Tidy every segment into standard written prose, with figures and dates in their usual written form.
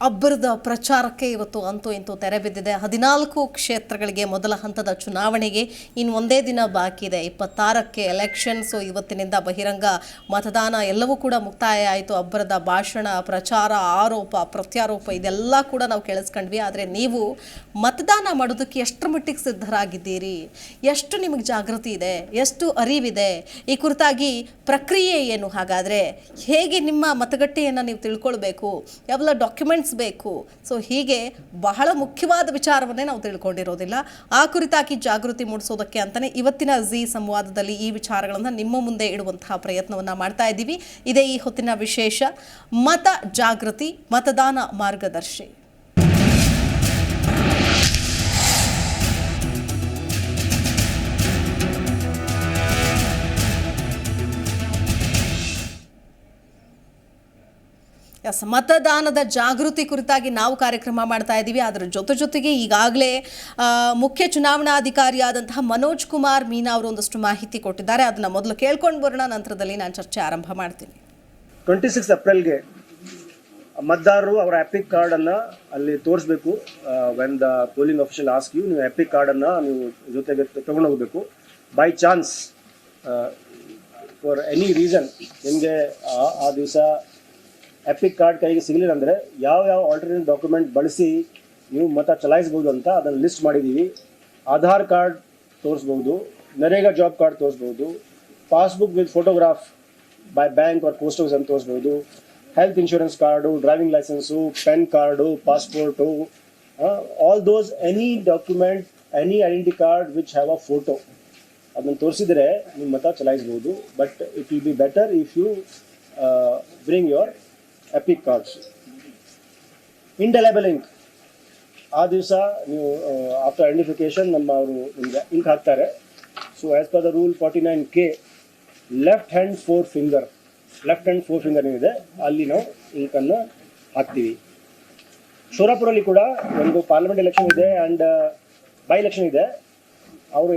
ಅಬ್ಬರದ ಪ್ರಚಾರಕ್ಕೆ ಇವತ್ತು ಅಂತೂ ಇಂತೂ ತೆರೆ ಬಿದ್ದಿದೆ. 14 ಕ್ಷೇತ್ರಗಳಿಗೆ ಮೊದಲ ಹಂತದ ಚುನಾವಣೆಗೆ ಇನ್ನು ಒಂದೇ ದಿನ ಬಾಕಿ ಇದೆ. 26ಕ್ಕೆ ಎಲೆಕ್ಷನ್. ಸೊ ಇವತ್ತಿನಿಂದ ಬಹಿರಂಗ ಮತದಾನ ಎಲ್ಲವೂ ಕೂಡ ಮುಕ್ತಾಯ ಆಯಿತು. ಅಬ್ಬರದ ಭಾಷಣ, ಪ್ರಚಾರ, ಆರೋಪ ಪ್ರತ್ಯಾರೋಪ ಇದೆಲ್ಲ ಕೂಡ ನಾವು ಕೇಳಿಸ್ಕೊಂಡ್ವಿ. ಆದರೆ ನೀವು ಮತದಾನ ಮಾಡೋದಕ್ಕೆ ಎಷ್ಟರ ಮಟ್ಟಿಗೆ ಸಿದ್ಧರಾಗಿದ್ದೀರಿ, ಎಷ್ಟು ನಿಮಗೆ ಜಾಗೃತಿ ಇದೆ, ಎಷ್ಟು ಅರಿವಿದೆ, ಈ ಕುರಿತಾಗಿ ಪ್ರಕ್ರಿಯೆ ಏನು, ಹಾಗಾದರೆ ಹೇಗೆ ನಿಮ್ಮ ಮತಗಟ್ಟೆಯನ್ನು ನೀವು ತಿಳ್ಕೊಳ್ಬೇಕು, ಯಾವೆಲ್ಲ ಡಾಕ್ಯುಮೆಂಟ್ಸ್ ಬೇಕು, ಸೊ ಹೀಗೆ ಬಹಳ ಮುಖ್ಯವಾದ ವಿಚಾರವನ್ನೇ ನಾವು ತಿಳ್ಕೊಂಡಿರೋದಿಲ್ಲ. ಆ ಕುರಿತಾಗಿ ಜಾಗೃತಿ ಮೂಡಿಸೋದಕ್ಕೆ ಅಂತಲೇ ಇವತ್ತಿನ ಜಿ ಸಂವಾದದಲ್ಲಿ ಈ ವಿಚಾರಗಳನ್ನು ನಿಮ್ಮ ಮುಂದೆ ಇಡುವಂತಹ ಪ್ರಯತ್ನವನ್ನು ಮಾಡ್ತಾ ಇದ್ದೀವಿ. ಇದೇ ಈ ಹೊತ್ತಿನ ವಿಶೇಷ ಮತ ಜಾಗೃತಿ ಮತದಾನ ಮಾರ್ಗದರ್ಶಿ. ಮತದಾನದ ಜಾಗೃತಿ ಕುರಿತಾಗಿ ನಾವು ಕಾರ್ಯಕ್ರಮ ಮಾಡ್ತಾ ಇದ್ದೀವಿ. ಅದರ ಜೊತೆಗೆ ಈಗಾಗಲೇ ಮುಖ್ಯ ಚುನಾವಣಾಧಿಕಾರಿಯಾದಂತಹ ಮನೋಜ್ ಕುಮಾರ್ ಮೀನಾ ಅವರು ಒಂದಷ್ಟು ಮಾಹಿತಿ ಕೊಟ್ಟಿದ್ದಾರೆ. ಅದನ್ನ ಮೊದಲು ಕೇಳ್ಕೊಂಡು ಬರೋಣ, ನಂತರದಲ್ಲಿ ನಾನು ಚರ್ಚೆ ಆರಂಭ ಮಾಡ್ತೀನಿ. 26 ಏಪ್ರಿಲ್ಗೆ ಮತದಾರರು ಅವರ ಎಪಿಕ್ ಕಾರ್ಡನ್ನು ಅಲ್ಲಿ ತೋರಿಸ್ಬೇಕು. When the polling official ask you, ನೀವು ಎಪಿಕ್ ಕಾರ್ಡನ್ನು ನೀವು ಜೊತೆಗೆ ತಗೊಂಡು ಹೋಗಬೇಕು. By chance for any reason ನಿಮಗೆ ಆ ದಿವಸ ಎಪಿಕ್ ಕಾರ್ಡ್ ಕೈಗೆ ಸಿಗಲಿಲ್ಲ ಅಂದರೆ ಯಾವ ಆಲ್ಟರ್ನೇಟ್ ಡಾಕ್ಯುಮೆಂಟ್ ಬಳಸಿ ನೀವು ಮತ ಚಲಾಯಿಸ್ಬೋದು ಅಂತ ಅದನ್ನು ಲಿಸ್ಟ್ ಮಾಡಿದ್ದೀವಿ. ಆಧಾರ್ ಕಾರ್ಡ್ ತೋರಿಸ್ಬೋದು, ನರೇಗಾ ಜಾಬ್ ಕಾರ್ಡ್ ತೋರಿಸ್ಬೋದು, passbook with photograph by bank or post office ಅಂತ ತೋರಿಸ್ಬೋದು, health insurance card, driving licence, PAN card, passport, all those any document, any identity card which have a photo ಅದನ್ನು ತೋರಿಸಿದರೆ ನಿಮ್ಮ ಮತ ಚಲಾಯಿಸ್ಬೋದು. But it will be better if you bring your EPIC cards. Indelible ink ಆ ದಿವಸ ನೀವು after identification ಅವರು ನಿಮಗೆ ಇಂಕ್ ಹಾಕ್ತಾರೆ. So as per the rule 49K left hand four finger ಏನಿದೆ ಅಲ್ಲಿ ನಾವು ಇಂಕನ್ನು ಹಾಕ್ತೀವಿ. ಶೋರಾಪುರಲ್ಲಿ ಕೂಡ ಒಂದು ಪಾರ್ಲಿಮೆಂಟ್ ಎಲೆಕ್ಷನ್ ಇದೆ ಆ್ಯಂಡ್ ಬೈ ಎಲೆಕ್ಷನ್ ಇದೆ. ಅವರು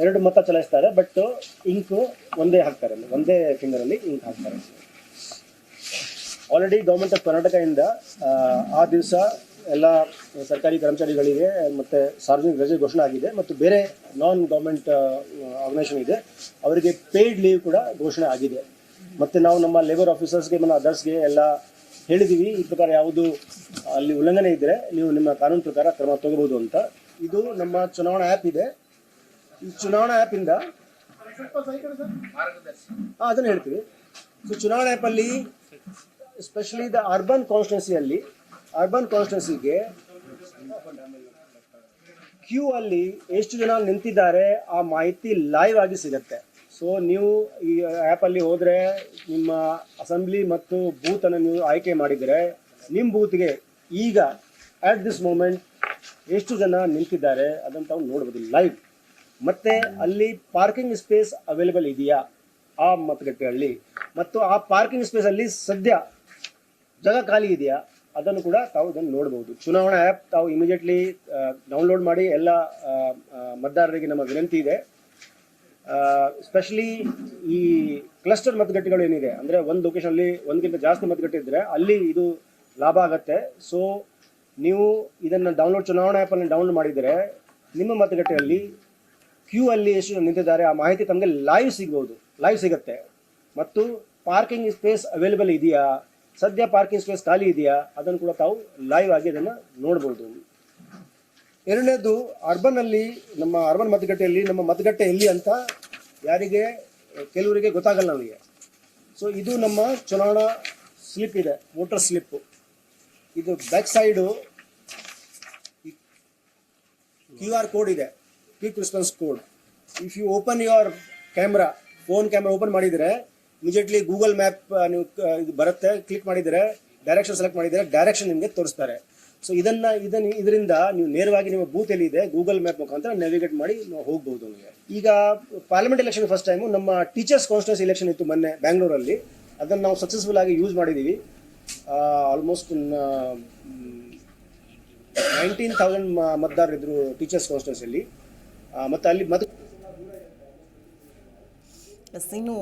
ಎರಡು ಮತ ಚಲಾಯಿಸ್ತಾರೆ, ಬಟ್ ಇಂಕು ಒಂದೇ ಹಾಕ್ತಾರೆ, ಒಂದೇ ಫಿಂಗರಲ್ಲಿ ಇಂಕ್ ಹಾಕ್ತಾರೆ. ಆಲ್ರೆಡಿ ಗೌರ್ಮೆಂಟ್ ಆಫ್ ಕರ್ನಾಟಕದಿಂದ ಆ ದಿವಸ ಎಲ್ಲ ಸರ್ಕಾರಿ ಕರ್ಮಚಾರಿಗಳಿಗೆ ಮತ್ತು ಸಾರ್ವಜನಿಕ ರಜೆ ಘೋಷಣೆ ಆಗಿದೆ. ಮತ್ತು ಬೇರೆ ನಾನ್ ಗೌರ್ಮೆಂಟ್ ಆರ್ಗನೈಸೇಷನ್ ಇದೆ, ಅವರಿಗೆ ಪೇಯ್ಡ್ ಲೀವ್ ಕೂಡ ಘೋಷಣೆ ಆಗಿದೆ. ಮತ್ತು ನಾವು ನಮ್ಮ ಲೇಬರ್ ಆಫೀಸರ್ಸ್ಗೆ ಮತ್ತು ಅದರ್ಸ್ಗೆ ಎಲ್ಲ ಹೇಳಿದ್ದೀವಿ, ಈ ಪ್ರಕಾರ ಯಾವುದು ಅಲ್ಲಿ ಉಲ್ಲಂಘನೆ ಇದ್ದರೆ ನೀವು ನಿಮ್ಮ ಕಾನೂನು ಪ್ರಕಾರ ಕ್ರಮ ತಗೋಬೋದು ಅಂತ. ಇದು ನಮ್ಮ ಚುನಾವಣಾ ಆ್ಯಪ್ ಇದೆ. ಈ ಚುನಾವಣಾ ಆ್ಯಪಿಂದ ಅದನ್ನು ಹೇಳ್ತೀವಿ. ಸೊ ಚುನಾವಣಾ ಆ್ಯಪಲ್ಲಿ ಎಸ್ಪೆಷಲಿ ದ ಅರ್ಬನ್ ಕಾನ್ಸ್ಟಿಟ್ಯೂನ್ಸಿಗೆ ಕ್ಯೂ ಅಲ್ಲಿ ಎಷ್ಟು ಜನ ನಿಂತಿದ್ದಾರೆ ಆ ಮಾಹಿತಿ ಲೈವ್ ಆಗಿ ಸಿಗುತ್ತೆ. ಸೊ ನೀವು ಈ ಆ್ಯಪಲ್ಲಿ ಹೋದರೆ ನಿಮ್ಮ ಅಸೆಂಬ್ಲಿ ಮತ್ತು ಬೂತನ್ನು ನೀವು ಆಯ್ಕೆ ಮಾಡಿದರೆ ನಿಮ್ಮ ಬೂತ್ಗೆ ಈಗ ಆಟ್ ದಿಸ್ ಮೂಮೆಂಟ್ ಎಷ್ಟು ಜನ ನಿಂತಿದ್ದಾರೆ ಅದನ್ನು ತಾವು ನೋಡ್ಬೋದು ಲೈವ್. ಮತ್ತು ಅಲ್ಲಿ ಪಾರ್ಕಿಂಗ್ ಸ್ಪೇಸ್ ಅವೈಲೇಬಲ್ ಇದೆಯಾ ಆ ಮತಗಟ್ಟೆಯಲ್ಲಿ, ಮತ್ತು ಆ ಪಾರ್ಕಿಂಗ್ ಸ್ಪೇಸಲ್ಲಿ ಸದ್ಯ ಜಾಗ ಖಾಲಿ ಇದೆಯಾ ಅದನ್ನು ಕೂಡ ತಾವು ಇದನ್ನು ನೋಡ್ಬೋದು. ಚುನಾವಣಾ ಆ್ಯಪ್ ತಾವು ಇಮಿಡಿಯೇಟ್ಲಿ ಡೌನ್ಲೋಡ್ ಮಾಡಿ ಎಲ್ಲ ಮತದಾರರಿಗೆ ನಮ್ಮ ವಿನಂತಿ ಇದೆ. ಸ್ಪೆಷಲಿ ಈ ಕ್ಲಸ್ಟರ್ ಮತಗಟ್ಟೆಗಳು ಏನಿದೆ ಅಂದರೆ ಒಂದು ಲೊಕೇಶನಲ್ಲಿ ಒಂದಕ್ಕಿಂತ ಜಾಸ್ತಿ ಮತಗಟ್ಟೆ ಇದ್ದರೆ ಅಲ್ಲಿ ಇದು ಲಾಭ ಆಗತ್ತೆ. ಸೊ ನೀವು ಇದನ್ನು ಚುನಾವಣಾ ಆ್ಯಪನ್ನು ಡೌನ್ಲೋಡ್ ಮಾಡಿದರೆ ನಿಮ್ಮ ಮತಗಟ್ಟೆಯಲ್ಲಿ ಕ್ಯೂ ಅಲ್ಲಿ ಎಷ್ಟು ನಿಂತಿದ್ದಾರೆ ಆ ಮಾಹಿತಿ ತಮಗೆ ಲೈವ್ ಸಿಗುತ್ತೆ. ಮತ್ತು ಪಾರ್ಕಿಂಗ್ ಸ್ಪೇಸ್ ಅವೈಲೇಬಲ್ ಇದೆಯಾ, ಸದ್ಯ ಪಾರ್ಕಿಂಗ್ ಸ್ಪೇಸ್ ಖಾಲಿ ಇದೆಯಾ ಅದನ್ನು ಕೂಡ ತಾವು ಲೈವ್ ಆಗಿ ಅದನ್ನು ನೋಡ್ಬೋದು. ಎರಡನೇದು ಅರ್ಬನ್ನಲ್ಲಿ ನಮ್ಮ ಅರ್ಬನ್ ಮತಗಟ್ಟೆಯಲ್ಲಿ ನಮ್ಮ ಮತಗಟ್ಟೆ ಎಲ್ಲಿ ಅಂತ ಯಾರಿಗೆ ಕೆಲವರಿಗೆ ಗೊತ್ತಾಗಲ್ಲ ನಮಗೆ. ಸೊ ಇದು ನಮ್ಮ ಚುನಾವಣಾ ಸ್ಲಿಪ್ ಇದೆ, ವೋಟರ್ ಸ್ಲಿಪ್ಪು. ಇದು ಬ್ಯಾಕ್ ಸೈಡು QR ಕೋಡ್ ಇದೆ, quick response code. If you open your phone camera open ಮಾಡಿದರೆ ಇಮಿಡಿಯೇಟ್ಲಿ ಗೂಗಲ್ ಮ್ಯಾಪ್ ನೀವು ಇದು ಬರುತ್ತೆ, ಕ್ಲಿಕ್ ಮಾಡಿದರೆ ಡೈರೆಕ್ಷನ್ ಸೆಲೆಕ್ಟ್ ಮಾಡಿದರೆ ಡೈರೆಕ್ಷನ್ ನಿಮಗೆ ತೋರಿಸ್ತಾರೆ. ಸೊ ಇದರಿಂದ ನೀವು ನೇರವಾಗಿ ನಿಮ್ಮ ಬೂತ್ ಎಲ್ಲಿ ಇದೆ ಗೂಗಲ್ ಮ್ಯಾಪ್ ಮುಖಾಂತರ ನ್ಯಾವಿಗೇಟ್ ಮಾಡಿ ನಾವು ಹೋಗ್ಬೋದು. ನಿಮಗೆ ಈಗ ಪಾರ್ಲಿಮೆಂಟ್ ಎಲೆಕ್ಷನ್ ಫಸ್ಟ್ ಟೈಮು ನಮ್ಮ ಟೀಚರ್ಸ್ ಕಾನ್ಸ್ಟಿಟ್ಯೂನ್ಸಿ ಎಲೆಕ್ಷನ್ ಇತ್ತು ಮೊನ್ನೆ ಬ್ಯಾಂಗ್ಳೂರಲ್ಲಿ, ಅದನ್ನು ನಾವು ಸಕ್ಸಸ್ಫುಲ್ ಆಗಿ ಯೂಸ್ ಮಾಡಿದ್ದೀವಿ. ಆಲ್ಮೋಸ್ಟ್ 19,000 ಮತದಾರರಿದ್ದರು ಟೀಚರ್ಸ್ ಕಾನ್ಸ್ಟಿಟ್ಯೂನ್ಸಿಯಲ್ಲಿ. ಮತ್ತು ಅಲ್ಲಿ ಇನ್ನು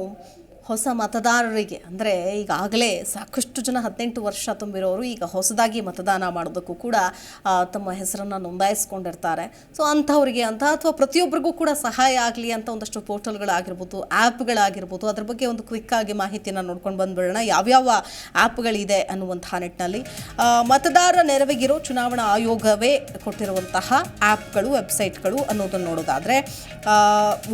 ಹೊಸ ಮತದಾರರಿಗೆ ಅಂದರೆ ಈಗಾಗಲೇ ಸಾಕಷ್ಟು ಜನ 18 ವರ್ಷ ತುಂಬಿರೋರು ಈಗ ಹೊಸದಾಗಿ ಮತದಾನ ಮಾಡೋದಕ್ಕೂ ಕೂಡ ತಮ್ಮ ಹೆಸರನ್ನು ನೋಂದಾಯಿಸ್ಕೊಂಡಿರ್ತಾರೆ. ಸೊ ಅಂಥವ್ರಿಗೆ ಅಥವಾ ಪ್ರತಿಯೊಬ್ಬರಿಗೂ ಕೂಡ ಸಹಾಯ ಆಗಲಿ ಅಂತ ಒಂದಷ್ಟು ಪೋರ್ಟಲ್ಗಳಾಗಿರ್ಬೋದು, ಆ್ಯಪ್ಗಳಾಗಿರ್ಬೋದು, ಅದ್ರ ಬಗ್ಗೆ ಒಂದು ಕ್ವಿಕ್ಕಾಗಿ ಮಾಹಿತಿಯನ್ನು ನೋಡ್ಕೊಂಡು ಬಂದುಬಿಡೋಣ. ಯಾವ್ಯಾವ ಆ್ಯಪ್ಗಳಿದೆ ಅನ್ನುವಂತಹ ನಿಟ್ಟಿನಲ್ಲಿ ಮತದಾರರ ನೆರವಿಗಿರೋ ಚುನಾವಣಾ ಆಯೋಗವೇ ಕೊಟ್ಟಿರುವಂತಹ ಆ್ಯಪ್ಗಳು, ವೆಬ್ಸೈಟ್ಗಳು ಅನ್ನೋದನ್ನು ನೋಡೋದಾದರೆ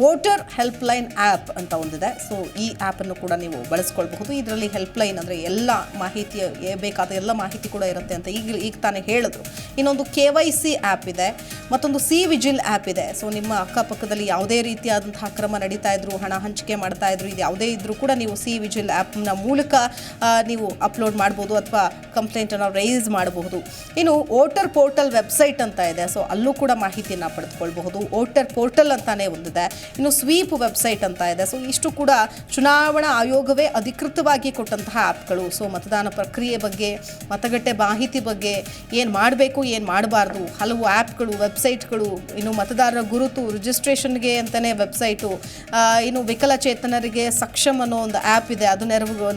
ವೋಟರ್ ಹೆಲ್ಪ್ಲೈನ್ ಆ್ಯಪ್ ಅಂತ ಒಂದಿದೆ. ಸೊ ಈ ಆ್ಯಪನ್ನು ಕೂಡ ನೀವು ಬಳಸ್ಕೊಳ್ಬಹುದು. ಇದರಲ್ಲಿ ಹೆಲ್ಪ್ಲೈನ್ ಅಂದರೆ ಎಲ್ಲ ಮಾಹಿತಿ ಬೇಕಾದ ಎಲ್ಲ ಮಾಹಿತಿ ಕೂಡ ಇರುತ್ತೆ ಅಂತ ಈಗ ತಾನೇ ಹೇಳಿದ್ರು. ಇನ್ನೊಂದು KYC ಆ್ಯಪ್ ಇದೆ, ಮತ್ತೊಂದು ಸಿ ವಿಜಿಲ್ ಆ್ಯಪ್ ಇದೆ. ಸೊ ನಿಮ್ಮ ಅಕ್ಕಪಕ್ಕದಲ್ಲಿ ಯಾವುದೇ ರೀತಿಯಾದಂತಹ ಕ್ರಮ ನಡೀತಾ ಇದ್ರು, ಹಣ ಹಂಚಿಕೆ ಮಾಡ್ತಾ ಇದ್ರು, ಇದು ಯಾವುದೇ ಇದ್ರೂ ಕೂಡ ನೀವು ಸಿ ವಿಜಿಲ್ ಆ್ಯಪ್ನ ಮೂಲಕ ನೀವು ಅಪ್ಲೋಡ್ ಮಾಡ್ಬೋದು ಅಥವಾ ಕಂಪ್ಲೇಂಟನ್ನು ರೈಸ್ ಮಾಡಬಹುದು. ಇನ್ನು ವೋಟರ್ ಪೋರ್ಟಲ್ ವೆಬ್ಸೈಟ್ ಅಂತ ಇದೆ. ಸೊ ಅಲ್ಲೂ ಕೂಡ ಮಾಹಿತಿಯನ್ನು ಪಡೆದುಕೊಳ್ಬಹುದು. ವೋಟರ್ ಪೋರ್ಟಲ್ ಅಂತಾನೆ ಒಂದಿದೆ. ಇನ್ನು ಸ್ವೀಪ್ ವೆಬ್ಸೈಟ್ ಅಂತ ಇದೆ. ಸೊ ಇಷ್ಟು ಕೂಡ ಚುನಾವಣಾ ಆಯೋಗವೇ ಅಧಿಕೃತವಾಗಿ ಕೊಟ್ಟಂತಹ ಆ್ಯಪ್ಗಳು. ಸೊ ಮತದಾನ ಪ್ರಕ್ರಿಯೆ ಬಗ್ಗೆ, ಮತಗಟ್ಟೆ ಮಾಹಿತಿ ಬಗ್ಗೆ, ಏನು ಮಾಡಬೇಕು ಏನು ಮಾಡಬಾರ್ದು, ಹಲವು ಆ್ಯಪ್ಗಳು, ವೆಬ್ಸೈಟ್ಗಳು. ಇನ್ನು ಮತದಾರರ ಗುರುತು ರಿಜಿಸ್ಟ್ರೇಷನ್ಗೆ ಅಂತಲೇ ವೆಬ್ಸೈಟು. ಇನ್ನು ವಿಕಲಚೇತನರಿಗೆ ಸಕ್ಷಮ್ ಅನ್ನೋ ಒಂದು ಆ್ಯಪ್ ಇದೆ, ಅದು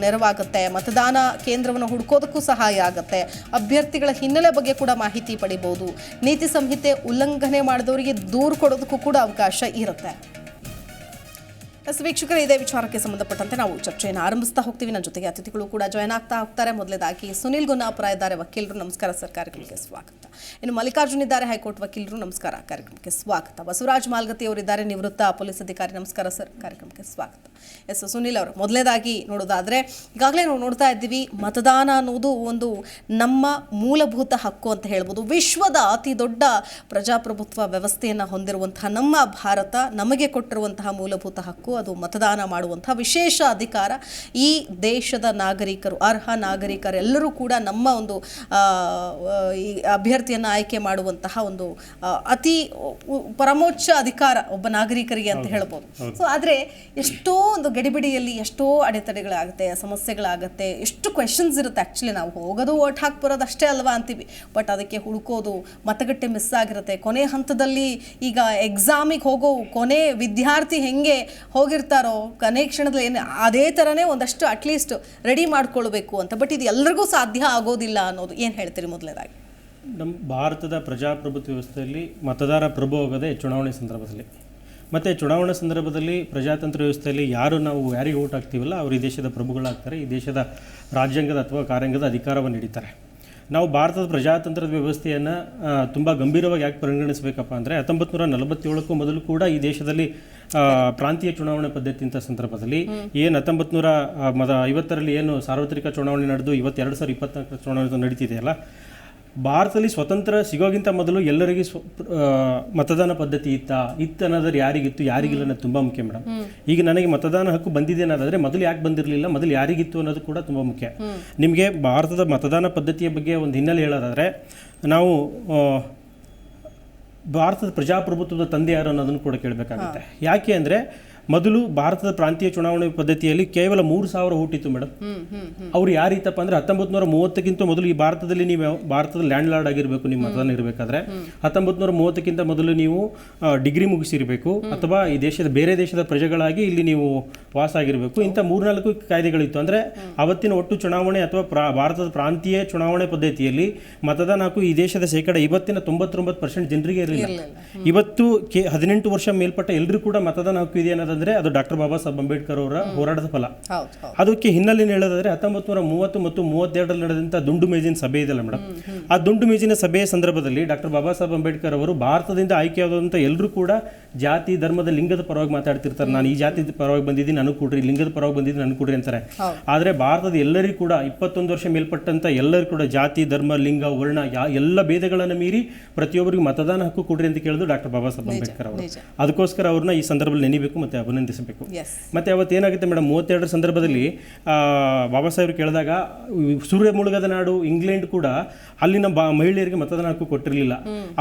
ನೆರವಾಗುತ್ತೆ. ಮತದಾನ ಕೇಂದ್ರವನ್ನು ಹುಡುಕೋದಕ್ಕೂ ಸಹಾಯ ಆಗುತ್ತೆ. ಅಭ್ಯರ್ಥಿಗಳ ಹಿನ್ನೆಲೆ ಬಗ್ಗೆ ಕೂಡ ಮಾಹಿತಿ ಪಡಿಬೋದು. ನೀತಿ ಸಂಹಿತೆ ಉಲ್ಲಂಘನೆ ಮಾಡಿದವರಿಗೆ ದೂರು ಕೊಡೋದಕ್ಕೂ ಕೂಡ ಅವಕಾಶ ಇರುತ್ತೆ. ವೀಕ್ಷಕರೇ, ಇದೇ ವಿಚಾರಕ್ಕೆ ಸಂಬಂಧಪಟ್ಟಂತೆ ನಾವು ಚರ್ಚೆಯನ್ನು ಆರಂಭಿಸ್ತಾ ಹೋಗ್ತೀವಿ. ನನ್ನ ಜೊತೆಗೆ ಅತಿಥಿಗಳು ಕೂಡ ಜಾಯ್ನ್ ಆಗ್ತಾ ಹೋಗ್ತಾರೆ. ಮೊದಲೇದಾಗಿ ಸುನಿಲ್ ಗುನ್ನಾಪುರ ಇದ್ದಾರೆ, ವಕೀಲರು. ನಮಸ್ಕಾರ ಸರ್, ಕಾರ್ಯಕ್ರಮಕ್ಕೆ ಸ್ವಾಗತ. ಇನ್ನು ಮಲ್ಲಿಕಾರ್ಜುನ್ ಇದ್ದಾರೆ, ಹೈಕೋರ್ಟ್ ವಕೀಲರು. ನಮಸ್ಕಾರ, ಕಾರ್ಯಕ್ರಮಕ್ಕೆ ಸ್ವಾಗತ. ಬಸವರಾಜ್ ಮಾಲ್ಗತ್ತಿ ಅವರಿದ್ದಾರೆ, ನಿವೃತ್ತ ಪೊಲೀಸ್ ಅಧಿಕಾರಿ. ನಮಸ್ಕಾರ ಸರ್, ಕಾರ್ಯಕ್ರಮಕ್ಕೆ ಸ್ವಾಗತ. ಎಸ್ ಸುನಿಲ್ ಅವರು, ಮೊದಲೇದಾಗಿ ನೋಡೋದಾದ್ರೆ ಈಗಾಗಲೇ ನಾವು ನೋಡ್ತಾ ಇದ್ದೀವಿ, ಮತದಾನ ಅನ್ನೋದು ಒಂದು ನಮ್ಮ ಮೂಲಭೂತ ಹಕ್ಕು ಅಂತ ಹೇಳ್ಬೋದು. ವಿಶ್ವದ ಅತಿ ದೊಡ್ಡ ಪ್ರಜಾಪ್ರಭುತ್ವ ವ್ಯವಸ್ಥೆಯನ್ನು ಹೊಂದಿರುವಂತಹ ನಮ್ಮ ಭಾರತ ನಮಗೆ ಕೊಟ್ಟಿರುವಂತಹ ಮೂಲಭೂತ ಹಕ್ಕು, ಅದು ಮತದಾನ ಮಾಡುವಂತಹ ವಿಶೇಷ ಅಧಿಕಾರ. ಈ ದೇಶದ ನಾಗರಿಕರು, ಅರ್ಹ ನಾಗರಿಕರೆಲ್ಲರೂ ಕೂಡ ನಮ್ಮ ಒಂದು ಈ ಅಭ್ಯರ್ಥಿಯನ್ನು ಆಯ್ಕೆ ಮಾಡುವಂತಹ ಒಂದು ಅತಿ ಪರಮೋಚ್ಚ ಅಧಿಕಾರ ಒಬ್ಬ ನಾಗರಿಕರಿಗೆ ಅಂತ ಹೇಳ್ಬೋದು. ಸೊ ಆದರೆ ಎಷ್ಟೋ ಒಂದು ಗಡಿಬಿಡಿಯಲ್ಲಿ ಎಷ್ಟೋ ಅಡೆತಡೆಗಳಾಗುತ್ತೆ, ಸಮಸ್ಯೆಗಳಾಗುತ್ತೆ, ಎಷ್ಟು ಕ್ವೆಶನ್ಸ್ ಇರುತ್ತೆ. ಆ್ಯಕ್ಚುಲಿ ನಾವು ಹೋಗೋದು ವೋಟ್ ಹಾಕಿ ಬರೋದು ಅಷ್ಟೇ ಅಲ್ವಾ ಅಂತೀವಿ, ಬಟ್ ಅದಕ್ಕೆ ಹುಡುಕೋದು, ಮತಗಟ್ಟೆ ಮಿಸ್ ಆಗಿರುತ್ತೆ. ಕೊನೆ ಹಂತದಲ್ಲಿ ಈಗ ಎಕ್ಸಾಮಿಗೆ ಹೋಗೋ ಕೊನೆ ವಿದ್ಯಾರ್ಥಿ ಹೆಂಗೆ ಹೋಗಿರ್ತಾರೋ ಕೊನೆ ಕ್ಷಣದಲ್ಲಿ ಏನು ಅದೇ ಥರನೇ ಒಂದಷ್ಟು ಅಟ್ಲೀಸ್ಟ್ ರೆಡಿ ಮಾಡ್ಕೊಳ್ಬೇಕು ಅಂತ. ಬಟ್ ಇದು ಎಲ್ಲರಿಗೂ ಸಾಧ್ಯ ಆಗೋದಿಲ್ಲ ಅನ್ನೋದು ಏನು ಹೇಳ್ತೀರಿ? ಮೊದಲನೇದಾಗಿ ನಮ್ಮ ಭಾರತದ ಪ್ರಜಾಪ್ರಭುತ್ವ ವ್ಯವಸ್ಥೆಯಲ್ಲಿ ಮತದಾರ ಪ್ರಭು ಹೋಗೋದೇ ಚುನಾವಣೆ ಸಂದರ್ಭದಲ್ಲಿ. ಮತ್ತು ಚುನಾವಣಾ ಸಂದರ್ಭದಲ್ಲಿ ಪ್ರಜಾತಂತ್ರ ವ್ಯವಸ್ಥೆಯಲ್ಲಿ ಯಾರಿಗೆ ಓಟ್ ಹಾಕ್ತೀವಲ್ಲ ಅವರು ಈ ದೇಶದ ಪ್ರಭುಗಳಾಗ್ತಾರೆ, ಈ ದೇಶದ ರಾಜ್ಯಾಂಗದ ಅಥವಾ ಕಾರ್ಯಾಂಗದ ಅಧಿಕಾರವನ್ನು ನೀಡಿದ್ದಾರೆ. ನಾವು ಭಾರತದ ಪ್ರಜಾತಂತ್ರದ ವ್ಯವಸ್ಥೆಯನ್ನು ತುಂಬ ಗಂಭೀರವಾಗಿ ಯಾಕೆ ಪರಿಗಣಿಸಬೇಕಪ್ಪ ಅಂದರೆ 1947ಕ್ಕೂ ಮೊದಲು ಕೂಡ ಈ ದೇಶದಲ್ಲಿ ಪ್ರಾಂತೀಯ ಚುನಾವಣೆ ಪದ್ಧತಿ ಅಂತ ಸಂದರ್ಭದಲ್ಲಿ ಏನು 1950ರಲ್ಲಿ ಏನು ಸಾರ್ವತ್ರಿಕ ಚುನಾವಣೆ ನಡೆದು 2024 ಚುನಾವಣೆ ನಡೀತಿದೆಯಲ್ಲ, ಭಾರತದಲ್ಲಿ ಸ್ವತಂತ್ರ ಸಿಗೋಗಿಂತ ಮೊದಲು ಎಲ್ಲರಿಗೂ ಮತದಾನ ಪದ್ಧತಿ ಅನ್ನೋದ್ರೆ ಯಾರಿಗಿತ್ತು ಯಾರಿಗಿಲ್ಲ ಅನ್ನೋದು ತುಂಬ ಮುಖ್ಯ ಮೇಡಮ್. ಈಗ ನನಗೆ ಮತದಾನ ಹಕ್ಕು ಬಂದಿದೆ ಅನ್ನೋದಾದರೆ ಮೊದಲು ಯಾಕೆ ಬಂದಿರಲಿಲ್ಲ, ಮೊದಲು ಯಾರಿಗಿತ್ತು ಅನ್ನೋದು ಕೂಡ ತುಂಬ ಮುಖ್ಯ. ನಿಮಗೆ ಭಾರತದ ಮತದಾನ ಪದ್ಧತಿಯ ಬಗ್ಗೆ ಒಂದು ಹಿನ್ನೆಲೆ ಹೇಳೋದಾದರೆ, ನಾವು ಭಾರತದ ಪ್ರಜಾಪ್ರಭುತ್ವದ ತಂದೆ ಯಾರು ಅನ್ನೋದನ್ನು ಕೂಡ ಕೇಳಬೇಕಾಗುತ್ತೆ. ಯಾಕೆ ಅಂದರೆ ಮೊದಲು ಭಾರತದ ಪ್ರಾಂತೀಯ ಚುನಾವಣೆ ಪದ್ಧತಿಯಲ್ಲಿ ಕೇವಲ 3,000 ಹುಟ್ಟಿತ್ತು ಮೇಡಮ್. ಅವ್ರು ಯಾರಿತ್ತಪ್ಪ ಅಂದರೆ 1930ಕ್ಕಿಂತ ಮೊದಲು ಈ ಭಾರತದಲ್ಲಿ ನೀವು ಭಾರತದ ಲ್ಯಾಂಡ್ ಲಾರ್ಡ್ ಆಗಿರಬೇಕು, ನಿಮ್ಮ ಮತದಾನ ಇರಬೇಕಾದ್ರೆ 1930ಕ್ಕಿಂತ ಮೊದಲು ನೀವು ಡಿಗ್ರಿ ಮುಗಿಸಿರಬೇಕು ಅಥವಾ ಈ ಬೇರೆ ದೇಶದ ಪ್ರಜೆಗಳಾಗಿ ಇಲ್ಲಿ ನೀವು ವಾಸ ಆಗಿರಬೇಕು. ಇಂಥ 3-4 ಕಾಯ್ದೆಗಳಿತ್ತು. ಅಂದರೆ ಅವತ್ತಿನ ಒಟ್ಟು ಚುನಾವಣೆ ಅಥವಾ ಭಾರತದ ಪ್ರಾಂತೀಯ ಚುನಾವಣೆ ಪದ್ಧತಿಯಲ್ಲಿ ಮತದಾನ ಹಕ್ಕು ಈ ದೇಶದ ಶೇಕಡ ಇವತ್ತಿನ 99% ಜನರಿಗೆ ಇರಲಿಲ್ಲ. ಇವತ್ತು 18 ವರ್ಷ ಮೇಲ್ಪಟ್ಟ ಎಲ್ಲರೂ ಕೂಡ ಮತದಾನ ಹಕ್ಕು ಇದೆ ಅನ್ನೋದು ಅಂದ್ರೆ ಅದು ಡಾಕ್ಟರ್ ಬಾಬಾ ಸಾಹೇಬ್ ಅಂಬೇಡ್ಕರ್ ಅವರ ಹೋರಾಟದ ಫಲ. ಅದಕ್ಕೆ ಹಿನ್ನೆಲೆ ಹೇಳೋದಾದ್ರೆ 1930 ಮತ್ತು 32ರಲ್ಲಿ ನಡೆದಂತ ದುಂಡು ಮೇಜಿನ ಸಭೆ ಇದೆಯಲ್ಲ ಮೇಡಮ್, ಆ ದುಂಡು ಮೇಜಿನ ಸಭೆಯ ಸಂದರ್ಭದಲ್ಲಿ ಡಾಕ್ಟರ್ ಬಾಬಾ ಸಾಹೇಬ್ ಅಂಬೇಡ್ಕರ್ ಅವರು ಭಾರತದಿಂದ ಆಯ್ಕೆಯಾದಂತ ಎಲ್ಲರೂ ಕೂಡ ಜಾತಿ ಧರ್ಮದ ಲಿಂಗದ ಪರವಾಗಿ ಮಾತಾಡ್ತಿರ್ತಾರೆ. ನಾನು ಈ ಜಾತಿ ಪರವಾಗಿ ಬಂದಿದ್ದೀನಿ ನನಗೆ ಕೊಡ್ರಿ, ಲಿಂಗದ ಪರವಾಗಿ ಬಂದಿದ್ದೀನಿ ನನಗೆ ಕೊಡ್ರಿ ಅಂತಾರೆ. ಆದ್ರೆ ಭಾರತದ ಎಲ್ಲರಿಗೂ ಕೂಡ 21 ವರ್ಷ ಮೇಲ್ಪಟ್ಟಂತ ಎಲ್ಲರೂ ಕೂಡ ಜಾತಿ ಧರ್ಮ ಲಿಂಗ ವರ್ಣ ಎಲ್ಲ ಭೇದಗಳನ್ನು ಮೀರಿ ಪ್ರತಿಯೊಬ್ಬರಿಗೂ ಮತದಾನ ಹಕ್ಕು ಕೊಡ್ರಿ ಅಂತ ಕೇಳಿದ್ರು ಡಾಕ್ಟರ್ ಬಾಬಾ ಸಾಹೇಬ್ ಅಂಬೇಡ್ಕರ್ ಅವರು. ಅದಕ್ಕೋಸ್ಕರ ಅವ್ರನ್ನ ಈ ಸಂದರ್ಭದಲ್ಲಿ ನೆನಬೇಕು ಮತ್ತೆ ಅಭಿನಂದಿಸಬೇಕು. ಮತ್ತೆ ಅವತ್ತೇನಾಗುತ್ತೆ ಮೇಡಮ್, 32 ಸಂದರ್ಭದಲ್ಲಿ ಬಾಬಾ ಸಾಹೇಬ್ ಕೇಳಿದಾಗ ಸೂರ್ಯ ಮುಳುಗದ ನಾಡು ಇಂಗ್ಲೆಂಡ್ ಕೂಡ ಅಲ್ಲಿನ ಮಹಿಳೆಯರಿಗೆ ಮತದಾನ ಹಕ್ಕು ಕೊಟ್ಟಿರಲಿಲ್ಲ.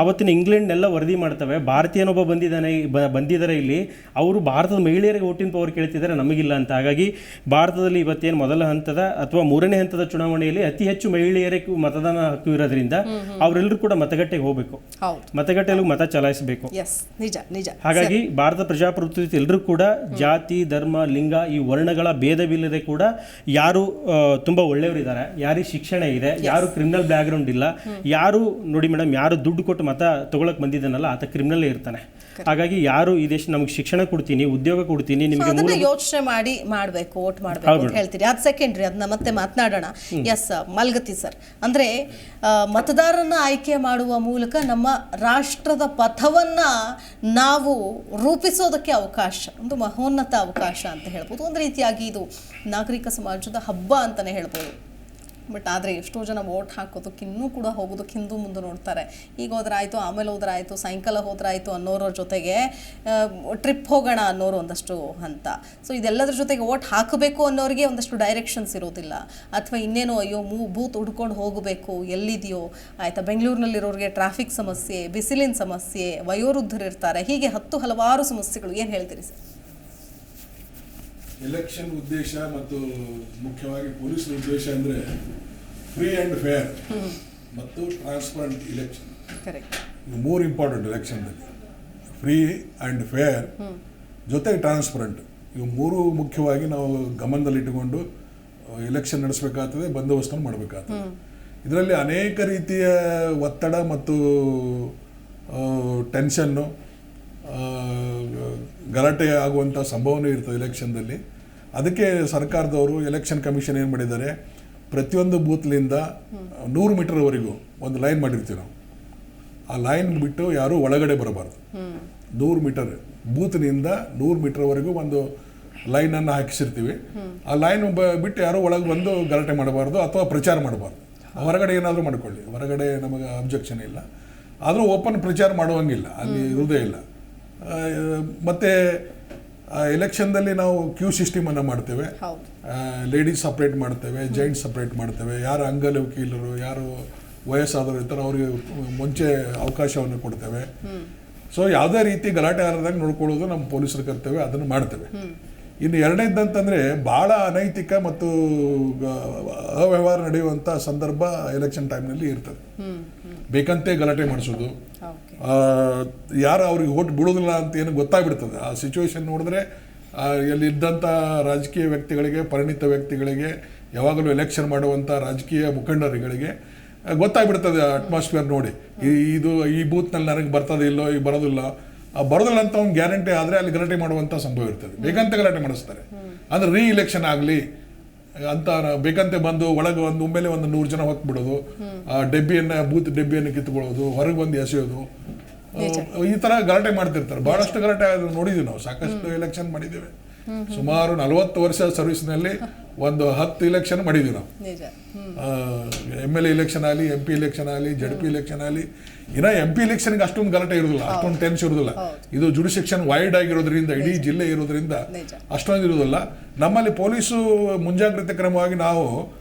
ಅವತ್ತಿನ ಇಂಗ್ಲೆಂಡ್ ಎಲ್ಲ ವರದಿ ಮಾಡ್ತವೆ, ಭಾರತೀಯನೊಬ್ಬ ಬಂದಿದ್ದಾನೆ ಬಂದಿದ್ದಾರೆ ಇಲ್ಲಿ, ಅವರು ಭಾರತದ ಮಹಿಳೆಯರಿಗೆ ವೋಟಿಂಗ್ ಪವರ್ ಕೇಳ್ತಿದ್ದಾರೆ, ನಮಗಿಲ್ಲ ಅಂತ. ಹಾಗಾಗಿ ಭಾರತದಲ್ಲಿ ಇವತ್ತೇನು ಮೊದಲ ಹಂತದ ಅಥವಾ ಮೂರನೇ ಹಂತದ ಚುನಾವಣೆಯಲ್ಲಿ ಅತಿ ಹೆಚ್ಚು ಮಹಿಳೆಯರಿಗೆ ಮತದಾನ ಹಕ್ಕು ಇರೋದ್ರಿಂದ ಅವರೆಲ್ಲರೂ ಕೂಡ ಮತಗಟ್ಟೆಗೆ ಹೋಗಬೇಕು, ಮತಗಟ್ಟೆಯಲ್ಲಿ ಮತ ಚಲಾಯಿಸಬೇಕು. ಹಾಗಾಗಿ ಭಾರತ ಪ್ರಜಾಪ್ರಭುತ್ವ ಎಲ್ಲರೂ ಕೂಡ ಜಾತಿ, ಧರ್ಮ, ಲಿಂಗ ಈ ವರ್ಣಗಳ ಭೇದವಿಲ್ಲದೆ ಕೂಡ ಯಾರು ತುಂಬ ಒಳ್ಳೆಯವರಿದ್ದಾರೆ, ಯಾರಿಗೆ ಶಿಕ್ಷಣ ಇದೆ, ಯಾರು ಕ್ರಿಮಿನಲ್ ಬ್ಯಾಕ್ಗ್ರೌಂಡ್ ಇಲ್ಲ, ಯಾರು ನೋಡಿ ಮೇಡಮ್, ಯಾರು ದುಡ್ಡು ಕೊಟ್ಟು ಮತ ತಗೊಳಕ್ ಬಂದಿದ್ದಾನಲ್ಲ ಆತ ಕ್ರಿಮಿನಲ್ ಇರ್ತಾನೆ. ಹಾಗಾಗಿ ಯಾರು ಈ ದೇಶ ನಮಗೆ ಶಿಕ್ಷಣ ಕೊಡ್ತೀನಿ, ಉದ್ಯೋಗ ಕೊಡ್ತೀನಿ, ನಿಮಗೆ ಯೋಚನೆ ಮಾಡಿ ಮಾಡಬೇಕು, ವೋಟ್ ಮಾಡಬೇಕು ಅಂತ ಹೇಳ್ತೀರಿ. ಅದು ಸೆಕೆಂಡ್ರಿ, ಅದನ್ನ ಮತ್ತೆ ಮಾತನಾಡೋಣ. ಎಸ್ ಮಲ್ಗತಿ ಸರ್, ಅಂದ್ರೆ ಮತದಾರನ ಆಯ್ಕೆ ಮಾಡುವ ಮೂಲಕ ನಮ್ಮ ರಾಷ್ಟ್ರದ ಪಥವನ್ನ ನಾವು ರೂಪಿಸೋದಕ್ಕೆ ಅವಕಾಶ, ಒಂದು ಮಹೋನ್ನತ ಅವಕಾಶ ಅಂತ ಹೇಳ್ಬೋದು. ಒಂದು ರೀತಿಯಾಗಿ ಇದು ನಾಗರಿಕ ಸಮಾಜದ ಹಬ್ಬ ಅಂತಾನೆ ಹೇಳ್ಬೋದು. ಬಟ್ ಆದರೆ ಎಷ್ಟೋ ಜನ ವೋಟ್ ಹಾಕೋದಕ್ಕೆ ಇನ್ನೂ ಕೂಡ ಹೋಗೋದಕ್ಕೆ ಹಿಂದೂ ಮುಂದೆ ನೋಡ್ತಾರೆ. ಈಗ ಹೋದ್ರಾಯ್ತು, ಆಮೇಲೆ ಹೋದ್ರಾಯ್ತು, ಸಾಯಂಕಾಲ ಹೋದ್ರಾಯ್ತು ಅನ್ನೋರ ಜೊತೆಗೆ ಟ್ರಿಪ್ ಹೋಗೋಣ ಅನ್ನೋರು ಒಂದಷ್ಟು ಹಂತ. ಸೊ ಇದೆಲ್ಲದ್ರ ಜೊತೆಗೆ ವೋಟ್ ಹಾಕಬೇಕು ಅನ್ನೋರಿಗೆ ಒಂದಷ್ಟು ಡೈರೆಕ್ಷನ್ಸ್ ಇರೋದಿಲ್ಲ, ಅಥವಾ ಇನ್ನೇನೋ ಅಯ್ಯೋ ಬೂತ್ ಹುಡ್ಕೊಂಡು ಹೋಗಬೇಕು ಎಲ್ಲಿದೆಯೋ ಆಯಿತಾ. ಬೆಂಗಳೂರಿನಲ್ಲಿರೋರಿಗೆ ಟ್ರಾಫಿಕ್ ಸಮಸ್ಯೆ, ಬಿಸಿಲಿನ ಸಮಸ್ಯೆ, ವಯೋವೃದ್ಧರಿರ್ತಾರೆ, ಹೀಗೆ ಹಲವಾರು ಸಮಸ್ಯೆಗಳು. ಏನು ಹೇಳ್ತೀರಿ ಸರ್? ಎಲೆಕ್ಷನ್ ಉದ್ದೇಶ ಮತ್ತು ಮುಖ್ಯವಾಗಿ ಪೊಲೀಸರ ಉದ್ದೇಶ ಅಂದರೆ ಫ್ರೀ ಆ್ಯಂಡ್ ಫೇರ್ ಮತ್ತು ಟ್ರಾನ್ಸ್ಪರೆಂಟ್ ಇಲೆಕ್ಷನ್. ಇದು ಮೂರು ಇಂಪಾರ್ಟೆಂಟ್ ಎಲೆಕ್ಷನ್ನಲ್ಲಿ. ಫ್ರೀ ಆ್ಯಂಡ್ ಫೇರ್ ಜೊತೆಗೆ ಟ್ರಾನ್ಸ್ಪರೆಂಟ್, ಇವು ಮೂರು ಮುಖ್ಯವಾಗಿ ನಾವು ಗಮನದಲ್ಲಿಟ್ಟುಕೊಂಡು ಎಲೆಕ್ಷನ್ ನಡೆಸಬೇಕಾಗ್ತದೆ, ಬಂದೋಬಸ್ತನ್ನು ಮಾಡಬೇಕಾಗ್ತದೆ. ಇದರಲ್ಲಿ ಅನೇಕ ರೀತಿಯ ಒತ್ತಡ ಮತ್ತು ಟೆನ್ಷನ್ನು, ಗಲಾಟೆ ಆಗುವಂಥ ಸಂಭವನೆ ಇರ್ತದೆ ಎಲೆಕ್ಷನ್ದಲ್ಲಿ. ಅದಕ್ಕೆ ಸರ್ಕಾರದವರು, ಎಲೆಕ್ಷನ್ ಕಮಿಷನ್ ಏನು ಮಾಡಿದ್ದಾರೆ, ಪ್ರತಿಯೊಂದು ಬೂತ್ಲಿಂದ 100 ಮೀಟರ್ವರೆಗೂ ಒಂದು ಲೈನ್ ಮಾಡಿರ್ತೀವಿ ನಾವು. ಆ ಲೈನ್ ಬಿಟ್ಟು ಯಾರೂ ಒಳಗಡೆ ಬರಬಾರ್ದು. 100 ಮೀಟರ್ ಬೂತ್ನಿಂದ 100 ಮೀಟರ್ವರೆಗೂ ಒಂದು ಲೈನನ್ನು ಹಾಕಿಸಿರ್ತೀವಿ. ಆ ಲೈನ್ ಬಿಟ್ಟು ಯಾರೂ ಒಳಗೆ ಬಂದು ಗಲಾಟೆ ಮಾಡಬಾರ್ದು ಅಥವಾ ಪ್ರಚಾರ ಮಾಡಬಾರ್ದು. ಹೊರಗಡೆ ಏನಾದರೂ ಮಾಡ್ಕೊಳ್ಳಿ, ಹೊರಗಡೆ ನಮಗೆ ಅಬ್ಜೆಕ್ಷನ್ ಇಲ್ಲ, ಆದರೂ ಓಪನ್ ಪ್ರಚಾರ ಮಾಡುವಂಗಿಲ್ಲ, ಅಲ್ಲಿ ಇರುವುದೇ ಇಲ್ಲ. ಮತ್ತು ಎಲೆಕ್ಷನ್ದಲ್ಲಿ ನಾವು ಕ್ಯೂ ಸಿಸ್ಟಮನ್ನು ಮಾಡ್ತೇವೆ. ಲೇಡೀಸ್ ಸಪ್ರೇಟ್ ಮಾಡ್ತೇವೆ, ಜೆಂಟ್ಸ್ ಸಪ್ರೇಟ್ ಮಾಡ್ತೇವೆ. ಯಾರು ಅಂಗವಿಕಲರು, ಯಾರು ವಯಸ್ಸಾದವರು ಇರ್ತಾರೆ ಅವರಿಗೆ ಮುಂಚೆ ಅವಕಾಶವನ್ನು ಕೊಡ್ತೇವೆ. ಸೊ ಯಾವುದೇ ರೀತಿ ಗಲಾಟೆ ಆರದಾಗ ನೋಡ್ಕೊಳ್ಳೋದು ನಮ್ಮ ಪೊಲೀಸರ ಕರ್ತವ್ಯ, ಅದನ್ನು ಮಾಡ್ತೇವೆ. ಇನ್ನು ಎರಡನೇದಂತಂದರೆ ಭಾಳ ಅನೈತಿಕ ಮತ್ತು ಅವ್ಯವಹಾರ ನಡೆಯುವಂಥ ಸಂದರ್ಭ ಎಲೆಕ್ಷನ್ ಟೈಮ್ನಲ್ಲಿ ಇರ್ತದೆ. ಬೇಕಂತೆ ಗಲಾಟೆ ಮಾಡಿಸೋದು, ಯಾರು ಅವ್ರಿಗೆ ಓಟ್ ಬಿಡೋದಿಲ್ಲ ಅಂತ ಏನು ಗೊತ್ತಾಗ್ಬಿಡ್ತದೆ. ಆ ಸಿಚುವೇಶನ್ ನೋಡಿದ್ರೆ ಎಲ್ಲಿದ್ದಂಥ ರಾಜಕೀಯ ವ್ಯಕ್ತಿಗಳಿಗೆ, ಪರಿಣಿತ ವ್ಯಕ್ತಿಗಳಿಗೆ, ಯಾವಾಗಲೂ ಎಲೆಕ್ಷನ್ ಮಾಡುವಂಥ ರಾಜಕೀಯ ಮುಖಂಡರುಗಳಿಗೆ ಗೊತ್ತಾಗ್ಬಿಡ್ತದೆ ಅಟ್ಮಾಸ್ಫಿಯರ್ ನೋಡಿ. ಈ ಬೂತ್ನಲ್ಲಿ ನನಗೆ ಬರ್ತದೆ ಇಲ್ಲೋ, ಈಗ ಬರೋದಿಲ್ಲ ಅಂತ ಒಂದು ಗ್ಯಾರಂಟಿ ಆದರೆ ಅಲ್ಲಿ ಗಲಾಟೆ ಮಾಡುವಂಥ ಸಂಭವ ಇರ್ತದೆ. ಬೇಕಂತೆ ಗಲಾಟೆ ಮಾಡಿಸ್ತಾರೆ. ಅಂದರೆ ರೀ ಇಲೆಕ್ಷನ್ ಆಗಲಿ ಅಂತ ಬೇಕಂತೆ ಬಂದು ಒಳಗೆ ಒಮ್ಮೆಲೆ ಒಂದು 100 ಜನ ಹೊಕ್ಬಿಡೋದು, ಬೂತ್ ಡೆಬ್ಬಿಯನ್ನು ಕಿತ್ಕೊಳ್ಳೋದು, ಹೊರಗೆ ಬಂದು ಎಸೆಯೋದು, ಈ ಥರ ಗಲಾಟೆ ಮಾಡ್ತಿರ್ತಾರೆ. ಭಾಳಷ್ಟು ಗಲಾಟೆ ನೋಡಿದ್ದೀವಿ ನಾವು, ಸಾಕಷ್ಟು ಎಲೆಕ್ಷನ್ ಮಾಡಿದ್ದೇವೆ. ಸುಮಾರು 40 ವರ್ಷ ಸರ್ವಿಸ್ನಲ್ಲಿ ಒಂದು 10 ಎಲೆಕ್ಷನ್ ಮಾಡಿದ್ದೀವಿ ನಾವು. MLA ಎಲೆಕ್ಷನ್ ಆಗಲಿ, MP ಎಲೆಕ್ಷನ್ ಆಗಲಿ, ZP ಎಲೆಕ್ಷನ್ ಆಗಲಿ. ಇನ್ನು MP ಎಲೆಕ್ಷನ್ಗೆ ಅಷ್ಟೊಂದು ಗಲಾಟೆ ಇರೋದಿಲ್ಲ, ಅಷ್ಟೊಂದು ಟೆನ್ಸ್ ಇರೋದಿಲ್ಲ. ಇದು ಜುಡಿಸೆಕ್ಷನ್ ವೈಡ್ ಆಗಿರೋದ್ರಿಂದ, ಇಡೀ ಜಿಲ್ಲೆ ಇರೋದ್ರಿಂದ ಅಷ್ಟೊಂದು ಇರೋದಿಲ್ಲ. ನಮ್ಮಲ್ಲಿ ಪೊಲೀಸು ಮುಂಜಾಗ್ರತೆ ಕ್ರಮವಾಗಿ ನಾವು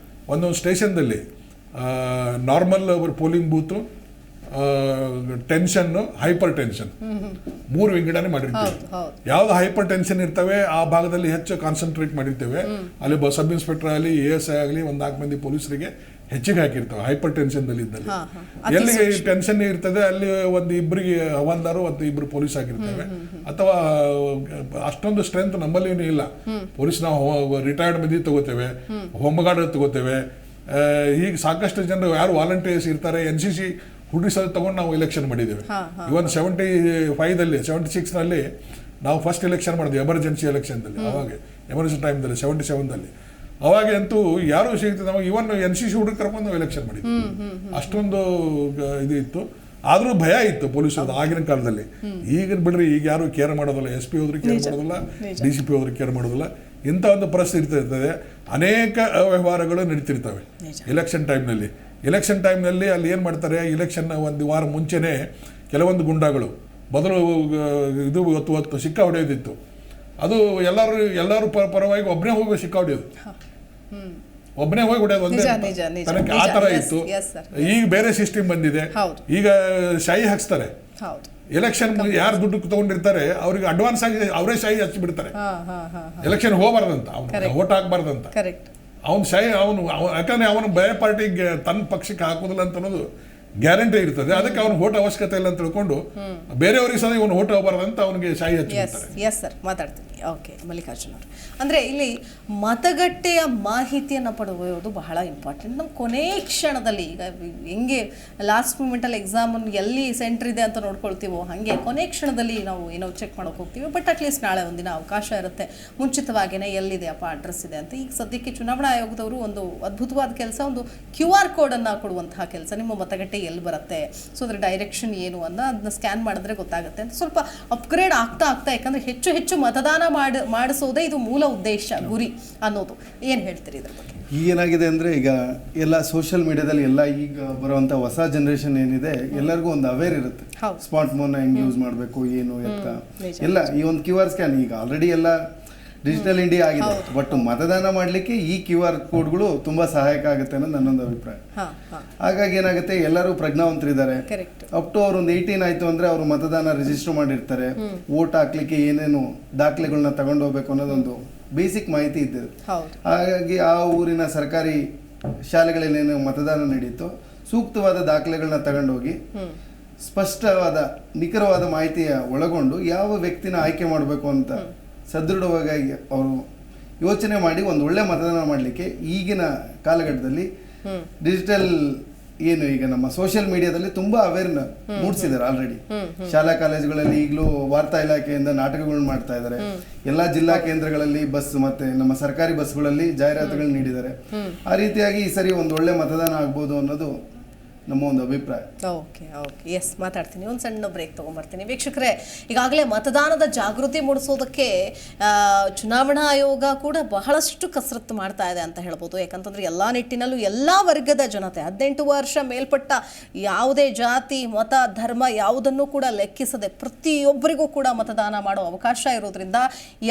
ಒಂದೊಂದು ಸ್ಟೇಷನ್ದಲ್ಲಿ normal polling booth, tension, hyper tension 3 ವಿಂಗಡಣೆ ಮಾಡಿರ್ತೀವಿ. ಯಾವ್ದು ಹೈಪರ್ ಟೆನ್ಷನ್ ಇರ್ತವೆ ಆ ಭಾಗದಲ್ಲಿ ಹೆಚ್ಚು ಕಾನ್ಸಂಟ್ರೇಟ್ ಮಾಡಿರ್ತೇವೆ. ಅಲ್ಲಿ ಸಬ್ ಇನ್ಸ್ಪೆಕ್ಟರ್ ಆಗಲಿ, ASI ಆಗಲಿ, 4 ಮಂದಿ ಪೊಲೀಸರಿಗೆ ಹೆಚ್ಚಿಗೆ ಹಾಕಿರ್ತವೆ ಹೈಪರ್ ಟೆನ್ಷನ್ದಲ್ಲಿ ಇದ್ದಲ್ಲಿ. ಎಲ್ಲಿ ಟೆನ್ಷನ್ ಇರ್ತದೆ ಅಲ್ಲಿ ಇಬ್ಬರಿಗೆ ಹವಾಲ್ದಾರು ಮತ್ತು 2 ಪೊಲೀಸ್ ಹಾಕಿರ್ತೇವೆ. ಅಥವಾ ಅಷ್ಟೊಂದು ಸ್ಟ್ರೆಂತ್ ನಮ್ಮಲ್ಲಿ ಇಲ್ಲ. ಪೊಲೀಸ್ ನಾವು ರಿಟೈರ್ಡ್ ಮಂದಿ ತಗೋತೇವೆ, ಹೋಮ್ ಗಾರ್ಡ್ ತಗೋತೇವೆ. ಹೀಗೆ ಸಾಕಷ್ಟು ಜನರು ಯಾರು ವಾಲಂಟಿಯರ್ಸ್ ಇರ್ತಾರೆ, NCC ಹುಡುಗಿಸ್ ತಗೊಂಡು ನಾವು ಎಲೆಕ್ಷನ್ ಮಾಡಿದ್ದೇವೆ. ಇವನ್ 75ದಲ್ಲಿ 76ನಲ್ಲಿ ನಾವು ಫಸ್ಟ್ ಎಲೆಕ್ಷನ್ ಮಾಡಿದ್ವಿ, ಎಮರ್ಜೆನ್ಸಿ ಎಲೆಕ್ಷನ್ದಲ್ಲಿ. ಅವಾಗ ಎಮರ್ಜೆನ್ಸಿ ಟೈಮ್ದಲ್ಲಿ 77ದಲ್ಲಿ ಅವಾಗ ಅಂತೂ ಯಾರು ಸಿಗ್ತದೆ ನಮಗೆ. ಇವನ್ NCC ಹುಡುಗ ಕರ್ಕೊಂಡು ನಾವು ಎಲೆಕ್ಷನ್ ಮಾಡಿದ್ವಿ. ಅಷ್ಟೊಂದು ಇದು ಇತ್ತು. ಆದರೂ ಭಯ ಇತ್ತು ಪೊಲೀಸರು ಆಗಿನ ಕಾಲದಲ್ಲಿ. ಈಗ ಬಿಡ್ರಿ, ಈಗ ಯಾರು ಕೇರ್ ಮಾಡೋದಿಲ್ಲ. SP ಹೋದ್ರೆ ಕೇರ್ ಮಾಡೋದಿಲ್ಲ, DCP ಹೋದ್ರೆ ಕೇರ್ ಮಾಡೋದಿಲ್ಲ. ಇಂಥ ಒಂದು ಪರಿಸ್ಥಿತಿ ಇರ್ತದೆ. ಅನೇಕ ಅವ್ಯವಹಾರಗಳು ನಡೀತಿರ್ತವೆ ಎಲೆಕ್ಷನ್ ಟೈಮ್ನಲ್ಲಿ. ಎಲೆಕ್ಷನ್ ಟೈಮ್ನಲ್ಲಿ ಅಲ್ಲಿ ಏನು ಮಾಡ್ತಾರೆ, ಎಲೆಕ್ಷನ್ 1 ವಾರ ಮುಂಚೆನೇ ಕೆಲವೊಂದು ಗುಂಡಾಗಳು ಮೊದಲು ಇದು ಹೊತ್ತು ಸಿಕ್ಕ ಹೊಡೆಯೋದಿತ್ತು. ಅದು ಎಲ್ಲರೂ ಪರವಾಗಿ ಒಬ್ಬನೇ ಹೋಗಿ ಸಿಕ್ಕ ಹೊಡೆಯೋದು, ಒಬ್ಬನೇ ಹೋಗಿ ಹೊಡೆಯೋದು ಒಂದೇ ತನಕ ಆ ಥರ ಇತ್ತು. ಈಗ ಬೇರೆ ಸಿಸ್ಟಮ್ ಬಂದಿದೆ. ಈಗ ಶಾಯಿ ಹಾಕ್ಸ್ತಾರೆ, ಎಲೆಕ್ಷನ್ ಯಾರು ದುಡ್ಡು ತಗೊಂಡಿರ್ತಾರೆ ಅವ್ರಿಗೆ ಅಡ್ವಾನ್ಸ್ ಆಗಿ ಅವರೇ ಶಾಯಿ ಹಚ್ಚಿಬಿಡ್ತಾರೆ. ಎಲೆಕ್ಷನ್ ಹೋಗಬಾರ್ದಂತ, ಅವ್ನು ಓಟ್ ಹಾಕ್ಬಾರ್ದಂತ. ಕರೆಕ್ಟ್. ಅವ್ನು ಶಾಯಿ ಯಾಕಂದ್ರೆ ಅವನು ಬೇರೆ ಪಾರ್ಟಿಗೆ ತನ್ನ ಪಕ್ಷಕ್ಕೆ ಹಾಕೋದಿಲ್ಲ ಅಂತ ಅನ್ನೋದು ಗ್ಯಾರಂಟಿ ಇರ್ತದೆ. ಅದಕ್ಕೆ ಅವ್ನು ಓಟ್ ಅವಶ್ಯಕತೆ ಇಲ್ಲ ಅಂತ ತಿಳ್ಕೊಂಡು ಬೇರೆಯವ್ರಿಗೆ ಸಹ ಇವನು ಓಟ್ ಹೋಗಬಾರ್ದಂತ ಅವನಿಗೆ ಶಾಯಿ ಹಚ್ಚಿಬಿಡ್ತಾರೆ. ಎಸ್ ಸರ್, ಮಾತಾಡ್ತೀನಿ. ಓಕೆ ಮಲ್ಲಿಕಾರ್ಜುನ್ ಅವರು, ಅಂದರೆ ಇಲ್ಲಿ ಮತಗಟ್ಟೆಯ ಮಾಹಿತಿಯನ್ನು ಪಡೆಯುವುದು ಬಹಳ ಇಂಪಾರ್ಟೆಂಟ್. ನಮ್ಮ ಕೊನೆ ಕ್ಷಣದಲ್ಲಿ ಈಗ ಹೆಂಗೆ ಲಾಸ್ಟ್ ಮೂಮೆಂಟಲ್ಲಿ ಎಕ್ಸಾಮನ್ನು ಎಲ್ಲಿ ಸೆಂಟರ್ ಇದೆ ಅಂತ ನೋಡ್ಕೊಳ್ತೀವೋ ಹಾಗೆ ಕೊನೆ ಕ್ಷಣದಲ್ಲಿ ನಾವು ಏನೋ ಚೆಕ್ ಮಾಡೋಕೆ ಹೋಗ್ತೀವಿ. ಬಟ್ ಅಟ್ಲೀಸ್ಟ್ ನಾಳೆ ಒಂದಿನ ಅವಕಾಶ ಇರುತ್ತೆ ಮುಂಚಿತವಾಗಿಯೇ ಎಲ್ಲಿದೆ ಅಪ್ಪ ಅಡ್ರೆಸ್ ಇದೆ ಅಂತ. ಈಗ ಸದ್ಯಕ್ಕೆ ಚುನಾವಣಾ ಆಯೋಗದವರು ಒಂದು ಅದ್ಭುತವಾದ ಕೆಲಸ, ಒಂದು QR ಕೋಡನ್ನು ಕೊಡುವಂತಹ ಕೆಲಸ. ನಿಮ್ಮ ಮತಗಟ್ಟೆ ಎಲ್ಲಿ ಬರುತ್ತೆ, ಸೊ ಅದ್ರ ಡೈರೆಕ್ಷನ್ ಏನು ಅದನ್ನ ಸ್ಕ್ಯಾನ್ ಮಾಡಿದ್ರೆ ಗೊತ್ತಾಗುತ್ತೆ ಅಂತ. ಸ್ವಲ್ಪ ಅಪ್ಗ್ರೇಡ್ ಆಗ್ತಾ ಯಾಕಂದರೆ ಹೆಚ್ಚು ಹೆಚ್ಚು ಮತದಾನ ಮಾಡಿಸೋದೇ ಇದು ಮೂಲ ಉದ್ದೇಶ, ಗುರಿ ಅನ್ನೋದು. ಏನು ಹೇಳ್ತೀರಿ ಇದ್ರ ಬಗ್ಗೆ? ಏನಾಗಿದೆ ಅಂದರೆ ಈಗ ಎಲ್ಲ ಸೋಷಿಯಲ್ ಮೀಡಿಯಾದಲ್ಲಿ ಎಲ್ಲ ಈಗ ಬರುವಂಥ ಹೊಸ ಜನ್ರೇಷನ್ ಏನಿದೆ ಎಲ್ಲರಿಗೂ ಒಂದು ಅವೇರ್ ಇರುತ್ತೆ. ಸ್ಮಾರ್ಟ್ ಫೋನ್ನ ಹೆಂಗೆ ಯೂಸ್ ಮಾಡಬೇಕು ಏನು ಎತ್ತ ಎಲ್ಲ ಈ ಒಂದು QR ಸ್ಕ್ಯಾನ್ ಈಗ ಆಲ್ರೆಡಿ ಎಲ್ಲ ಡಿಜಿಟಲ್ ಇಂಡಿಯಾ ಆಗಿದೆ. ಬಟ್ ಮತದಾನ ಮಾಡಲಿಕ್ಕೆ ಈ QR ಕೋಡ್ಗಳು ತುಂಬಾ ಸಹಾಯಕ ಆಗುತ್ತೆ ಅನ್ನೋದು ನನ್ನೊಂದು ಅಭಿಪ್ರಾಯ. ಹಾಗಾಗಿ ಏನಾಗುತ್ತೆ, ಎಲ್ಲರೂ ಪ್ರಜ್ಞಾವಂತರಿದ್ದಾರೆ. ಅಪ್ ಟು ಅವ್ರು ಒಂದು 18 ಆಯ್ತು ಅಂದ್ರೆ ಅವರು ಮತದಾನ ರಿಜಿಸ್ಟರ್ ಮಾಡಿರ್ತಾರೆ. ವೋಟ್ ಹಾಕ್ಲಿಕ್ಕೆ ಏನೇನು ದಾಖಲೆಗಳನ್ನ ತಗೊಂಡು ಹೋಗ್ಬೇಕು ಅನ್ನೋದೊಂದು ಬೇಸಿಕ್ ಮಾಹಿತಿ ಇದ್ದಿದೆ. ಹಾಗಾಗಿ ಆ ಊರಿನ ಸರ್ಕಾರಿ ಶಾಲೆಗಳಲ್ಲಿ ಏನು ಮತದಾನ ನಡೀತೋ ಸೂಕ್ತವಾದ ದಾಖಲೆಗಳನ್ನ ತಗೊಂಡೋಗಿ ಸ್ಪಷ್ಟವಾದ ನಿಖರವಾದ ಮಾಹಿತಿಯ ಒಳಗೊಂಡು ಯಾವ ವ್ಯಕ್ತಿನ ಆಯ್ಕೆ ಮಾಡಬೇಕು ಅಂತ ಸದೃಢವಾಗಿ ಅವರು ಯೋಚನೆ ಮಾಡಿ ಒಂದು ಒಳ್ಳೆ ಮತದಾನ ಮಾಡಲಿಕ್ಕೆ ಈಗಿನ ಕಾಲಘಟ್ಟದಲ್ಲಿ ಡಿಜಿಟಲ್ ಏನು ಈಗ ನಮ್ಮ ಸೋಷಿಯಲ್ ಮೀಡಿಯಾದಲ್ಲಿ ತುಂಬಾ ಅವೇರ್ನ ಮೂಡಿಸಿದ್ದಾರೆ. ಆಲ್ರೆಡಿ ಶಾಲಾ ಕಾಲೇಜುಗಳಲ್ಲಿ ಈಗಲೂ ವಾರ್ತಾ ಇಲಾಖೆಯಿಂದ ನಾಟಕಗಳನ್ನ ಮಾಡ್ತಾ ಇದ್ದಾರೆ. ಎಲ್ಲಾ ಜಿಲ್ಲಾ ಕೇಂದ್ರಗಳಲ್ಲಿ ಬಸ್ ಮತ್ತೆ ನಮ್ಮ ಸರ್ಕಾರಿ ಬಸ್ಗಳಲ್ಲಿ ಜಾಹೀರಾತುಗಳನ್ನ ನೀಡಿದ್ದಾರೆ. ಆ ರೀತಿಯಾಗಿ ಈ ಸರಿ ಒಂದು ಒಳ್ಳೆ ಮತದಾನ ಆಗ್ಬೋದು ಅನ್ನೋದು ನಮ್ಮ ಒಂದು ಅಭಿಪ್ರಾಯ. ಓಕೆ ಎಸ್, ಮಾತಾಡ್ತೀನಿ. ಒಂದು ಸಣ್ಣ ಬ್ರೇಕ್ ತೊಗೊಂಬರ್ತೀನಿ. ವೀಕ್ಷಕರೇ, ಈಗಾಗಲೇ ಮತದಾನದ ಜಾಗೃತಿ ಮೂಡಿಸೋದಕ್ಕೆ ಚುನಾವಣಾ ಆಯೋಗ ಕೂಡ ಬಹಳಷ್ಟು ಕಸರತ್ತು ಮಾಡ್ತಾ ಇದೆ ಅಂತ ಹೇಳ್ಬೋದು. ಯಾಕಂತಂದ್ರೆ ಎಲ್ಲ ನಿಟ್ಟಿನಲ್ಲೂ ಎಲ್ಲ ವರ್ಗದ ಜನತೆ 18 ವರ್ಷ ಮೇಲ್ಪಟ್ಟ ಯಾವುದೇ ಜಾತಿ ಮತ ಧರ್ಮ ಯಾವುದನ್ನು ಕೂಡ ಲೆಕ್ಕಿಸದೆ ಪ್ರತಿಯೊಬ್ಬರಿಗೂ ಕೂಡ ಮತದಾನ ಮಾಡೋ ಅವಕಾಶ ಇರೋದ್ರಿಂದ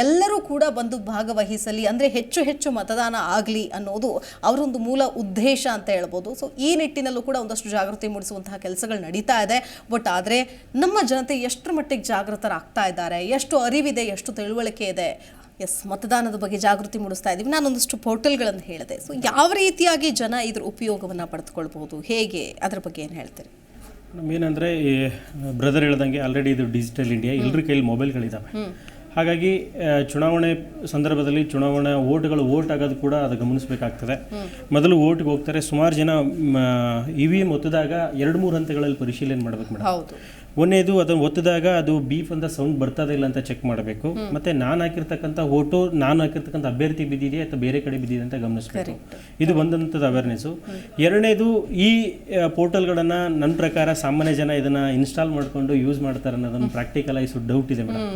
ಎಲ್ಲರೂ ಕೂಡ ಬಂದು ಭಾಗವಹಿಸಲಿ, ಅಂದರೆ ಹೆಚ್ಚು ಹೆಚ್ಚು ಮತದಾನ ಆಗಲಿ ಅನ್ನೋದು ಅವರೊಂದು ಮೂಲ ಉದ್ದೇಶ ಅಂತ ಹೇಳ್ಬೋದು. ಸೊ ಈ ನಿಟ್ಟಿನಲ್ಲೂ ಕೂಡ ಒಂದಷ್ಟು ಜಾಗೃತಿ ಮೂಡಿಸುವಂತಹ ಕೆಲಸಗಳು ನಡೀತಾ ಇದೆ. ಬಟ್ ಆದರೆ ನಮ್ಮ ಜನತೆ ಎಷ್ಟರ ಮಟ್ಟಿಗೆ ಜಾಗೃತರಾಗ್ತಾ ಇದ್ದಾರೆ, ಎಷ್ಟು ಅರಿವಿದೆ, ಎಷ್ಟು ತಿಳುವಳಿಕೆ ಇದೆ? ಎಸ್, ಮತದಾನದ ಬಗ್ಗೆ ಜಾಗೃತಿ ಮೂಡಿಸ್ತಾ ಇದ್ದೀವಿ. ನಾನೊಂದಷ್ಟು ಪೋರ್ಟಲ್ಗಳನ್ನು ಹೇಳಿದೆ. ಸೊ ಯಾವ ರೀತಿಯಾಗಿ ಜನ ಇದ್ರ ಉಪಯೋಗವನ್ನು ಪಡೆದುಕೊಳ್ಬಹುದು, ಹೇಗೆ, ಅದ್ರ ಬಗ್ಗೆ ಏನು ಹೇಳ್ತೀರಿ? ನಮ್ಗೇನಂದರೆ ಬ್ರದರ್ ಹೇಳ್ದಂಗೆ ಆಲ್ರೆಡಿ ಇದು ಡಿಜಿಟಲ್ ಇಂಡಿಯಾ, ಎಲ್ಲರ ಕೈಯಲ್ಲಿ ಮೊಬೈಲ್ಗಳಿದ್ದಾವೆ. ಹಾಗಾಗಿ ಚುನಾವಣೆ ಸಂದರ್ಭದಲ್ಲಿ ಚುನಾವಣಾ ಓಟ್ ಆಗೋದು ಕೂಡ ಅದು ಗಮನಿಸಬೇಕಾಗ್ತದೆ. ಮೊದಲು ಓಟ್ಗೆ ಹೋಗ್ತಾರೆ, ಸುಮಾರು ಜನ EVM ಒತ್ತಿದಾಗ 2-3 ಹಂತಗಳಲ್ಲಿ ಪರಿಶೀಲನೆ ಮಾಡಬೇಕು ಮೇಡಮ್. ಒಂದೇದು ಅದನ್ನು ಒತ್ತಿದಾಗ ಅದು ಬೀಫ್ ಅಂತ ಸೌಂಡ್ ಬರ್ತದೆ ಇಲ್ಲ ಅಂತ ಚೆಕ್ ಮಾಡಬೇಕು. ಮತ್ತೆ ನಾನು ಹಾಕಿರ್ತಕ್ಕಂಥ ಓಟು ನಾನು ಹಾಕಿರ್ತಕ್ಕಂಥ ಅಭ್ಯರ್ಥಿ ಬಿದ್ದಿದೆಯಾ ಅಥವಾ ಬೇರೆ ಕಡೆ ಬಿದ್ದಿದೆ ಅಂತ ಗಮನಿಸಬೇಕು. ಇದು ಒಂದಂಥದ್ದು ಅವೇರ್ನೆಸ್ಸು. ಎರಡನೇದು, ಈ ಪೋರ್ಟಲ್ಗಳನ್ನು ನನ್ನ ಪ್ರಕಾರ ಸಾಮಾನ್ಯ ಜನ ಇದನ್ನು ಇನ್ಸ್ಟಾಲ್ ಮಾಡಿಕೊಂಡು ಯೂಸ್ ಮಾಡ್ತಾರೆ ಅನ್ನೋದನ್ನು ಪ್ರಾಕ್ಟಿಕಲೈಸ್ ಡೌಟ್ ಇದೆ ಮೇಡಮ್.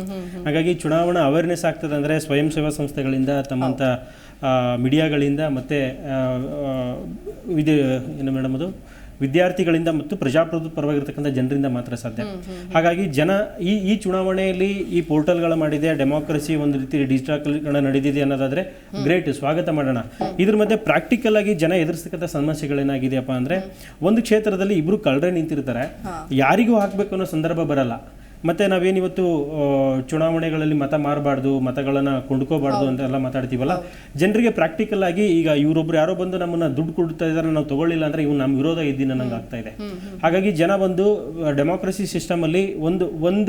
ಹಾಗಾಗಿ ಚುನಾವಣಾ ಅವೇರ್ನೆಸ್ ಆಗ್ತದೆ ಅಂದರೆ ಸ್ವಯಂ ಸೇವಾ ಸಂಸ್ಥೆಗಳಿಂದ ತಮ್ಮಂಥ ಮೀಡಿಯಾಗಳಿಂದ ಮತ್ತು ಇದು ಏನು ಮೇಡಮ್ ಅದು ವಿದ್ಯಾರ್ಥಿಗಳಿಂದ ಮತ್ತು ಪ್ರಜಾಪ್ರಭುತ್ವ ಪರವಾಗಿರ್ತಕ್ಕಂಥ ಜನರಿಂದ ಮಾತ್ರ ಸಾಧ್ಯ. ಹಾಗಾಗಿ ಜನ ಈ ಚುನಾವಣೆಯಲ್ಲಿ ಈ ಪೋರ್ಟಲ್ಗಳು ಮಾಡಿದೆ, ಡೆಮೋಕ್ರಸಿ ಒಂದು ರೀತಿ ಡಿಜಿಟಲ್ ನಡೆದಿದೆ ಅನ್ನೋದಾದ್ರೆ ಗ್ರೇಟ್, ಸ್ವಾಗತ ಮಾಡೋಣ. ಇದ್ರ ಮಧ್ಯೆ ಪ್ರಾಕ್ಟಿಕಲ್ ಆಗಿ ಜನ ಎದುರಿಸ್ತಕ್ಕಂಥ ಸಮಸ್ಯೆಗಳೇನಾಗಿದೆಯಪ್ಪ ಅಂದರೆ, ಒಂದು ಕ್ಷೇತ್ರದಲ್ಲಿ ಇಬ್ರು ಕಳ್ಳರೇ ನಿಂತಿರ್ತಾರೆ, ಯಾರಿಗೂ ಹಾಕಬೇಕು ಅನ್ನೋ ಸಂದರ್ಭ ಬರಲ್ಲ. ಮತ್ತು ನಾವೇನಿವತ್ತು ಚುನಾವಣೆಗಳಲ್ಲಿ ಮತ ಮಾರಬಾರ್ದು, ಮತಗಳನ್ನು ಕೊಂಡ್ಕೋಬಾರ್ದು ಅಂತೆಲ್ಲ ಮಾತಾಡ್ತೀವಲ್ಲ, ಜನರಿಗೆ ಪ್ರಾಕ್ಟಿಕಲ್ ಆಗಿ ಈಗ ಇವರೊಬ್ರು ಯಾರೋ ಬಂದು ನಮ್ಮನ್ನು ದುಡ್ಡು ಕೊಡ್ತಾ ಇದ್ದಾರೆ, ನಾವು ತಗೊಳ್ಳಿಲ್ಲ ಅಂದರೆ ಇವ್ನು ನಮ್ಮ ವಿರೋಧ ಇದ್ದೀನಿ ಅನ್ನಂಗೆ ಆಗ್ತಾ ಇದೆ. ಹಾಗಾಗಿ ಜನ ಬಂದು ಡೆಮೋಕ್ರಸಿ ಸಿಸ್ಟಮಲ್ಲಿ ಒಂದು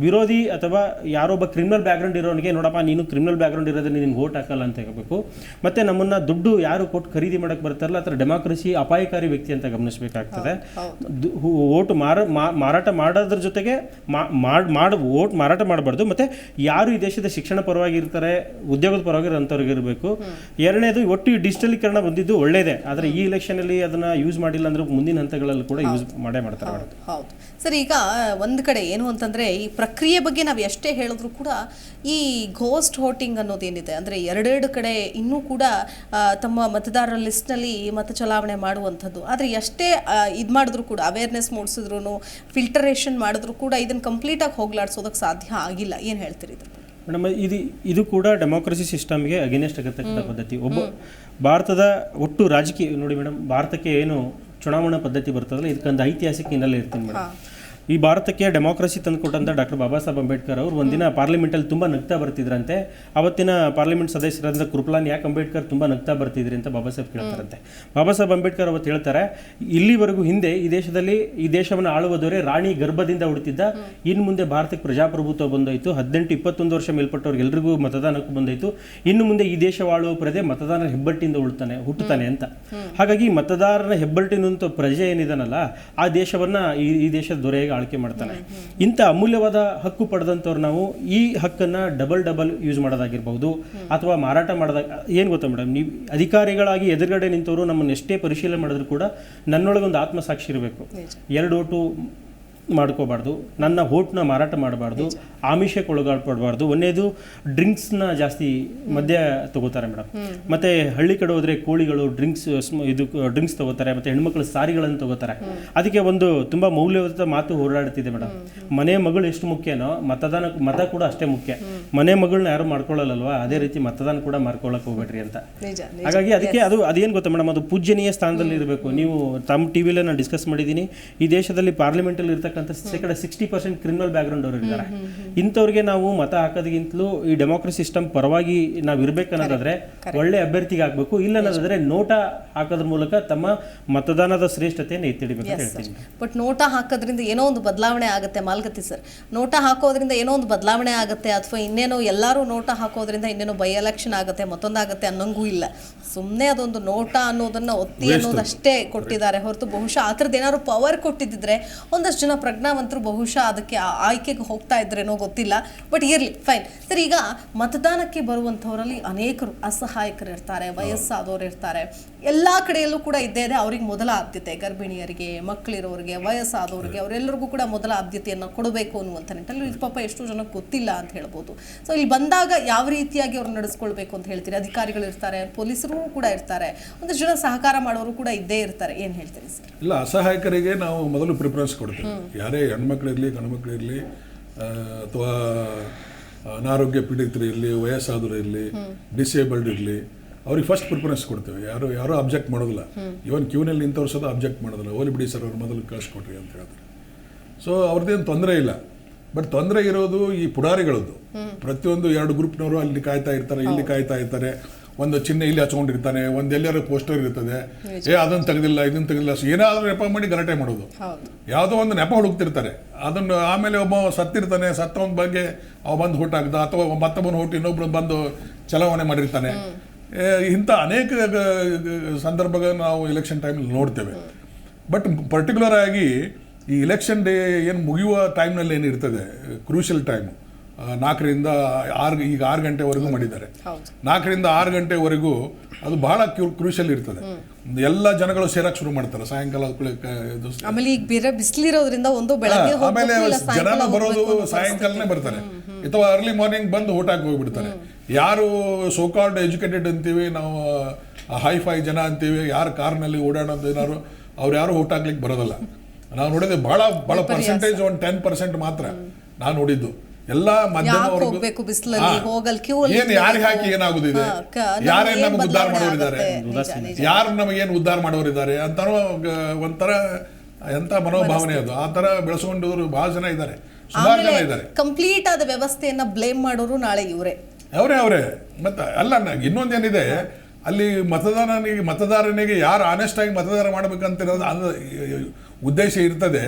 ವಿರೋಧಿ ಅಥವಾ ಯಾರೊಬ್ಬ ಕ್ರಿಮಿನಲ್ ಬ್ಯಾಕ್ಗ್ರೌಂಡ್ ಇರೋನಿಗೆ, ನೋಡಪ್ಪ ನೀನು ಕ್ರಿಮಿನಲ್ ಬ್ಯಾಕ್ಗ್ರೌಂಡ್ ಇರೋದ್ರೆ ನೀನು ವೋಟ್ ಹಾಕಲ್ಲ ಅಂತ ಹೇಳಬೇಕು. ಮತ್ತು ನಮ್ಮನ್ನು ದುಡ್ಡು ಯಾರು ಕೊಟ್ಟು ಖರೀದಿ ಮಾಡೋಕ್ಕೆ ಬರ್ತಾರಲ್ಲ, ಆ ಥರ ಡೆಮೋಕ್ರಸಿ ಅಪಾಯಕಾರಿ ವ್ಯಕ್ತಿ ಅಂತ ಗಮನಿಸಬೇಕಾಗ್ತದೆ. ವೋಟ್ ಮಾರಾಟ ಮಾಡೋದ್ರ ಜೊತೆಗೆ ವೋಟ್ ಮಾರಾಟ ಮಾಡಬಾರ್ದು. ಮತ್ತು ಯಾರು ಈ ದೇಶದ ಶಿಕ್ಷಣ ಪರವಾಗಿ ಇರ್ತಾರೆ, ಉದ್ಯೋಗದ ಪರವಾಗಿ ಅಂಥವ್ರಿಗೆ ಇರಬೇಕು. ಎರಡನೇದು, ಒಟ್ಟು ಈ ಡಿಜಿಟಲೀಕರಣ ಬಂದಿದ್ದು ಒಳ್ಳೇದೇ, ಆದರೆ ಈ ಎಲೆಕ್ಷನಲ್ಲಿ ಅದನ್ನು ಯೂಸ್ ಮಾಡಿಲ್ಲ ಅಂದರೆ ಮುಂದಿನ ಹಂತಗಳಲ್ಲಿ ಕೂಡ ಯೂಸ್ ಮಾಡ್ತಾರೆ. ಹೌದು ಸರ್. ಈಗ ಒಂದು ಕಡೆ ಏನು ಅಂತಂದರೆ, ಈ ಪ್ರಕ್ರಿಯೆ ಬಗ್ಗೆ ನಾವು ಎಷ್ಟೇ ಹೇಳಿದ್ರು ಕೂಡ ಈ ಘೋಸ್ಟ್ ವೋಟಿಂಗ್ ಅನ್ನೋದೇನಿದೆ ಅಂದರೆ, ಎರಡೆರಡು ಕಡೆ ಇನ್ನೂ ಕೂಡ ತಮ್ಮ ಮತದಾರರ ಲಿಸ್ಟ್ನಲ್ಲಿ ಮತ ಚಲಾವಣೆ ಮಾಡುವಂಥದ್ದು. ಆದರೆ ಎಷ್ಟೇ ಇದು ಮಾಡಿದ್ರು ಕೂಡ, ಅವೇರ್ನೆಸ್ ಮೂಡಿಸಿದ್ರು, ಫಿಲ್ಟರೇಷನ್ ಮಾಡಿದ್ರು ಕೂಡ ಇದನ್ನು ಕಂಪ್ಲೀಟಾಗಿ ಹೋಗ್ಲಾಡ್ಸೋದಕ್ಕೆ ಸಾಧ್ಯ ಆಗಿಲ್ಲ. ಏನು ಹೇಳ್ತೀರಿ ಇದ್ರ ಬಗ್ಗೆ? ಮೇಡಮ್, ಇದು ಕೂಡ ಡೆಮೋಕ್ರಸಿ ಸಿಸ್ಟಮ್ಗೆ ಅಗೇನೆಸ್ಟ್ ಆಗಿರ್ತಕ್ಕಂಥ ಪದ್ಧತಿ. ಭಾರತದ ಒಟ್ಟು ರಾಜಕೀಯ ನೋಡಿ ಮೇಡಮ್, ಭಾರತಕ್ಕೆ ಏನು ಚುನಾವಣಾ ಪದ್ಧತಿ ಬರ್ತದಲ್ಲ, ಇದಕ್ಕೊಂದು ಐತಿಹಾಸಿಕ ಹಿನ್ನೆಲೆ ಇರ್ತೀನಿ ಮೇಡಮ್. ಈ ಭಾರತಕ್ಕೆ ಡೆಮೋಕ್ರಸಿ ತಂದುಕೊಟ್ಟಂಥ ಡಾಕ್ಟರ್ ಬಾಬಾ ಸಾಹೇಬ್ ಅಂಬೇಡ್ಕರ್ ಅವರು ಒಂದಿನ ಪಾರ್ಲಿಮೆಂಟಲ್ಲಿ ತುಂಬ ನಗ್ತಾ ಬರ್ತಿದ್ರಂತೆ. ಅವತ್ತಿನ ಪಾರ್ಲಿಮೆಂಟ್ ಸದಸ್ಯರಾದ ಕೃಪಲಾನ್, ಯಾಕೆ ಅಂಬೇಡ್ಕರ್ ತುಂಬ ನಗ್ತಾ ಬರ್ತಿದ್ರಿ ಅಂತ ಬಾಬಾ ಸಾಹೇಬ್ ಕೇಳ್ತಾರಂತೆ. ಬಾಬಾ ಸಾಹೇಬ್ ಅಂಬೇಡ್ಕರ್ ಅವತ್ತು ಹೇಳ್ತಾರೆ, ಇಲ್ಲಿವರೆಗೂ ಹಿಂದೆ ಈ ದೇಶವನ್ನು ಆಳುವುದವರೇ ರಾಣಿ ಗರ್ಭದಿಂದ ಹುಡುತಿದ್ದ, ಇನ್ನು ಮುಂದೆ ಭಾರತಕ್ಕೆ ಪ್ರಜಾಪ್ರಭುತ್ವ ಬಂದೋಯ್ತು, 18-21 ವರ್ಷ ಮೇಲ್ಪಟ್ಟವ್ರಿಗೆ ಎಲ್ರಿಗೂ ಮತದಾನಕ್ಕೂ ಬಂದೋಯ್ತು, ಇನ್ನು ಮುಂದೆ ಈ ದೇಶ ಆಳುವ ಪ್ರಜೆ ಮತದಾರರ ಹೆಬ್ಬಟ್ಟಿಂದ ಹುಟ್ಟುತ್ತಾನೆ ಅಂತ. ಹಾಗಾಗಿ ಮತದಾರರ ಹೆಬ್ಬಟ್ಟಿನಂತ ಪ್ರಜೆ ಏನಿದಾನಲ್ಲ, ಆ ದೇಶವನ್ನ ಈ ದೇಶದ ದೊರೆಯಾಗಿ ಆಳ್ಕೆ ಮಾಡ್ತಾನೆ. ಇಂಥ ಅಮೂಲ್ಯವಾದ ಹಕ್ಕು ಪಡೆದಂಥವ್ರು ನಾವು ಈ ಹಕ್ಕನ್ನು ಡಬಲ್ ಯೂಸ್ ಮಾಡೋದಾಗಿರ್ಬಹುದು ಅಥವಾ ಮಾರಾಟ ಮಾಡೋದಾಗ, ಏನು ಗೊತ್ತಾ ಮೇಡಮ್, ನೀವು ಅಧಿಕಾರಿಗಳಾಗಿ ಎದುರುಗಡೆ ನಿಂತವರು ನಮ್ಮನ್ನು ಎಷ್ಟೇ ಪರಿಶೀಲನೆ ಮಾಡಿದ್ರು ಕೂಡ ನನ್ನೊಳಗೊಂದು ಆತ್ಮಸಾಕ್ಷಿ ಇರಬೇಕು. 2 ಓಟು ಮಾಡ್ಕೋಬಾರ್ದು, ನನ್ನ ಹೋಟ್ನ ಮಾರಾಟ ಮಾಡಬಾರ್ದು, ಆಮಿಷಕ್ಕೆ ಒಳಗಾಡ್ಪಡಬಾರ್ದು. ಒಂದೇದು ಡ್ರಿಂಕ್ಸ್ನ ಜಾಸ್ತಿ ಮದ್ಯ ತಗೋತಾರೆ ಮೇಡಮ್. ಮತ್ತೆ ಹಳ್ಳಿ ಕಡೆ ಹೋದ್ರೆ ಕೋಳಿಗಳು ಡ್ರಿಂಕ್ಸ್ ತಗೋತಾರೆ, ಮತ್ತೆ ಹೆಣ್ಮಕ್ಳು ಸಾರಿಗಳನ್ನು ತಗೋತಾರೆ. ಅದಕ್ಕೆ ಒಂದು ತುಂಬಾ ಮೌಲ್ಯವಾದ ಮಾತು ಹೋರಾಡ್ತಿದೆ ಮೇಡಮ್. ಮನೆ ಮಗಳು ಎಷ್ಟು ಮುಖ್ಯನೋ ಮತ ಕೂಡ ಅಷ್ಟೇ ಮುಖ್ಯ. ಮನೆ ಮಗಳನ್ನ ಯಾರು ಮಾಡ್ಕೊಳ್ಳಲ್ಲಲ್ವಾ, ಅದೇ ರೀತಿ ಮತದಾನ ಕೂಡ ಮಾಡ್ಕೊಳ್ಳಕ್ ಹೋಗ್ಬೇಡ್ರಿ ಅಂತ. ಹಾಗಾಗಿ ಅದಕ್ಕೆ ಅದೇನು ಗೊತ್ತಾ ಮೇಡಮ್, ಅದು ಪೂಜ್ಯನೀಯ ಸ್ಥಾನದಲ್ಲಿ ಇರಬೇಕು. ನೀವು ತಮ್ಮ ಟಿವಿಲೇ ನಾನು ಡಿಸ್ಕಸ್ ಮಾಡಿದ್ದೀನಿ, ಈ ದೇಶದಲ್ಲಿ ಪಾರ್ಲಿಮೆಂಟಲ್ಲಿ ಇರ್ತಕ್ಕಂಥ 60% ಕ್ರಿಮಿನಲ್ ಬ್ಯಾಕ್ಗ್ರೌಂಡ್ ಅವರು ಇದ್ದಾರೆ. ಇಂಥವ್ರಿಗೆ ನಾವು ಮತ ಹಾಕೋದಕ್ಕಿಂತಲೂ ಈ ಡೆಮೋಕ್ರಸಿ ಸಿಸ್ಟಮ್ ಪರವಾಗಿ ನಾವು ಇರ್ಬೇಕನ್ನೋದಾದ್ರೆ ಒಳ್ಳೆ ಅಭ್ಯರ್ಥಿಗೆ ಹಾಕ್ಬೇಕು. ಇಲ್ಲ ಅನ್ನೋದಾದ್ರೆ ನೋಟ ಹಾಕೋದ್ರ ಮೂಲಕ ತಮ್ಮ ಮತದಾನದ ಶ್ರೇಷ್ಠತೆಯನ್ನು ಎತ್ತಿಡಬೇಕು ಅಂತ ಹೇಳ್ತೀನಿ. ಬಟ್ ನೋಟ ಹಾಕೋದ್ರಿಂದ ಏನೋ ಒಂದು ಬದಲಾವಣೆ ಆಗುತ್ತೆ ಮಾಲ್ಗತಿ ಸರ್. ನೋಟ ಹಾಕೋದ್ರಿಂದ ಏನೋ ಒಂದು ಬದಲಾವಣೆ ಆಗುತ್ತೆ, ಅಥವಾ ಇನ್ನೇನೋ ಎಲ್ಲರೂ ನೋಟ ಹಾಕೋದ್ರಿಂದ ಇನ್ನೇನೋ ಬೈ ಎಲೆಕ್ಷನ್ ಆಗುತ್ತೆ, ಮತ್ತೊಂದಾಗುತ್ತೆ ಅನ್ನೋಂಗೂ ಇಲ್ಲ. ಸುಮ್ಮನೆ ಅದೊಂದು ನೋಟ ಅನ್ನೋದನ್ನ ಒತ್ತಿ ಅನ್ನೋದಷ್ಟೇ ಕೊಟ್ಟಿದ್ದಾರೆ ಹೊರತು ಬಹುಶಃ ಆ ಥರದ್ದು ಏನಾದ್ರು ಪವರ್ ಕೊಟ್ಟಿದ್ದಿದ್ರೆ ಒಂದಷ್ಟು ಜನ ಪ್ರಜ್ಞಾವಂತರು ಬಹುಶಃ ಅದಕ್ಕೆ ಆಯ್ಕೆಗೆ ಹೋಗ್ತಾ ಇದ್ರೇನೋ ಗೊತ್ತಿಲ್ಲ. ಬಟ್ ಇರಲಿ, ಫೈನ್ ಸರ್. ಈಗ ಮತದಾನಕ್ಕೆ ಬರುವಂಥವರಲ್ಲಿ ಅನೇಕರು ಅಸಹಾಯಕರು ಇರ್ತಾರೆ, ವಯಸ್ಸಾದವರು ಇರ್ತಾರೆ, ಎಲ್ಲ ಕಡೆಯಲ್ಲೂ ಕೂಡ ಇದ್ದೇ ಇದೆ. ಅವ್ರಿಗೆ ಮೊದಲ ಆದ್ಯತೆ, ಗರ್ಭಿಣಿಯರಿಗೆ, ಮಕ್ಕಳಿರೋರಿಗೆ, ವಯಸ್ಸಾದವ್ರಿಗೆ, ಅವರೆಲ್ಲರಿಗೂ ಕೂಡ ಮೊದಲ ಆದ್ಯತೆಯನ್ನು ಕೊಡಬೇಕು ಅನ್ನುವಂಥ ನಿಟ್ಟಲ್ಲಿ ಇದು ಪಾಪ ಎಷ್ಟೋ ಜನಕ್ಕೆ ಗೊತ್ತಿಲ್ಲ ಅಂತ ಹೇಳ್ಬೋದು. ಸೊ ಇಲ್ಲಿ ಬಂದಾಗ ಯಾವ ರೀತಿಯಾಗಿ ಅವ್ರು ನಡೆಸ್ಕೊಳ್ಬೇಕು ಅಂತ ಹೇಳ್ತೀರಿ? ಅಧಿಕಾರಿಗಳು ಇರ್ತಾರೆ, ಪೊಲೀಸರು ಕೂಡ ಇರ್ತಾರೆ, ಒಂದಷ್ಟು ಜನ ಸಹಕಾರ ಮಾಡೋರು ಕೂಡ ಇದ್ದೇ ಇರ್ತಾರೆ. ಏನು ಹೇಳ್ತೀರಿ ಸರ್? ಇಲ್ಲ, ಅಸಹಾಯಕರಿಗೆ ನಾವು ಮೊದಲು ಪ್ರಿಫರೆನ್ಸ್ ಕೊಡ್ತೀವಿ. ಯಾರೇ ಹೆಣ್ಮಕ್ಳಿರಲಿ ಗಂಡ್ಮಕ್ಳಿರಲಿ ಅಥವಾ ಅನಾರೋಗ್ಯ ಪೀಡಿತರು ಇರಲಿ, ವಯಸ್ಸಾದರು ಇರಲಿ, ಡಿಸೇಬಲ್ಡ್ ಇರಲಿ, ಅವ್ರಿಗೆ ಫಸ್ಟ್ ಪ್ರಿಫರೆನ್ಸ್ ಕೊಡ್ತೇವೆ. ಯಾರೂ ಅಬ್ಜೆಕ್ಟ್ ಮಾಡೋದಿಲ್ಲ. ಇವನ್ ಕ್ಯೂನಲ್ಲಿ ನಿಂತವ್ರು ಸಹ ಅಬ್ಜೆಕ್ಟ್ ಮಾಡೋದಿಲ್ಲ. ಓಲಿ ಬಿಡಿ ಸರ್, ಅವ್ರು ಮೊದಲು ಕಳಿಸ್ಕೊಟ್ರಿ ಅಂತ ಹೇಳ್ತಾರೆ. ಸೊ ಅವ್ರದ್ದೇನು ತೊಂದರೆ ಇಲ್ಲ. ಬಟ್ ತೊಂದರೆ ಇರೋದು ಈ ಪುಡಾರಿಗಳದ್ದು. ಪ್ರತಿಯೊಂದು 2 ಗ್ರೂಪ್ನವರು ಅಲ್ಲಿ ಕಾಯ್ತಾ ಇರ್ತಾರೆ, ಇಲ್ಲಿ ಕಾಯ್ತಾ ಇರ್ತಾರೆ. ಒಂದು ಚಿಹ್ನೆ ಇಲ್ಲಿ ಹಚ್ಕೊಂಡಿರ್ತಾನೆ, ಒಂದು ಎಲ್ಲರೂ ಪೋಸ್ಟರ್ ಇರ್ತದೆ, ಅದನ್ನು ತೆಗೆದಿಲ್ಲ, ಇದನ್ನು ತೆಗೆದಿಲ್ಲ, ಏನಾದರೂ ನೆಪ ಮಾಡಿ ಗಲಾಟೆ ಮಾಡೋದು. ಯಾವುದೋ ಒಂದು ನೆಪ ಹುಡುಕ್ತಿರ್ತಾರೆ. ಅದನ್ನು ಆಮೇಲೆ ಒಬ್ಬ ಸತ್ತಿರ್ತಾನೆ, ಸತ್ತವನ ಬಗ್ಗೆ ಅವ ಬಂದು ಹುಟ್ಟು ಹಾಕ್ದ, ಅಥವಾ ಮತ್ತೊಬ್ಬನ ಹುಟ್ಟು ಇನ್ನೊಬ್ರು ಬಂದು ಚಲಾವಣೆ ಮಾಡಿರ್ತಾನೆ. ಇಂಥ ಅನೇಕ ಸಂದರ್ಭಗಳನ್ನು ನಾವು ಎಲೆಕ್ಷನ್ ಟೈಮಲ್ಲಿ ನೋಡ್ತೇವೆ. ಬಟ್ ಪರ್ಟಿಕ್ಯುಲರ್ ಆಗಿ ಈ ಎಲೆಕ್ಷನ್ ಡೇ ಏನು ಮುಗಿಯುವ ಟೈಮ್ನಲ್ಲಿ ಏನಿರ್ತದೆ, ಕ್ರೂಷಿಯಲ್ ಟೈಮು, 4ರಿಂದ 6, ಈಗ 6 ಗಂಟೆವರೆಗೂ ಮಾಡಿದ್ದಾರೆ. 4ರಿಂದ 6 ಗಂಟೆವರೆಗೂ ಅದು ಬಹಳ ಕ್ರೂಷಿಯಲ್ ಇರ್ತದೆ. ಎಲ್ಲ ಜನಗಳು ಸೇರಕ್ಕೆ ಶುರು ಮಾಡ್ತಾರೆ ಸಾಯಂಕಾಲ. ಆಮೇಲೆ ಈಗ ಬೇರೆ ಬಿಸಿಲಿರೋದ್ರಿಂದ ಆಮೇಲೆ ಜನ ಬರೋದು ಸಾಯಂಕಾಲನೇ ಬರ್ತಾರೆ, ಅಥವಾ ಅರ್ಲಿ ಮಾರ್ನಿಂಗ್ ಬಂದು ಹೋಟಾಗಿ ಹೋಗ್ಬಿಡ್ತಾರೆ. ಯಾರು ಸೋಕಾಲ್ಡ್ ಎಜುಕೇಟೆಡ್ ಅಂತೀವಿ ನಾವು, ಹೈಫೈ ಜನ ಅಂತೀವಿ, ಯಾರು ಕಾರ್ನಲ್ಲಿ ಓಡಾಡೋದು ಏನಾರು, ಅವ್ರು ಯಾರು ಹೋಟಾಗ್ಲಿಕ್ಕೆ ಬರೋದಲ್ಲ. ನಾವು ನೋಡಿದ್ರೆ ಬಹಳ ಪರ್ಸೆಂಟೇಜ್, ಒಂದು 10% ಮಾತ್ರ ನಾನು ನೋಡಿದ್ದು. ಎಲ್ಲ ಮಧ್ಯಮವರ್ಗ ಏನು ಯಾರಿಗೆ ಹಾಕಿ ಏನಾಗುದಿದೆ, ಯಾರೇನು ನಮಗೆ ಉದ್ಧಾರ ಮಾಡೋರಿದ್ದಾರೆ, ಯಾರು ನಮಗೇನು ಉದ್ಧಾರ ಮಾಡೋರಿದ್ದಾರೆ ಅಂತಾನೋ ಒಂಥರ ಎಂತ ಮನೋಭಾವನೆ ಅದು. ಆ ತರ ಬೆಳೆಸ್ಕೊಂಡವರು ಬಹಳ ಜನ ಇದ್ದಾರೆ, ಸುಮಾರು ಜನ ಇದ್ದಾರೆ. ಕಂಪ್ಲೀಟ್ ಆದ ವ್ಯವಸ್ಥೆಯನ್ನ ಬ್ಲೇಮ್ ಮಾಡೋರು ನಾಳೆ ಅವರೇ. ಮತ್ತೆ ಅಲ್ಲ, ಇನ್ನೊಂದೇನಿದೆ ಅಲ್ಲಿ, ಮತದಾರನಿಗೆ ಯಾರು ಆನೆಸ್ಟ್ ಆಗಿ ಮತದಾರ ಮಾಡ್ಬೇಕಂತಿರೋದು ಉದ್ದೇಶ ಇರ್ತದೆ.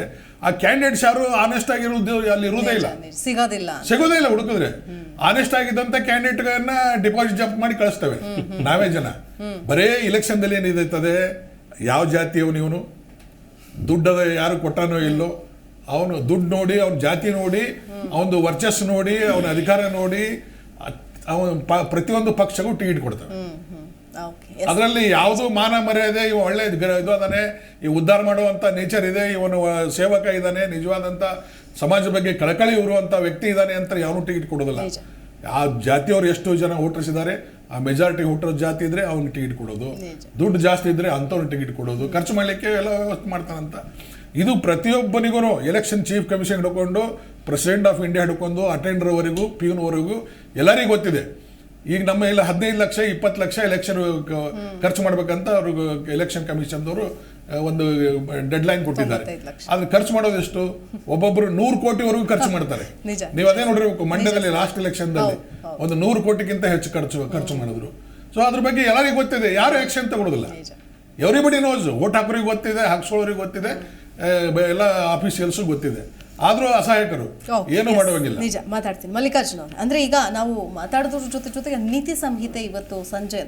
ಆ ಕ್ಯಾಂಡಿಡೇಟ್ಸ್ ಯಾರು ಆನೆಸ್ಟ್ ಆಗಿರೋದು ಅಲ್ಲಿ ಇರುವುದೇ ಇಲ್ಲ, ಸಿಗೋದೇ ಇಲ್ಲ. ಹುಡುಕಿದ್ರೆ ಆನೆಸ್ಟ್ ಆಗಿದ್ದಂತ ಕ್ಯಾಂಡಿಡೇಟ್ಗಳನ್ನ ಡಿಪಾಸಿಟ್ ಜಂಪ್ ಮಾಡಿ ಕಳಿಸ್ತೇವೆ ನಾವೇ ಜನ. ಬರೇ ಇಲೆಕ್ಷನ್ ದಲ್ಲಿ ಏನಿರ್ತದೆ, ಯಾವ ಜಾತಿಯವನು ಇವನು, ದುಡ್ಡದ ಯಾರು ಕೊಟ್ಟಾನೋ ಇಲ್ಲೋ, ಅವನು ದುಡ್ಡು ನೋಡಿ, ಅವನ ಜಾತಿ ನೋಡಿ, ಅವನದು ವರ್ಚಸ್ಸು ನೋಡಿ, ಅವನ ಅಧಿಕಾರ ನೋಡಿ, ಅವನು ಪ್ರತಿಯೊಂದು ಪಕ್ಷಗೂ ಟಿಕೆಟ್ ಕೊಡ್ತಾನೆ. ಅದರಲ್ಲಿ ಯಾವುದು ಮಾನ ಮರ್ಯಾದೆ, ಇವ ಒಳ್ಳೆ ಇದು ಅದಾನೆ, ಈ ಉದ್ಧಾರ ಮಾಡುವಂತ ನೇಚರ್ ಇದೆ, ಇವನು ಸೇವಕ ಇದ್ದಾನೆ, ನಿಜವಾದಂತ ಸಮಾಜ ಬಗ್ಗೆ ಕಳಕಳಿ ಇರುವಂತ ವ್ಯಕ್ತಿ ಇದ್ದಾನೆ ಅಂತ ಯಾವನು ಟಿಕೆಟ್ ಕೊಡೋದಿಲ್ಲ. ಆ ಜಾತಿಯವರು ಎಷ್ಟು ಜನ ವೋಟರ್ಸ್ ಇದ್ದಾರೆ, ಆ ಮೆಜಾರಿಟಿ ವೋಟರ್ ಜಾತಿ ಇದ್ರೆ ಅವ್ನಿಗೆ ಟಿಕೆಟ್ ಕೊಡೋದು, ದುಡ್ಡು ಜಾಸ್ತಿ ಇದ್ರೆ ಅಂಥವ್ರಿಗೆ ಟಿಕೆಟ್ ಕೊಡೋದು, ಖರ್ಚು ಮಾಡಲಿಕ್ಕೆ ಎಲ್ಲ ವ್ಯವಸ್ಥೆ ಮಾಡ್ತಾನಂತ. ಇದು ಪ್ರತಿಯೊಬ್ಬನಿಗೂ ಎಲೆಕ್ಷನ್ ಚೀಫ್ ಕಮಿಷನ್ ಹಿಡ್ಕೊಂಡು, ಪ್ರೆಸಿಡೆಂಟ್ ಆಫ್ ಇಂಡಿಯಾ ಹಿಡ್ಕೊಂಡು, ಅಟೆಂಡರ್ವರೆಗೂ, ಪಿಯೂನ್ವರೆಗೂ ಎಲ್ಲರಿಗೂ ಗೊತ್ತಿದೆ. ಈಗ ನಮ್ಮ ಎಲ್ಲ 15 ಲಕ್ಷ 20 ಲಕ್ಷ ಎಲೆಕ್ಷನ್ ಖರ್ಚು ಮಾಡ್ಬೇಕಂತ ಅವ್ರಿಗೆ ಎಲೆಕ್ಷನ್ ಕಮಿಷನ್ದವರು ಒಂದು ಡೆಡ್ಲೈನ್ ಕೊಟ್ಟಿದ್ದಾರೆ. 95 ಲಕ್ಷ. ಅದನ್ನ ಖರ್ಚು ಮಾಡೋದು ಎಷ್ಟು? ಒಬ್ಬೊಬ್ರು 100 ಕೋಟಿವರೆಗೂ ಖರ್ಚು ಮಾಡ್ತಾರೆ. ನಿಜ. ನೀವು ಅದೇ ನೋಡಿರ್ಬೇಕು, ಮಂಡ್ಯದಲ್ಲಿ ಲಾಸ್ಟ್ ಎಲೆಕ್ಷನ್ದಲ್ಲಿ ಒಂದು 100 ಕೋಟಿಗಿಂತ ಹೆಚ್ಚು ಖರ್ಚು ಮಾಡಿದ್ರು. ಸೊ ಅದ್ರ ಬಗ್ಗೆ ಎಲ್ಲರಿಗೂ ಗೊತ್ತಿದೆ, ಯಾರು ಆಕ್ಷನ್ ತಗೊಳ್ಳೋದಿಲ್ಲ. ಎವ್ರಿಬಡಿ ನೋಸ್, ವೋಟ್ ಹಾಕೋರಿಗೆ ಗೊತ್ತಿದೆ, ಹಾಕ್ಸೋರಿಗೆ ಗೊತ್ತಿದೆ, ಎಲ್ಲ ಆಫೀಸಿಯಲ್ಸು ಗೊತ್ತಿದೆ. ಆದ್ರೂ ಅಸಹಾಯಕರು, ಏನು ಮಾಡುವಂಗಿಲ್ಲ. ನಿಜ. ಮಾತಾಡ್ತೀನಿ ಮಲ್ಲಿಕಾರ್ಜುನ್ ಅವ್ರೆ. ಅಂದ್ರೆ ಈಗ ನಾವು ಮಾತಾಡೋದ್ರ ಜೊತೆಗೆ ನೀತಿ ಸಂಹಿತೆ ಇವತ್ತು ಸಂಜೆ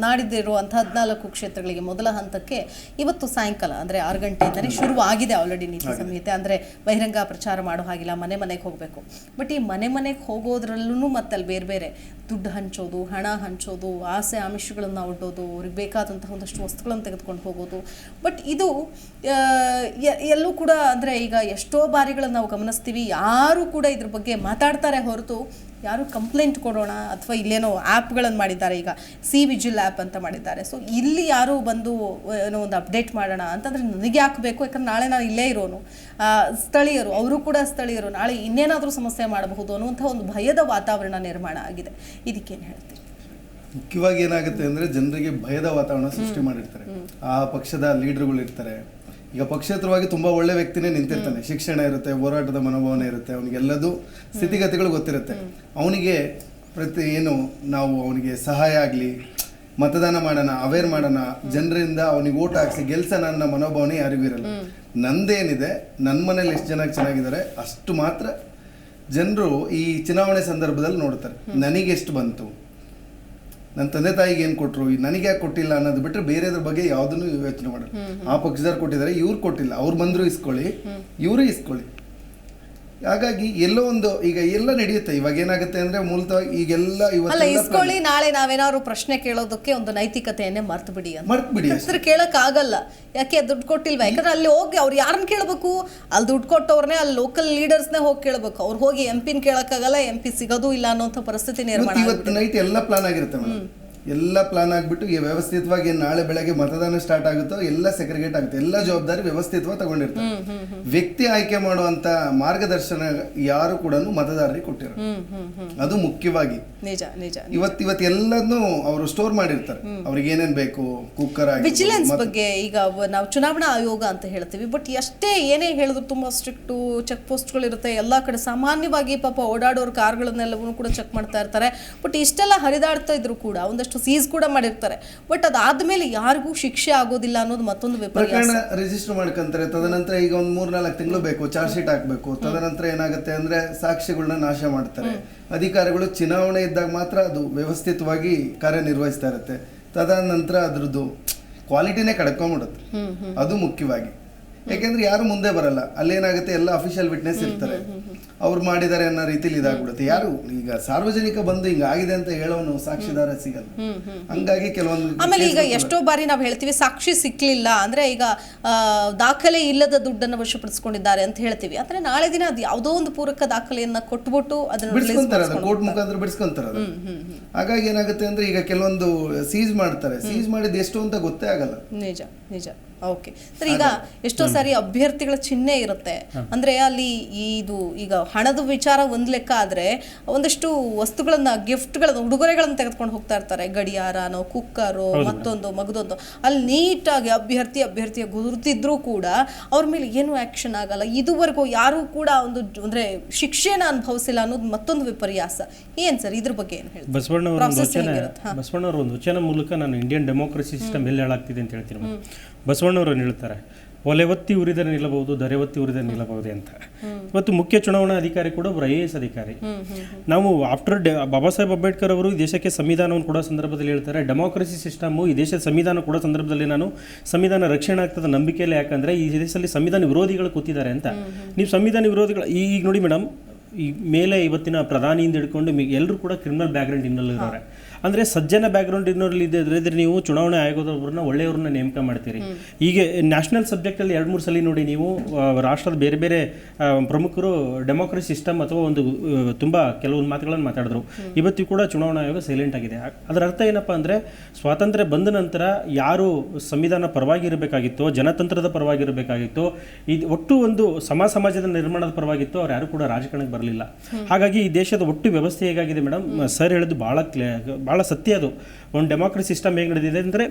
ನಾಡಿದ್ದಿರುವಂತಹ 14 ಕ್ಷೇತ್ರಗಳಿಗೆ ಮೊದಲ ಹಂತಕ್ಕೆ ಇವತ್ತು ಸಾಯಂಕಾಲ ಅಂದ್ರೆ 6 ಗಂಟೆಯಿಂದನೇ ಶುರು ಆಗಿದೆ ಆಲ್ರೆಡಿ ನೀತಿ ಸಂಹಿತೆ. ಅಂದ್ರೆ ಬಹಿರಂಗ ಪ್ರಚಾರ ಮಾಡೋ ಹಾಗಿಲ್ಲ, ಮನೆಗೆ ಹೋಗಬೇಕು. ಬಟ್ ಈ ಮನೆಗೆ ಹೋಗೋದ್ರಲ್ಲೂ ಮತ್ತೆ ಅಲ್ಲಿ ಬೇರೆ ಬೇರೆ ದುಡ್ಡು ಹಂಚೋದು, ಹಣ ಹಂಚೋದು, ಆಸೆ ಆಮಿಷಗಳನ್ನು ಒಡ್ಡೋದು, ಅವ್ರಿಗೆ ಬೇಕಾದಂತಹ ಒಂದಷ್ಟು ವಸ್ತುಗಳನ್ನು ತೆಗೆದುಕೊಂಡು ಹೋಗೋದು. ಬಟ್ ಇದು ಎಲ್ಲೂ ಕೂಡ ಅಂದ್ರೆ ಈಗ ಎಷ್ಟೋ ಬಾರಿಗಳನ್ನು ನಾವು ಗಮನಿಸ್ತೀವಿ, ಯಾರು ಕೂಡ ಇದ್ರ ಬಗ್ಗೆ ಮಾತಾಡ್ತಾರೆ ಹೊರತು ಯಾರು ಕಂಪ್ಲೇಂಟ್ ಕೊಡೋಣ ಅಥವಾ ಇಲ್ಲೇನೋ ಆ್ಯಪ್ಗಳನ್ನು ಮಾಡಿದ್ದಾರೆ. ಈಗ ಸಿ ವಿಜಿಲ್ ಆ್ಯಪ್ ಅಂತ ಮಾಡಿದ್ದಾರೆ. ಸೊ ಇಲ್ಲಿ ಯಾರು ಬಂದು ಏನೋ ಒಂದು ಅಪ್ಡೇಟ್ ಮಾಡೋಣ ಅಂತಂದರೆ ನನಗೆ ಹಾಕಬೇಕು, ಯಾಕಂದ್ರೆ ನಾಳೆ ನಾನು ಇಲ್ಲೇ ಇರೋನು, ಸ್ಥಳೀಯರು ಅವರು ಕೂಡ ಸ್ಥಳೀಯರು, ನಾಳೆ ಇನ್ನೇನಾದರೂ ಸಮಸ್ಯೆ ಮಾಡಬಹುದು ಅನ್ನುವಂಥ ಒಂದು ಭಯದ ವಾತಾವರಣ ನಿರ್ಮಾಣ ಆಗಿದೆ. ಇದಕ್ಕೇನು ಹೇಳ್ತೀವಿ? ಮುಖ್ಯವಾಗಿ ಏನಾಗುತ್ತೆ ಅಂದರೆ ಜನರಿಗೆ ಭಯದ ವಾತಾವರಣ ಸೃಷ್ಟಿ ಮಾಡಿರ್ತಾರೆ. ಆ ಪಕ್ಷದ ಲೀಡರ್ಗಳು ಇರ್ತಾರೆ. ಈಗ ಪಕ್ಷೇತರವಾಗಿ ತುಂಬಾ ಒಳ್ಳೆ ವ್ಯಕ್ತಿನೇ ನಿಂತಿರ್ತಾನೆ, ಶಿಕ್ಷಣ ಇರುತ್ತೆ, ಹೋರಾಟದ ಮನೋಭಾವನೆ ಇರುತ್ತೆ, ಅವನಿಗೆಲ್ಲದೂ ಸ್ಥಿತಿಗತಿಗಳು ಗೊತ್ತಿರುತ್ತೆ. ಅವನಿಗೆ ನಾವು ಅವನಿಗೆ ಸಹಾಯ ಆಗಲಿ, ಮತದಾನ ಮಾಡೋಣ, ಅವೇರ್ ಮಾಡೋಣ, ಜನರಿಂದ ಅವನಿಗೆ ಓಟ್ ಹಾಕ್ಸಿ ಗೆಲ್ಸೋಣ ಅನ್ನೋ ಮನೋಭಾವನೆ ಯಾರಿಗೂ ಇರಲ್ಲ. ನಂದೇನಿದೆ, ನನ್ನ ಮನೇಲಿ ಎಷ್ಟು ಜನ ಚೆನ್ನಾಗಿದ್ದಾರೆ ಅಷ್ಟು ಮಾತ್ರ ಜನರು ಈ ಚುನಾವಣೆ ಸಂದರ್ಭದಲ್ಲಿ ನೋಡ್ತಾರೆ. ನನಗೆ ಎಷ್ಟು ಬಂತು, ನನ್ನ ತಂದೆ ತಾಯಿಗೆ ಏನು ಕೊಟ್ಟರು, ನನಗೆ ಯಾಕೆ ಕೊಟ್ಟಿಲ್ಲ ಅನ್ನೋದು ಬಿಟ್ಟರೆ ಬೇರೆದ್ರ ಬಗ್ಗೆ ಯಾವುದನ್ನು ಯೋಚನೆ ಮಾಡಲ್ಲ. ಆ ಪಕ್ಷದವ್ರು ಕೊಟ್ಟಿದ್ದಾರೆ, ಇವ್ರು ಕೊಟ್ಟಿಲ್ಲ, ಅವ್ರು ಬಂದರೂ ಇಸ್ಕೊಳ್ಳಿ, ಇವರು ಇಸ್ಕೊಳ್ಳಿ. ಹಾಗಾಗಿ ಎಲ್ಲೋ ಒಂದು ಈಗ ಎಲ್ಲ ನಡೆಯುತ್ತೆ. ಇವಾಗ ಏನಾಗುತ್ತೆ ಅಂದ್ರೆ ಮೂಲತಃ ಈಗೆಲ್ಲ ಅಲ್ಲ ಇಸ್ಕೊಳ್ಳಿ, ನಾಳೆ ನಾವೇನಾದ್ರು ಪ್ರಶ್ನೆ ಕೇಳೋದಕ್ಕೆ ಒಂದು ನೈತಿಕತೆಯನ್ನೇ ಮರ್ತು ಬಿಡಿ ಹೆಸರು ಕೇಳಕ್ ಆಗಲ್ಲ. ಯಾಕೆ ದುಡ್ಡು ಕೊಟ್ಟಿಲ್ವಾ? ಯಾಕಂದ್ರೆ ಅಲ್ಲಿ ಹೋಗಿ ಅವ್ರು ಯಾರನ್ನ ಕೇಳಬೇಕು? ಅಲ್ಲಿ ದುಡ್ಡು ಕೊಟ್ಟವ್ರನ್ನೇ, ಅಲ್ಲಿ ಲೋಕಲ್ ಲೀಡರ್ಸ್ನೇ ಹೋಗಿ ಕೇಳಬೇಕು. ಅವ್ರು ಹೋಗಿ MP ಕೇಳಕ್ಕಾಗಲ್ಲ, MP ಸಿಗೋದು ಇಲ್ಲ ಅನ್ನೋಂಥ ಪರಿಸ್ಥಿತಿ ನಿರ್ಮಾಣ. ಇವತ್ತು ನೈಟ್ ಎಲ್ಲ ಪ್ಲಾನ್ ಆಗಿರುತ್ತೆ ಮೇಡಮ್. ಎಲ್ಲ ಪ್ಲಾನ್ ಆಗಿಬಿಟ್ಟು ವ್ಯವಸ್ಥಿತವಾಗಿ ನಾಳೆ ಬೆಳಗ್ಗೆ ಮತದಾನ ಸ್ಟಾರ್ಟ್ ಆಗುತ್ತೋ ಎಲ್ಲ ಸೆಗ್ರಿಗೇಟ್ ಆಗುತ್ತೆ. ಎಲ್ಲ ಜವಾಬ್ದಾರಿ ವ್ಯವಸ್ಥಿತವಾಗಿ ತಗೊಂಡಿರ್ತಾರೆ. ವ್ಯಕ್ತಿ ಆಯ್ಕೆ ಮಾಡುವಂತ ಮಾರ್ಗದರ್ಶನ ಯಾರು ಕೂಡ ಮತದಾರರಿಗೆ ಕೊಟ್ಟಿರೋ, ಅದು ಮುಖ್ಯವಾಗಿ ಇವತ್ತು ಎಲ್ಲದನ್ನು ಅವರು ಸ್ಟೋರ್ ಮಾಡಿರ್ತಾರೆ. ಅವ್ರಿಗೆ ಏನೇನ್ ಬೇಕು, ಕುಕ್ಕರ್ ಆಗಿ. ವಿಜಿಲೆನ್ಸ್ ಬಗ್ಗೆ ಈಗ ನಾವು ಚುನಾವಣಾ ಆಯೋಗ ಅಂತ ಹೇಳ್ತೀವಿ, ಬಟ್ ಎಷ್ಟೇ ಏನೇ ಹೇಳಿದ್ರು ತುಂಬಾ ಸ್ಟ್ರಿಕ್ಟ್ ಚೆಕ್ ಪೋಸ್ಟ್ಗಳು ಇರುತ್ತೆ ಎಲ್ಲಾ ಕಡೆ. ಸಾಮಾನ್ಯವಾಗಿ ಪಾಪ ಓಡಾಡೋರ್ ಕಾರ್ಗಳನ್ನೆಲ್ಲವೂ ಕೂಡ ಚೆಕ್ ಮಾಡ್ತಾ ಇರ್ತಾರೆ. ಬಟ್ ಇಷ್ಟೆಲ್ಲ ಹರಿದಾಡ್ತಾ ಇದ್ರು ಕೂಡ ಒಂದಷ್ಟು ಸೀಸ್ ಕೂಡ ಮಾಡಿರ್ತಾರೆ. ಬಟ್ ಅದಾದ್ಮೇಲೆ ಯಾರಿಗೂ ಶಿಕ್ಷೆ ಆಗೋದಿಲ್ಲ ಅನ್ನೋದು ಮತ್ತೊಂದು ಪ್ರಕರಣ ರಿಜಿಸ್ಟರ್ ಮಾಡ್ಕೊಂತಾರೆ. ತದನಂತರ ಈಗ ಒಂದು 3-4 ತಿಂಗಳು ಬೇಕು, ಚಾರ್ಜ್ ಶೀಟ್ ಹಾಕ್ಬೇಕು. ತದನಂತರ ಏನಾಗುತ್ತೆ ಅಂದ್ರೆ ಸಾಕ್ಷಿಗಳನ್ನ ನಾಶ ಮಾಡ್ತಾರೆ. ಅಧಿಕಾರಿಗಳು ಚುನಾವಣೆ ಇದ್ದಾಗ ಮಾತ್ರ ಅದು ವ್ಯವಸ್ಥಿತವಾಗಿ ಕಾರ್ಯನಿರ್ವಹಿಸ್ತಾ ಇರುತ್ತೆ. ತದನಂತರ ಅದ್ರದ್ದು ಕ್ವಾಲಿಟಿನೇ ಕಡ್ಕೊಂಡ್ಬಿಡುತ್ತೆ. ಅದು ಮುಖ್ಯವಾಗಿ. ಯಾಕೆಂದ್ರೆ ಯಾರು ಮುಂದೆ ಬರಲ್ಲ. ಅಲ್ಲೇನಾಗುತ್ತೆ, ಎಲ್ಲ ಅಫಿಷಿಯಲ್ ವಿಟ್ನೆಸ್ ಇರ್ತಾರೆ, ಅವ್ರು ಮಾಡಿದ್ದಾರೆ ಅನ್ನೋ ರೀತಿಲಿ ಇದಾಗ್ಬಿಡುತ್ತೆ. ಯಾರು ಈಗ ಸಾರ್ವಜನಿಕ ಬಂದು ಹಿಂಗಾಗಿದೆ ಅಂತ ಹೇಳೋನು ಸಾಕ್ಷಿದಾರ ಸಿಗಲ್ಲ. ಹಂಗಾಗಿ ಕೆಲವೊಂದು ಆಮೇಲೆ ಈಗ ಎಷ್ಟೋ ಬಾರಿ ನಾವು ಹೇಳ್ತೀವಿ ಸಾಕ್ಷಿ ಸಿಕ್ಲಿಲ್ಲ ಅಂದ್ರೆ ಈಗ ದಾಖಲೆ ಇಲ್ಲದ ದುಡ್ಡನ್ನು ವಶಪಡಿಸಿಕೊಂಡಿದ್ದಾರೆ ಅಂತ ಹೇಳ್ತೀವಿ. ಅಂದ್ರೆ ನಾಳೆ ದಿನ ಅದು ಯಾವುದೋ ಒಂದು ಪೂರಕ ದಾಖಲೆಯನ್ನ ಕೊಟ್ಬಿಟ್ಟು ಅದನ್ನ ಬಿಡಿಸ್ಕೊಂತಾರೆ, ಕೋರ್ಟ್ ಮುಖಾಂತರ ಬಿಡಿಸ್ಕೊಂತಾರೆ. ಹಾಗಾಗಿ ಏನಾಗುತ್ತೆ ಅಂದ್ರೆ ಈಗ ಕೆಲವೊಂದು ಸೀಸ್ ಮಾಡ್ತಾರೆ. ಸೀಸ್ ಮಾಡಿದ್ ಎಷ್ಟು ಅಂತ ಗೊತ್ತೇ ಆಗಲ್ಲ. ನಿಜ ನಿಜ. ಓಕೆ ಸರ್, ಈಗ ಎಷ್ಟೋ ಸಾರಿ ಅಭ್ಯರ್ಥಿಗಳ ಚಿಹ್ನೆ ಇರುತ್ತೆ. ಅಂದ್ರೆ ಅಲ್ಲಿ ಇದು ಈಗ ಹಣದ ವಿಚಾರ ಒಂದ್ ಲೆಕ್ಕ ಆದ್ರೆ ಒಂದಷ್ಟು ವಸ್ತುಗಳನ್ನ, ಗಿಫ್ಟ್ಗಳನ್ನ, ಉಡುಗೊರೆಗಳನ್ನ ತೆಗೆದುಕೊಂಡು ಹೋಗ್ತಾ ಇರ್ತಾರೆ. ಗಡಿಯಾರನೋ, ಕುಕ್ಕರು, ಮತ್ತೊಂದು ಮಗದೊಂದು. ಅಲ್ಲಿ ನೀಟಾಗಿ ಅಭ್ಯರ್ಥಿಯ ಗುರುತಿದ್ರೂ ಕೂಡ ಅವ್ರ ಮೇಲೆ ಏನು ಆಕ್ಷನ್ ಆಗಲ್ಲ. ಇದುವರೆಗೂ ಯಾರು ಕೂಡ ಒಂದು ಅಂದ್ರೆ ಶಿಕ್ಷೆನ ಅನುಭವಿಸಿಲ್ಲ ಅನ್ನೋದು ಮತ್ತೊಂದು ವಿಪರ್ಯಾಸ. ಏನ್ ಸರ್ ಇದ್ರ ಬಗ್ಗೆ ಏನು ಹೇಳಿ? ಬಸವಣ್ಣವರ ಒಂದು ವಚನ ಮೂಲಕ ನಾನು ಇಂಡಿಯನ್ ಡೆಮೋಕ್ರಸಿ ಸಿಸ್ಟಮ್ ಎಲ್ಲಿ ಹಾಳಾಗ್ತಿದೆ ಅಂತ ಹೇಳ್ತೀನಿ. ಬಸವಣ್ಣವರನ್ನು ಹೇಳ್ತಾರೆ, ಒಲೆವತ್ತಿ ಉರಿದರೆ ನಿಲ್ಲಬಹುದು, ದರೆವತ್ತಿ ಉರಿದರೆ ನಿಲ್ಲಬಹುದು ಅಂತ. ಇವತ್ತು ಮುಖ್ಯ ಚುನಾವಣಾ ಅಧಿಕಾರಿ ಕೂಡ ಒಬ್ಬರು IAS ಅಧಿಕಾರಿ. ನಾವು ಆಫ್ಟರ್ ಬಾಬಾ ಸಾಹೇಬ್ ಅಂಬೇಡ್ಕರ್ ಅವರು ಈ ದೇಶಕ್ಕೆ ಸಂವಿಧಾನವನ್ನು ಕೊಡೋ ಸಂದರ್ಭದಲ್ಲಿ ಹೇಳ್ತಾರೆ, ಡೆಮೋಕ್ರಸಿ ಸಿಸ್ಟಮು ಈ ದೇಶದ ಸಂವಿಧಾನ ಕೊಡೋ ಸಂದರ್ಭದಲ್ಲಿ ನಾನು ಸಂವಿಧಾನ ರಕ್ಷಣೆ ಆಗ್ತದೆ ನಂಬಿಕೆಯಲ್ಲಿ. ಯಾಕಂದರೆ ಈ ದೇಶದಲ್ಲಿ ಸಂವಿಧಾನ ವಿರೋಧಿಗಳು ಕೂತಿದ್ದಾರೆ ಅಂತ. ನೀವು ಸಂವಿಧಾನ ವಿರೋಧಿಗಳು ಈಗ ನೋಡಿ ಮೇಡಮ್, ಈ ಮೇಲೆ ಇವತ್ತಿನ ಪ್ರಧಾನಿಯಿಂದ ಹಿಡ್ಕೊಂಡು ಎಲ್ಲರೂ ಕೂಡ ಕ್ರಿಮಿನಲ್ ಬ್ಯಾಕ್ಗ್ರೌಂಡ್ ಇನ್ನಲ್ಲಿದ್ದಾರೆ. ಅಂದರೆ ಸಜ್ಜನ ಬ್ಯಾಕ್ಗ್ರೌಂಡ್ ಇನ್ನೋರಲ್ಲಿ ಇದ್ದರೆ ನೀವು ಚುನಾವಣೆ ಆಯೋಗದವ್ರನ್ನ ಒಳ್ಳೆಯವ್ರನ್ನ ನೇಮಕ ಮಾಡ್ತೀರಿ. ಈಗ ನ್ಯಾಷನಲ್ ಸಬ್ಜೆಕ್ಟಲ್ಲಿ 2-3 ಸಲ ನೋಡಿ ನೀವು ರಾಷ್ಟ್ರದ ಬೇರೆ ಬೇರೆ ಪ್ರಮುಖರು ಡೆಮೋಕ್ರಸಿ ಸಿಸ್ಟಮ್ ಅಥವಾ ಒಂದು ತುಂಬ ಕೆಲವೊಂದು ಮಾತುಗಳನ್ನು ಮಾತಾಡಿದ್ರು. ಇವತ್ತು ಕೂಡ ಚುನಾವಣಾ ಆಯೋಗ ಸೈಲೆಂಟ್ ಆಗಿದೆ. ಅದರ ಅರ್ಥ ಏನಪ್ಪ ಅಂದರೆ, ಸ್ವಾತಂತ್ರ್ಯ ಬಂದ ನಂತರ ಯಾರು ಸಂವಿಧಾನ ಪರವಾಗಿ ಇರಬೇಕಾಗಿತ್ತೋ, ಜನತಂತ್ರದ ಪರವಾಗಿ ಇರಬೇಕಾಗಿತ್ತೋ, ಇದು ಒಟ್ಟು ಒಂದು ಸಮಾಜದ ನಿರ್ಮಾಣದ ಪರವಾಗಿತ್ತು, ಅವ್ರು ಯಾರು ಕೂಡ ರಾಜಕಾರಣಕ್ಕೆ ಬರಲಿಲ್ಲ. ಹಾಗಾಗಿ ಈ ದೇಶದ ಒಟ್ಟು ವ್ಯವಸ್ಥೆ ಹೇಗಾಗಿದೆ ಮೇಡಮ್, ಸರ್ ಹೇಳಿದ್ದು ಭಾಳ ಭಾಳ ಸತ್ಯ ಅದು. ಒಂದು ಡೆಮಾಕ್ರಸಿ ಸಿಸ್ಟಮ್ ಹೇಗೆ ನಡೆದಿದೆ ಅಂದರೆ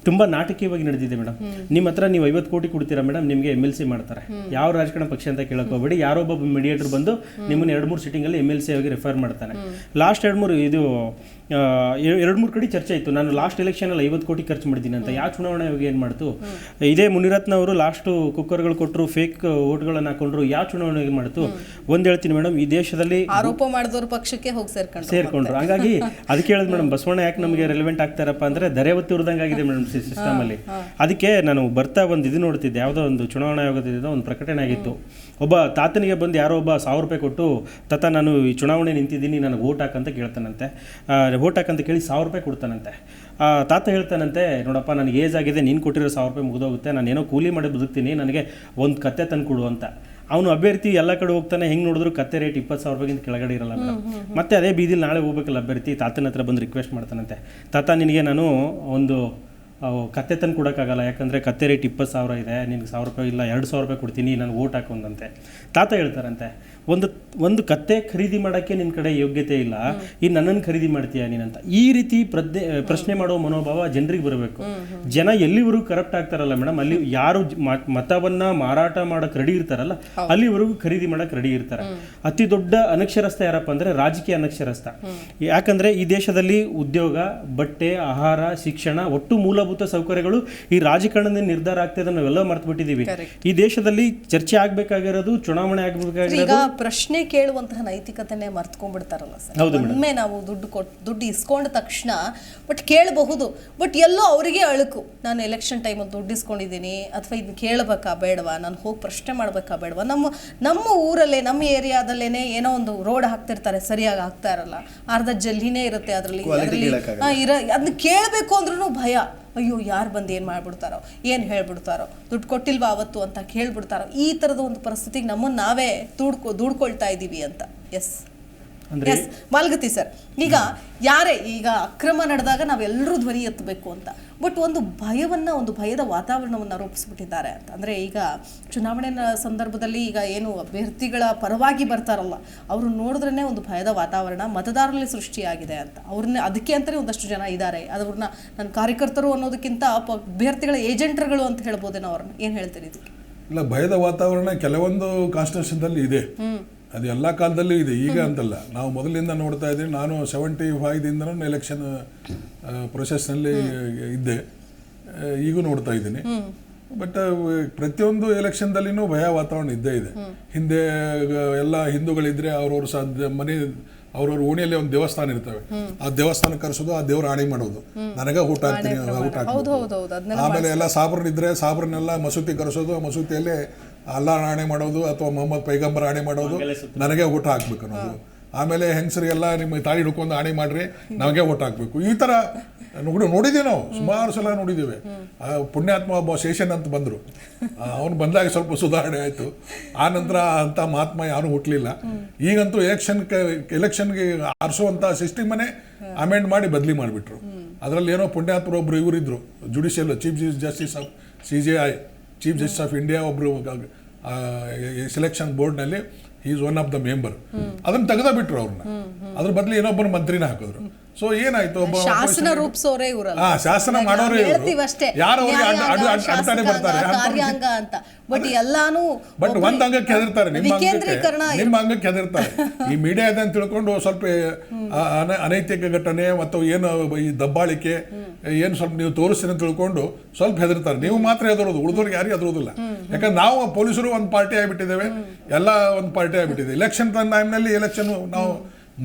ತುಂಬ ನಾಟಕೀಯವಾಗಿ ನಡೆದಿದೆ ಮೇಡಮ್. ನಿಮ್ಮ ಹತ್ರ ನೀವು 50 ಕೋಟಿ ಕೊಡ್ತೀರಾ ಮೇಡಮ್, ನಿಮಗೆ MLC ಮಾಡ್ತಾರೆ. ಯಾವ ರಾಜಕಾರಣ ಪಕ್ಷ ಅಂತ ಕೇಳಕ್ಕೆ ಹೋಗ್ಬೇಡಿ, ಯಾರೊಬ್ಬ ಮೀಡಿಯೇಟರ್ ಬಂದು ನಿಮ್ಮನ್ನು 2-3 ಸಿಟ್ಟಿಂಗಲ್ಲಿ MLC ಆಗಿ ರೆಫರ್ ಮಾಡ್ತಾನೆ. ಲಾಸ್ಟ್ 2-3 ಕಡೆ ಚರ್ಚೆ ಇತ್ತು, ನಾನು ಲಾಸ್ಟ್ ಎಲೆಕ್ಷನಲ್ಲಿ 50 ಕೋಟಿ ಖರ್ಚು ಮಾಡಿದ್ದೀನಿ ಅಂತ. ಯಾವ ಚುನಾವಣೆ ಏನು ಮಾಡ್ತು? ಇದೇ ಮುನಿರತ್ನ ಅವರು ಲಾಸ್ಟು ಕುಕ್ಕರ್ಗಳು ಕೊಟ್ಟರು, ಫೇಕ್ ಓಟ್ಗಳನ್ನು ಹಾಕೊಂಡ್ರು, ಯಾವ ಚುನಾವಣೆಗೆ ಮಾಡ್ತು? ಒಂದು ಹೇಳ್ತೀನಿ ಮೇಡಮ್, ಈ ದೇಶದಲ್ಲಿ ಆರೋಪ ಮಾಡಿದವ್ರ ಪಕ್ಷಕ್ಕೆ ಹೋಗಿ ಸೇರ್ಕೊಂಡ್ರು. ಹಾಗಾಗಿ ಅದಕ್ಕೆ ಹೇಳಿದ್ ಮೇಡಮ್, ಬಸವಣ್ಣ ಯಾಕೆ ನಮಗೆ ರೆಲೆವೆಂಟ್ ಆಗ್ತಾರಪ್ಪ ಅಂದರೆ ದರ್ಯಾವತಿ ಉರ್ದಂಗೆ ಆಗಿದೆ ಮೇಡಮ್ ಸಿಸ್ಟಮಲ್ಲಿ. ಅದಕ್ಕೆ ನಾನು ಬರ್ತಾ ಒಂದು ಇದು ನೋಡ್ತಿದ್ದೆ, ಯಾವುದೋ ಒಂದು ಚುನಾವಣಾ ಆಯೋಗದಿಂದ ಒಂದು ಪ್ರಕಟಣೆ ಆಗಿತ್ತು. ಒಬ್ಬ ತಾತನಿಗೆ ಬಂದು ಯಾರೋ ಒಬ್ಬ 1000 ರೂಪಾಯಿ ಕೊಟ್ಟು, ತಾತ ನಾನು ಈ ಚುನಾವಣೆ ನಿಂತಿದ್ದೀನಿ, ನನಗೆ ವೋಟ್ ಹಾಕಂತ ಕೇಳ್ತಾನಂತೆ. ವೋಟ್ ಹಾಕಂತ ಕೇಳಿ 1000 ರೂಪಾಯಿ ಕೊಡ್ತಾನಂತೆ. ತಾತ ಹೇಳ್ತಾನಂತೆ, ನೋಡಪ್ಪ ನನಗೆ ಏಜ್ ಆಗಿದೆ, ನೀನು ಕೊಟ್ಟಿರೋ 1000 ರೂಪಾಯಿ ಮುಗಿದೋಗುತ್ತೆ, ನಾನು ಏನೋ ಕೂಲಿ ಮಾಡಿ ಬದುಕ್ತೀನಿ, ನನಗೆ ಒಂದು ಕತ್ತೆ ತಂದು ಕೊಡು ಅಂತ. ಅವನು ಅಭ್ಯರ್ಥಿ ಎಲ್ಲ ಕಡೆ ಹೋಗ್ತಾನೆ, ಹೆಂಗೆ ನೋಡಿದ್ರು ಕತ್ತೆ ರೇಟ್ 20,000 ರೂಪಾಯಿಗಿಂತ ಕೆಳಗಡೆ ಇರಲ್ಲ ಮೇಡಮ್. ಮತ್ತೆ ಅದೇ ಬೀದಿಲಿ ನಾಳೆ ಹೋಗ್ಬೇಕಲ್ಲ ಅಭ್ಯರ್ಥಿ, ತಾತನ ಹತ್ರ ಬಂದು ರಿಕ್ವೆಸ್ಟ್ ಮಾಡ್ತಾನಂತೆ, ತಾತ ನಿನಗೆ ನಾನು ಒಂದು ಕತ್ತೆ ತಂದು ಕೊಡೋಕ್ಕಾಗಲ್ಲ, ಯಾಕಂದರೆ ಕತ್ತೆ ರೇಟ್ 20,000 ಇದೆ, ನಿನಗೆ 1000 ರೂಪಾಯಿ ಇಲ್ಲ 2,000 ರೂಪಾಯಿ ಕೊಡ್ತೀನಿ, ನಾನು ವೋಟ್ ಹಾಕೊಂಡಂತೆ. ತಾತ ಹೇಳ್ತಾರಂತೆ, ಒಂದು ಕತ್ತೆ ಖರೀದಿ ಮಾಡೋಕ್ಕೆ ನಿನ್ನ ಕಡೆ ಯೋಗ್ಯತೆ ಇಲ್ಲ, ಈ ನನ್ನನ್ನು ಖರೀದಿ ಮಾಡ್ತೀಯಾ ನೀನಂತ. ಈ ರೀತಿ ಪ್ರಶ್ನೆ ಮಾಡೋ ಮನೋಭಾವ ಜನರಿಗೆ ಬರಬೇಕು. ಜನ ಎಲ್ಲಿವರೆಗೂ ಕರಪ್ಟ್ ಆಗ್ತಾರಲ್ಲ ಮೇಡಮ್, ಅಲ್ಲಿ ಯಾರು ಮತವನ್ನ ಮಾರಾಟ ಮಾಡೋಕೆ ರೆಡಿ ಇರ್ತಾರಲ್ಲ, ಅಲ್ಲಿವರೆಗೂ ಖರೀದಿ ಮಾಡೋಕೆ ರೆಡಿ ಇರ್ತಾರೆ. ಅತಿ ದೊಡ್ಡ ಅನಕ್ಷರಸ್ಥ ಯಾರಪ್ಪ ಅಂದರೆ ರಾಜಕೀಯ ಅನಕ್ಷರಸ್ಥ. ಯಾಕಂದರೆ ಈ ದೇಶದಲ್ಲಿ ಉದ್ಯೋಗ, ಬಟ್ಟೆ, ಆಹಾರ, ಶಿಕ್ಷಣ, ಒಟ್ಟು ಮೂಲಭೂತ ಸೌಕರ್ಯಗಳು ಈ ರಾಜಕಾರಣದಿಂದ ನಿರ್ಧಾರ ಆಗ್ತದೆ, ನಾವೆಲ್ಲ ಮರ್ತು ಬಿಟ್ಟಿದ್ದೀವಿ. ಈ ದೇಶದಲ್ಲಿ ಚರ್ಚೆ ಆಗಬೇಕಾಗಿರೋದು, ಚುನಾವಣೆ ಆಗಬೇಕಾಗಿರೋದು, ಪ್ರಶ್ನೆ ಕೇಳುವಂತಹ ನೈತಿಕತೆನೇ ಮರ್ತ್ಕೊಂಡ್ಬಿಡ್ತಾರಲ್ಲ ಸರ್. ಒಮ್ಮೆ ನಾವು ದುಡ್ಡು ಇಸ್ಕೊಂಡ ತಕ್ಷಣ ಬಟ್ ಕೇಳಬಹುದು, ಬಟ್ ಎಲ್ಲೋ ಅವರಿಗೆ ಅಳುಕು, ನಾನು ಎಲೆಕ್ಷನ್ ಟೈಮಲ್ಲಿ ದುಡ್ಡು ಇಸ್ಕೊಂಡಿದ್ದೀನಿ, ಅಥವಾ ಇದನ್ನ ಕೇಳಬೇಕಾ ಬೇಡವಾ, ನಾನು ಹೋಗಿ ಪ್ರಶ್ನೆ ಮಾಡಬೇಕಾ ಬೇಡವಾ. ನಮ್ಮ ಊರಲ್ಲೇ, ನಮ್ಮ ಏರಿಯಾದಲ್ಲೇನೆ ಏನೋ ಒಂದು ರೋಡ್ ಹಾಕ್ತಿರ್ತಾರೆ, ಸರಿಯಾಗಿ ಹಾಕ್ತಾ ಇರಲ್ಲ, ಅರ್ಧ ಜಲ್ಲಿನೇ ಇರುತ್ತೆ ಅದರಲ್ಲಿ, ಅದನ್ನ ಕೇಳಬೇಕು ಅಂದ್ರೂ ಭಯ. ಅಯ್ಯೋ ಯಾರು ಬಂದು ಏನು ಮಾಡ್ಬಿಡ್ತಾರೋ, ಏನು ಹೇಳ್ಬಿಡ್ತಾರೋ, ದುಡ್ಡು ಕೊಟ್ಟಿಲ್ವಾ ಅವತ್ತು ಅಂತ ಕೇಳ್ಬಿಡ್ತಾರೋ. ಈ ಥರದ ಒಂದು ಪರಿಸ್ಥಿತಿಗೆ ನಮ್ಮನ್ನು ನಾವೇ ದುಡ್ಕೊಳ್ತಾ ಇದ್ದೀವಿ ಅಂತ. ಎಸ್ ಮಾಲ್ಗತಿ ಸರ್, ಈಗ ಈಗ ಅಕ್ರಮ ನಡೆದಾಗ ನಾವೆಲ್ಲರೂ ಧ್ವನಿ ಎತ್ತಬೇಕು ಅಂತ, ಬಟ್ ಒಂದು ಭಯದ ವಾತಾವರಣವನ್ನು ರೂಪಿಸ್ಬಿಟ್ಟಿದ್ದಾರೆ ಅಂತ. ಅಂದರೆ ಈಗ ಚುನಾವಣೆ ಸಂದರ್ಭದಲ್ಲಿ ಈಗ ಏನು ಅಭ್ಯರ್ಥಿಗಳ ಪರವಾಗಿ ಬರ್ತಾರಲ್ಲ, ಅವರು ನೋಡಿದ್ರೇ ಒಂದು ಭಯದ ವಾತಾವರಣ ಮತದಾರರಲ್ಲಿ ಸೃಷ್ಟಿಯಾಗಿದೆ ಅಂತ. ಅದಕ್ಕೆ ಅಂತಲೇ ಒಂದಷ್ಟು ಜನ ಇದ್ದಾರೆ. ಅವ್ರನ್ನ ನನ್ನ ಕಾರ್ಯಕರ್ತರು ಅನ್ನೋದಕ್ಕಿಂತ ಅಭ್ಯರ್ಥಿಗಳ ಏಜೆಂಟ್ರುಗಳು ಅಂತ ಹೇಳ್ಬೋದೇನೋ. ಅವ್ರನ್ನ ಏನು ಹೇಳ್ತೀರಿ ಇದಕ್ಕೆ? ಇಲ್ಲ, ಭಯದ ವಾತಾವರಣ ಕೆಲವೊಂದು ಕಾನ್ಸ್ಟಿಟ್ಯೂಷನ್ದಲ್ಲಿ ಇದೆ, ಅದು ಎಲ್ಲ ಕಾಲದಲ್ಲೂ ಇದೆ, ಈಗ ಅಂತಲ್ಲ. ನಾವು ಮೊದಲಿಂದ ನೋಡ್ತಾ ಇದ್ದೀವಿ. ನಾನು 75ದಿಂದನೂ ಎಲೆಕ್ಷನ್ ಪ್ರೊಸೆಸ್ನಲ್ಲಿ ಇದ್ದೆ, ಈಗೂ ನೋಡ್ತಾ ಇದ್ದೀನಿ. ಬಟ್ ಪ್ರತಿಯೊಂದು ಎಲೆಕ್ಷನ್ದಲ್ಲಿನೂ ಭಯ ವಾತಾವರಣ ಇದ್ದೇ ಇದೆ. ಹಿಂದೆ ಎಲ್ಲ ಹಿಂದೂಗಳಿದ್ರೆ ಅವ್ರವ್ರ ಮನೆ, ಅವ್ರವ್ರ ಓಣಿಯಲ್ಲಿ ಒಂದು ದೇವಸ್ಥಾನ ಇರ್ತವೆ, ಆ ದೇವಸ್ಥಾನ ಕರೆಸೋದು, ಆ ದೇವ್ರ ಆಣೆ ಮಾಡೋದು, ನನಗೆ ಊಟ ಹಾಕ್ತೀನಿ, ಊಟ ಹಾಕ್ತೀನಿ. ಆಮೇಲೆ ಎಲ್ಲ ಸಾಬ್ರನ್ನಿದ್ರೆ ಸಾಬ್ರನ್ನೆಲ್ಲ ಮಸೂತಿ ಕರೆಸೋದು, ಆ ಮಸೂತಿಯಲ್ಲಿ ಅಲ್ಲಾ ಆಣೆ ಮಾಡೋದು ಅಥವಾ ಮೊಹಮ್ಮದ್ ಪೈಗಂಬರ್ ಆಣೆ ಮಾಡೋದು, ನನಗೆ ಊಟ ಹಾಕ್ಬೇಕು ಅನ್ನೋದು. ಆಮೇಲೆ ಹೆಂಗಸರಿಗೆಲ್ಲ ನಿಮ್ಮ ತಾಳಿ ಹಿಡ್ಕೊಂಡು ಆಣೆ ಮಾಡ್ರಿ, ನಮಗೆ ಊಟ ಹಾಕ್ಬೇಕು. ಈ ಥರ ನೋಡಿದ್ದೀವಿ ನಾವು, ಸುಮಾರು ಸಲ ನೋಡಿದ್ದೀವಿ. ಪುಣ್ಯಾತ್ಮ ಒಬ್ಬ ಶೇಷನ್ ಅಂತ ಬಂದರು, ಅವನು ಬಂದಾಗ ಸ್ವಲ್ಪ ಸುಧಾರಣೆ ಆಯಿತು. ಆ ನಂತರ ಅಂಥ ಮಹಾತ್ಮ ಯಾರೂ ಹುಟ್ಟಲಿಲ್ಲ. ಈಗಂತೂ ಎಲೆಕ್ಷನ್ಗೆ ಆರಿಸುವಂಥ ಸಿಸ್ಟಮನ್ನೇ ಅಮೆಂಡ್ ಮಾಡಿ ಬದಲಿ ಮಾಡಿಬಿಟ್ರು. ಅದರಲ್ಲಿ ಏನೋ ಪುಣ್ಯಾತ್ಮರು ಒಬ್ಬರು ಇವರಿದ್ದರು, judicial chief justice of CJI, chief justice of India ಒಬ್ಬರು ಸೆಲೆಕ್ಷನ್ ಬೋರ್ಡ್ನಲ್ಲಿ is one of the member. ಅದನ್ನು ತೆಗೆದ ಬಿಟ್ರು ಅವ್ರನ್ನ, ಅದ್ರ ಬದಲು ಏನೊಬ್ಬರು ಮಂತ್ರಿನ ಹಾಕಿದ್ರು. ಸೊ ಏನಾಯ್ತು, ಒಬ್ಬ ಶಾಸನ ರೂಪಿಸೋರೇ ಇವರು, ಶಾಸನ ಮಾಡೋರೇ ಇವರು, ಯಾರು ಅಡ್ತಾನೆ ಬರ್ತಾರೆ ಅಂತ. ಬಟ್ ಎಲ್ಲಾನು ಬಟ್ ಒಂದ್ ಅಂಗಕ್ಕೆ ಹೆದರ್ತಾರೆ, ನಿಮ್ಮ ಅಂಗಕ್ಕೆ ಹೆದರ್ತಾರೆ. ಈ ಮೀಡಿಯಾದ ಅಂತ ತಿಳ್ಕೊಂಡು ಸ್ವಲ್ಪ ಅನೈತಿಕ ಘಟನೆ ಮತ್ತು ಏನು ಈ ದಬ್ಬಾಳಿಕೆ ಏನು ಸ್ವಲ್ಪ ನೀವು ತೋರಿಸ್ತೀನಿ ಅಂತ ತಿಳ್ಕೊಂಡು ಸ್ವಲ್ಪ ಹೆದರ್ತಾರೆ. ನೀವು ಮಾತ್ರ ಹೆದರೋದು, ಉಳಿದವ್ರಿಗೆ ಯಾರಿಗೂ ಹೆದರೋದಿಲ್ಲ. ಯಾಕಂದ್ರೆ ನಾವು ಪೊಲೀಸರು ಒಂದು ಪಾರ್ಟಿ ಆಗಿಬಿಟ್ಟಿದ್ದೇವೆ, ಎಲ್ಲ ಒಂದು ಪಾರ್ಟಿ ಆಗಿಬಿಟ್ಟಿದೆ. ಎಲೆಕ್ಷನ್ ಟೈಮ್ನಲ್ಲಿ ಎಲೆಕ್ಷನ್ ನಾವು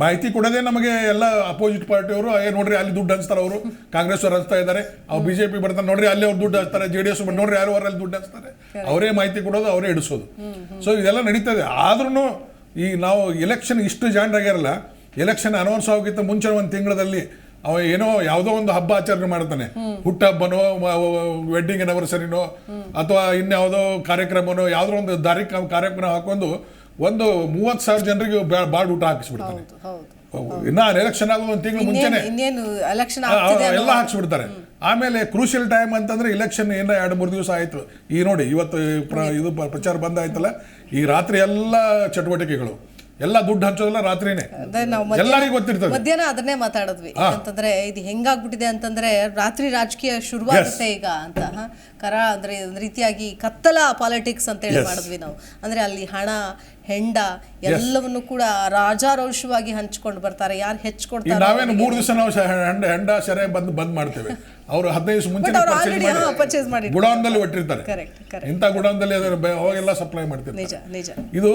ಮಾಹಿತಿ ಕೊಡೋದೇ ನಮಗೆ ಎಲ್ಲ ಅಪೋಸಿಟ್ ಪಾರ್ಟಿಯವರು, ನೋಡ್ರಿ ಅಲ್ಲಿ ದುಡ್ಡು ಹಂಚ್ತಾರೆ, ಅವರು ಕಾಂಗ್ರೆಸ್ ಅವರು ಹಂಚ್ತಾ ಇದ್ದಾರೆ, ಅವ್ರು BJP ಬರ್ತಾರೆ, ನೋಡ್ರಿ ಅಲ್ಲಿ ಅವ್ರು ದುಡ್ಡು ಹಂಚ್ತಾರೆ, JDS ನೋಡ್ರಿ ಯಾರು ಅಲ್ಲಿ ದುಡ್ಡು ಹಂಚ್ತಾರೆ, ಅವರೇ ಮಾಹಿತಿ ಕೊಡೋದು, ಅವರೇ ಇಡಿಸೋದು. ಸೊ ಇದೆಲ್ಲ ನಡೀತದೆ. ಆದ್ರೂ ಈ ನಾವು ಎಲೆಕ್ಷನ್ ಇಷ್ಟು ಜಾಂಡ್ರಾಗಿರಲ್ಲ. ಎಲೆಕ್ಷನ್ ಅನೌನ್ಸ್ ಆಗೋಕ್ಕಿಂತ ಮುಂಚೆ ಒಂದು ತಿಂಗಳಲ್ಲಿ ಅವ ಏನೋ ಯಾವುದೋ ಒಂದು ಹಬ್ಬ ಆಚರಣೆ ಮಾಡ್ತಾನೆ, ಹುಟ್ಟಹಬ್ಬನೋ, ವೆಡ್ಡಿಂಗ್ ಆನಿವರ್ಸರಿನೋ, ಅಥವಾ ಇನ್ಯಾವುದೋ ಕಾರ್ಯಕ್ರಮನೋ, ಯಾವುದೋ ಒಂದು ದಾರಿ ಕಾರ್ಯಕ್ರಮ ಹಾಕೊಂಡು ಒಂದು 30,000 ಜನರಿಗೆ ಬಾಡ್ ಊಟ ಹಾಕಿಸ್ಬಿಡ್ತಾನೆ. ಇನ್ನ ಎಲೆಕ್ಷನ್ ಆಗೋ ಒಂದು ತಿಂಗಳು ಮುಂಚೆನೆ ಎಲ್ಲ ಹಾಕ್ಸ್ಬಿಡ್ತಾರೆ. ಆಮೇಲೆ ಕ್ರೂಷಿಯಲ್ ಟೈಮ್ ಅಂತಂದ್ರೆ ಎಲೆಕ್ಷನ್ ಏನೋ 2-3 ದಿವಸ ಆಯ್ತು. ಈ ನೋಡಿ ಇವತ್ತು ಇದು ಪ್ರಚಾರ ಬಂದಾಯ್ತಲ್ಲ, ಈ ರಾತ್ರಿ ಎಲ್ಲ ಚಟುವಟಿಕೆಗಳು ಎಲ್ಲ ದುಡ್ಡು ಹಂಚೋದೆಲ್ಲ ರಾತ್ರಿನೇ, ಅದೇ ನಾವು ಎಲ್ಲರಿಗೂ ಗೊತ್ತಿರ್ತದೆ. ಮಧ್ಯಾಹ್ನ ಅದನ್ನೇ ಮಾತಾಡಿದ್ವಿ ಅಂತಂದ್ರೆ ಇದು ಹೆಂಗಾಗ್ಬಿಟ್ಟಿದೆ ಅಂತಂದ್ರೆ ರಾತ್ರಿ ರಾಜಕೀಯ ಶುರುವಾಗುತ್ತೆ ಈಗ ಅಂತ ಅಂದ್ರೆ ಒಂದ್ ರೀತಿಯಾಗಿ ಕತ್ತಲ ಪಾಲಿಟಿಕ್ಸ್ ಅಂತ ಹೇಳಿ ಮಾಡಿದ್ವಿ ನಾವು. ಅಂದ್ರೆ ಅಲ್ಲಿ ಹಣ ಹೆಂಡ ಎಲ್ಲವನ್ನು ಕೂಡ ರಾಜಾರೋಷವಾಗಿ ಹಂಚ್ಕೊಂಡು ಬರ್ತಾರೆ. ಯಾರು ಹೆಚ್ಚಿಕೊಡ್ತಾರೆ ನಾವೇನು 3 ದಿವಸ ನಾವು ಹೆಂಡ ಸೆರೆ ಬಂದ್ ಮಾಡ್ತೇವೆ, ಅವರು 15 ದಿವಸ ಮುಂಚೆ ಪರ್ಚೇಸ್ ಮಾಡಿ ಗುಡೌನ್ದಲ್ಲಿ ಒಟ್ಟಿರ್ತಾರೆ. ಇಂಥ ಗುಡೌನ್ದಲ್ಲಿ ಅವಾಗೆಲ್ಲ ಸಪ್ಲೈ ಮಾಡ್ತಿರ್ತಾರೆ. ನಿಜ ನಿಜ. ಇದು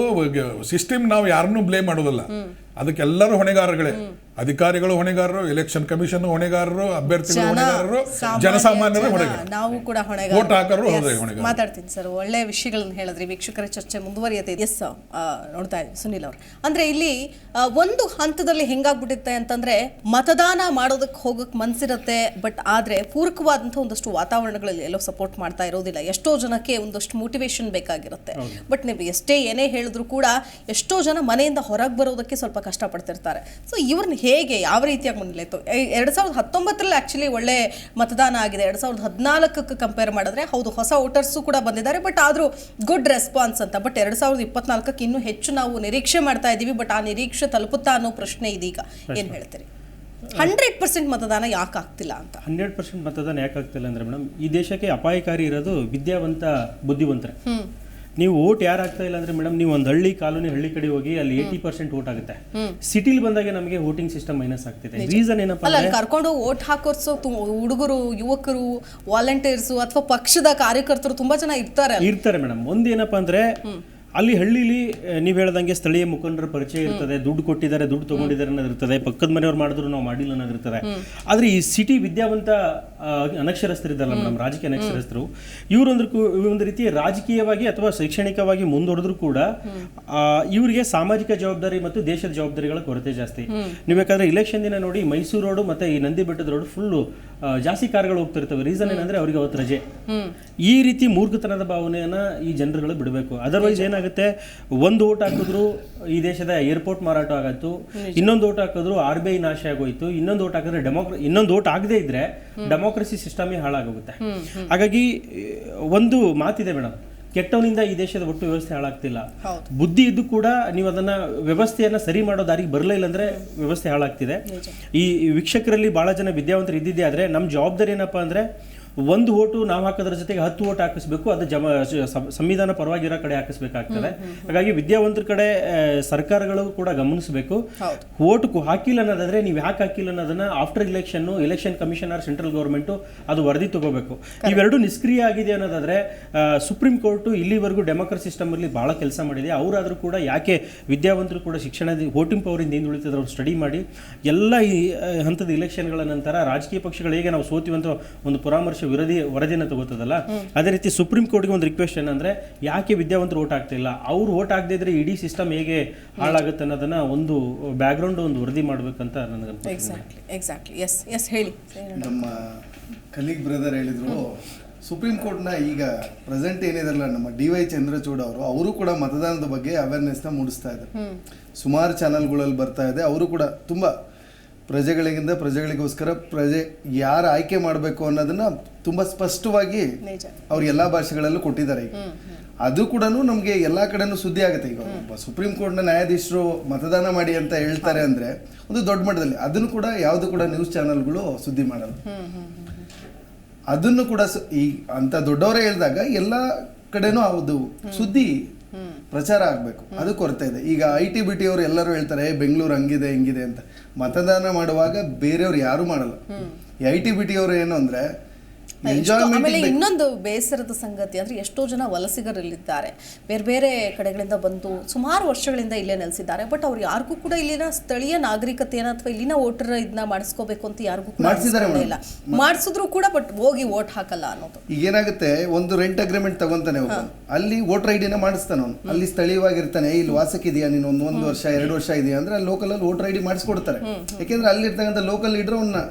ಸಿಸ್ಟಮ್, ನಾವು ಯಾರನ್ನೂ ಬ್ಲೇಮ್ ಮಾಡೋದಲ್ಲ, ಅದಕ್ಕೆಲ್ಲರೂ ಹೊಣೆಗಾರಗಳೇ. ಅಧಿಕಾರಿಗಳು ಹೊಣೆಗಾರರು, ಎಲೆಕ್ಷನ್ ಕಮಿಷನ್ ಹೊಣೆಗಾರರು, ಅಭ್ಯರ್ಥಿಗಳು ಹೊಣೆಗಾರರು, ಜನಸಾಮಾನ್ಯರು ಹೊಣೆಗಾರರು, ನಾವು ಕೂಡ ವೋಟ್ ಹಾಕರು ಹೊಣೆಗಾರರು. ಮಾತಾಡ್ತೀನಿ ಸರ್, ಒಳ್ಳೆ ವಿಷಯಗಳನ್ನ ಹೇಳಿದ್ರಿ. ವೀಕ್ಷಕರ ಚರ್ಚೆ ಮುಂದುವರಿಯುತ್ತೆ. ಎಸ್ ನೋಡ್ತಾ ಇದ್ದೀವಿ ಸುನಿಲ್ ಅವರು. ಅಂದ್ರೆ ಇಲ್ಲಿ ಒಂದು ಹಂತದಲ್ಲಿ ಹೆಂಗಾಗ್ಬಿಟ್ಟಿತ್ತೆ ಅಂತಂದ್ರೆ ಮತದಾನ ಮಾಡೋದಕ್ಕೆ ಹೋಗಕ್ಕೆ ಮನ್ಸಿರುತ್ತೆ, ಬಟ್ ಆದ್ರೆ ಪೂರಕವಾದಂಥ ಒಂದಷ್ಟು ವಾತಾವರಣಗಳಲ್ಲಿ ಎಲ್ಲೋ ಸಪೋರ್ಟ್ ಮಾಡ್ತಾ ಇರೋದಿಲ್ಲ. ಎಷ್ಟೋ ಜನಕ್ಕೆ ಒಂದಷ್ಟು ಮೋಟಿವೇಶನ್ ಬೇಕಾಗಿರುತ್ತೆ, ಬಟ್ ನೀವು ಎಷ್ಟೇ ಏನೇ ಹೇಳಿದ್ರು ಕೂಡ ಎಷ್ಟೋ ಜನ ಮನೆಯಿಂದ ಹೊರಗೆ ಬರೋದಕ್ಕೆ ಸ್ವಲ್ಪ ಕಷ್ಟಪಡ್ತಿರ್ತಾರೆ. ಸೊ ಇವ್ರನ್ನ ಹೇಗೆ ಯಾವ ರೀತಿಯಾಗಿ ಮುಂದಿತ್ತು? 2019ರಲ್ಲಿ ಆಕ್ಚುಲಿ ಒಳ್ಳೆ ಮತದಾನ ಆಗಿದೆ. 2014ಕ್ಕೆ ಕಂಪೇರ್ ಮಾಡಿದ್ರೆ ಹೌದು ಹೊಸ ವೋಟರ್ಸು ಕೂಡ ಬಂದಿದ್ದಾರೆ, ಬಟ್ ಆದ್ರೂ ಗುಡ್ ರೆಸ್ಪಾನ್ಸ್ ಅಂತ. ಬಟ್ 2024ಕ್ಕೆ ಇನ್ನೂ ಹೆಚ್ಚು ನಾವು ನಿರೀಕ್ಷೆ ಮಾಡ್ತಾ ಇದ್ದೀವಿ, ಬಟ್ ಆ ನಿರೀಕ್ಷೆ ತಲುಪುತ್ತಾ ಅನ್ನೋ ಪ್ರಶ್ನೆ ಇದೀಗ. ಏನ್ ಹೇಳ್ತೀರಿ? 100% ಮತದಾನ ಯಾಕೆ ಆಗ್ತಿಲ್ಲ ಅಂತ? 100% ಮತದಾನ ಯಾಕೆ ಆಗ್ತಿಲ್ಲ ಅಂದ್ರೆ ಮೇಡಮ್, ಈ ದೇಶಕ್ಕೆ ಅಪಾಯಕಾರಿ ಇರೋದು ವಿದ್ಯಾವಂತ ಬುದ್ಧಿವಂತರೆ. ನೀವು ವೋಟ್ ಯಾರು ಆಗ್ತಾ ಇಲ್ಲ ಅಂದ್ರೆ ಮೇಡಮ್, ನೀವು ಒಂದು ಹಳ್ಳಿ ಕಡೆ ಹೋಗಿ ಅಲ್ಲಿ 80% ವೋಟ್ ಆಗುತ್ತೆ. ಸಿಟಿಲಿ ಬಂದಾಗ ನಮಗೆ ವೋಟಿಂಗ್ ಸಿಸ್ಟಮ್ ಮೈನಸ್ ಆಗ್ತಿದೆ. ರೀಸನ್ ಏನಪ್ಪಾ ಅಂದ್ರೆ ಕರ್ಕೊಂಡು ವೋಟ್ ಹಾಕೋರ್ಸು ಹುಡುಗರು, ಯುವಕರು, ವಾಲಂಟಿಯರ್ಸ್ ಅಥವಾ ಪಕ್ಷದ ಕಾರ್ಯಕರ್ತರು ತುಂಬಾ ಜನ ಇರ್ತಾರೆ ಮೇಡಮ್. ಒಂದೇನಪ್ಪಾ ಅಂದ್ರೆ ಅಲ್ಲಿ ಹಳ್ಳಿಲಿ ನೀವು ಹೇಳ್ದಂಗೆ ಸ್ಥಳೀಯ ಮುಖಂಡರ ಪರಿಚಯ ಇರ್ತದೆ, ದುಡ್ಡು ಕೊಟ್ಟಿದ್ದಾರೆ, ದುಡ್ಡು ತಗೊಂಡಿದ್ದಾರೆ ಅನ್ನೋದು ಇರ್ತದೆ, ಪಕ್ಕದ ಮನೆಯವ್ರು ಮಾಡಿದ್ರು ನಾವು ಮಾಡಿಲ್ಲ ಅನ್ನೋದು ಇರ್ತದೆ. ಆದ್ರೆ ಈ ಸಿಟಿ ವಿದ್ಯಾವಂತ ಅನಕ್ಷರಸ್ಥರಿದ್ದಾರಲ್ಲ ಮೇಡಮ್, ರಾಜಕೀಯ ಅನಕ್ಷರಸ್ಥರು, ಒಂದು ರೀತಿ ರಾಜಕೀಯವಾಗಿ ಅಥವಾ ಶೈಕ್ಷಣಿಕವಾಗಿ ಮುಂದುವರೆದ್ರು ಕೂಡ ಇವರಿಗೆ ಸಾಮಾಜಿಕ ಜವಾಬ್ದಾರಿ ಮತ್ತು ದೇಶದ ಜವಾಬ್ದಾರಿಗಳ ಕೊರತೆ ಜಾಸ್ತಿ. ನೀವು ಬೇಕಾದ್ರೆ ಇಲೆಕ್ಷನ್ ದಿನ ನೋಡಿ, ಮೈಸೂರು ರೋಡ್ ಮತ್ತೆ ಈ ನಂದಿ ಬೆಟ್ಟದ ರೋಡ್ ಫುಲ್ ಜಾಸ್ತಿ ಕಾರ್ಗಳು ಹೋಗ್ತಿರ್ತವೆ. ರೀಸನ್ ಏನಂದ್ರೆ ಅವ್ರಿಗೆ ಅವತ್ತು ರಜೆ. ಈ ರೀತಿ ಮೂರ್ಖತನದ ಭಾವನೆಯನ್ನ ಈ ಜನರುಗಳು ಬಿಡಬೇಕು. ಅದರ್ವೈಸ್ ಏನಾಗುತ್ತೆ, ಒಂದು ಓಟ್ ಹಾಕಿದ್ರು ಈ ದೇಶದ ಏರ್ಪೋರ್ಟ್ ಮಾರಾಟ ಆಗತ್ತು, ಇನ್ನೊಂದು ಓಟ್ ಹಾಕಿದ್ರು RBI ನಾಶ ಆಗೋಯ್ತು, ಇನ್ನೊಂದು ಓಟ್ ಹಾಕಿದ್ರೆ ಇನ್ನೊಂದು ಓಟ್ ಆಗದೆ ಇದ್ರೆ ಡೆಮೋಕ್ರಸಿ ಸಿಸ್ಟಮೇ ಹಾಳಾಗೋಗುತ್ತೆ. ಹಾಗಾಗಿ ಒಂದು ಮಾತಿದೆ ಮೇಡಮ್, ಕೆಟ್ಟವನಿಂದ ಈ ದೇಶದ ಒಟ್ಟು ವ್ಯವಸ್ಥೆ ಹಾಳಾಗ್ತಿಲ್ಲ. ಬುದ್ಧಿ ಇದ್ದು ಕೂಡ ನೀವು ಅದನ್ನ ವ್ಯವಸ್ಥೆಯನ್ನ ಸರಿ ಮಾಡೋ ದಾರಿಗೆ ಬರಲೇ ಇಲ್ಲ ಅಂದ್ರೆ ವ್ಯವಸ್ಥೆ ಹಾಳಾಗ್ತಿದೆ. ಈ ವೀಕ್ಷಕರಲ್ಲಿ ಬಹಳ ಜನ ವಿದ್ಯಾವಂತರು ಇದ್ದಿದ್ದೆ, ಆದ್ರೆ ನಮ್ಮ ಜವಾಬ್ದಾರಿ ಏನಪ್ಪಾ ಅಂದ್ರೆ ಒಂದು ಓಟು ನಾವು ಹಾಕೋದ್ರ ಜೊತೆಗೆ 10 ಓಟ್ ಹಾಕಿಸ್ಬೇಕು. ಅದು ಸಂವಿಧಾನ ಪರವಾಗಿರೋ ಕಡೆ ಹಾಕಿಸ್ಬೇಕಾಗ್ತದೆ. ಹಾಗಾಗಿ ವಿದ್ಯಾವಂತರ ಕಡೆ ಸರ್ಕಾರಗಳು ಕೂಡ ಗಮನಿಸಬೇಕು. ಓಟ್ ಹಾಕಿಲ್ಲ ಅನ್ನೋದಾದ್ರೆ ನೀವು ಯಾಕೆ ಹಾಕಿಲ್ಲ ಅನ್ನೋದನ್ನ after election commission or central government ಅದು ವರದಿ ತಗೋಬೇಕು. ಇವೆರಡು ನಿಷ್ಕ್ರಿಯ ಆಗಿದೆ ಅನ್ನೋದಾದ್ರೆ ಸುಪ್ರೀಂ ಕೋರ್ಟ್ ಇಲ್ಲಿವರೆಗೂ ಡೆಮೋಕ್ರಸಿ ಸಿಸ್ಟಮ್ ಅಲ್ಲಿ ಬಹಳ ಕೆಲಸ ಮಾಡಿದೆ. ಅವರಾದ್ರೂ ಕೂಡ ಯಾಕೆ ವಿದ್ಯಾವಂತರು ಕೂಡ ಶಿಕ್ಷಣ ವೋಟಿಂಗ್ ಪವರ್ ಇಂದ ಉಳಿತಿದ್ರು ಅವ್ರು ಸ್ಟಡಿ ಮಾಡಿ ಎಲ್ಲ ಈ ಹಂತದ ಇಲೆಕ್ಷನ್ಗಳ ನಂತರ ರಾಜಕೀಯ ಪಕ್ಷಗಳು ಹೇಗೆ ನಾವು ಸೋತಿವಂತ ಒಂದು ಪರಾಮರ್ಶೆ ವರದಿಯನ್ನು ತಗೋತದಲ್ಲ, ಅದೇ ರೀತಿ ಸುಪ್ರೀಂ ಕೋರ್ಟ್ಗೆ ಒಂದು ರಿಕ್ವೆಸ್ಟ್ ಏನಂದ್ರೆ ಯಾಕೆ ವಿದ್ಯಾವಂತರು ಓಟ್ ಆಗ್ತಿಲ್ಲ, ಅವ್ರು ಓಟ್ ಆಗದೆ ಇದ್ರೆ ಇಡೀ ಸಿಸ್ಟಮ್ ಹೇಗೆ ಹಾಳಾಗುತ್ತೆ ಅನ್ನೋದನ್ನ ಒಂದು ಬ್ಯಾಕ್ಗ್ರೌಂಡ್ ಒಂದು ವರದಿ ಮಾಡ್ಬೇಕಂತ ನನಗೆ. ಎಕ್ಸಾಕ್ಟ್ಲಿ ಎಸ್ ಹೇಳಿ. ನಮ್ಮ ಕಲೀಗ್ ಬ್ರದರ್ ಹೇಳಿದ್ರು, ಸುಪ್ರೀಂ ಕೋರ್ಟ್ನ ಈಗ ಪ್ರೆಸೆಂಟ್ ಏನಿದೆಲ್ಲ ನಮ್ಮ DY ಚಂದ್ರಚೂಡ್ ಅವರು ಕೂಡ ಮತದಾನದ ಬಗ್ಗೆ ಅವೇರ್ನೆಸ್ನ ಮೂಡಿಸ್ತಾ ಇದ್ದಾರೆ. ಸುಮಾರು ಚಾನಲ್ಗಳಲ್ಲಿ ಬರ್ತಾ ಇದೆ. ಅವರು ಕೂಡ ತುಂಬ ಪ್ರಜೆಗಳಿಗೋಸ್ಕರ ಯಾರು ಆಯ್ಕೆ ಮಾಡಬೇಕು ಅನ್ನೋದನ್ನ ತುಂಬಾ ಸ್ಪಷ್ಟವಾಗಿ ಅವ್ರು ಎಲ್ಲಾ ಭಾಷೆಗಳಲ್ಲೂ ಕೊಟ್ಟಿದ್ದಾರೆ. ಈಗ ಅದು ಕೂಡ ನಮ್ಗೆ ಎಲ್ಲಾ ಕಡೆನೂ ಸುದ್ದಿ ಆಗುತ್ತೆ. ಈಗ ಸುಪ್ರೀಂ ಕೋರ್ಟ್ನ ನ್ಯಾಯಾಧೀಶರು ಮತದಾನ ಮಾಡಿ ಅಂತ ಹೇಳ್ತಾರೆ ಅಂದ್ರೆ ಒಂದು ದೊಡ್ಡ ಮಟ್ಟದಲ್ಲಿ, ಅದನ್ನು ಕೂಡ ಯಾವುದು ಕೂಡ ನ್ಯೂಸ್ ಚಾನೆಲ್ಗಳು ಸುದ್ದಿ ಮಾಡಲ್ಲ. ಅದನ್ನು ಕೂಡ ಈ ಅಂತ ದೊಡ್ಡವರೇ ಹೇಳಿದಾಗ ಎಲ್ಲಾ ಕಡೆನೂ ಅದು ಸುದ್ದಿ ಪ್ರಚಾರ ಆಗಬೇಕು, ಅದು ಕೊರತೆ ಇದೆ. ಈಗ IT-BT ಅವರು ಎಲ್ಲರೂ ಹೇಳ್ತಾರೆ ಬೆಂಗಳೂರು ಹಂಗಿದೆ ಹಿಂಗಿದೆ ಅಂತ. ಮತದಾನ ಮಾಡುವಾಗ ಬೇರೆಯವ್ರು ಯಾರು ಮಾಡಲ್ಲ. ಈ IT-BT ಅವರು ಏನು ಅಂದ್ರೆ ಆಮೇಲೆ ಇನ್ನೊಂದು ಬೇಸರದ ಸಂಗತಿ ಅಂದ್ರೆ ಎಷ್ಟೋ ಜನ ವಲಸಿಗರಲ್ಲಿದ್ದಾರೆ, ಬೇರೆ ಬೇರೆ ಕಡೆಗಳಿಂದ ಬಂದು ಸುಮಾರು ವರ್ಷಗಳಿಂದ ಇಲ್ಲೇ ನೆಲೆಸಿದ್ದಾರೆ. ಬಟ್ ಅವ್ರು ಯಾರಿಗೂ ಕೂಡ ಇಲ್ಲಿನ ಸ್ಥಳೀಯ ನಾಗರಿಕತೆಯನ್ನ ಅಥವಾ ಇಲ್ಲಿನ ವೋಟರ್ ಇದನ್ನ ಮಾಡಿಸ್ಕೋಬೇಕು ಅಂತ ಯಾರಿಗೂ ಇಲ್ಲ. ಮಾಡಿಸಿದ್ರು ಕೂಡ ಬಟ್ ಹೋಗಿ ವೋಟ್ ಹಾಕಲ್ಲ ಅನ್ನೋದು. ಈಗ ಏನಾಗುತ್ತೆ, ಒಂದು ರೆಂಟ್ ಅಗ್ರಿಮೆಂಟ್ ತಗೊಂತಾನೆ ಒಬ್ಬ, ಅಲ್ಲಿ ವೋಟರ್ ID ನ ಮಾಡಿಸ್ತಾನೆ ಅವನು, ಅಲ್ಲಿ ಸ್ಥಳೀಯವಾಗಿರ್ತಾನೆ, ಇಲ್ಲಿ ವಾಸಕ್ಕಿದೆಯಾ ನೀನು ಒಂದು ವರ್ಷ 2 ವರ್ಷ ಇದೆಯಾ ಅಂದ್ರೆ ಅಲ್ಲಿ ಲೋಕಲ್ ಅಲ್ಲಿ ವೋಟರ್ ID ಮಾಡಿಸ್ಕೊಡ್ತಾರೆ. ಯಾಕೆಂದ್ರೆ ಅಲ್ಲಿರ್ತಕ್ಕಂಥ ಲೋಕಲ್ ಲೀಡರ್ ಅವನ್ನ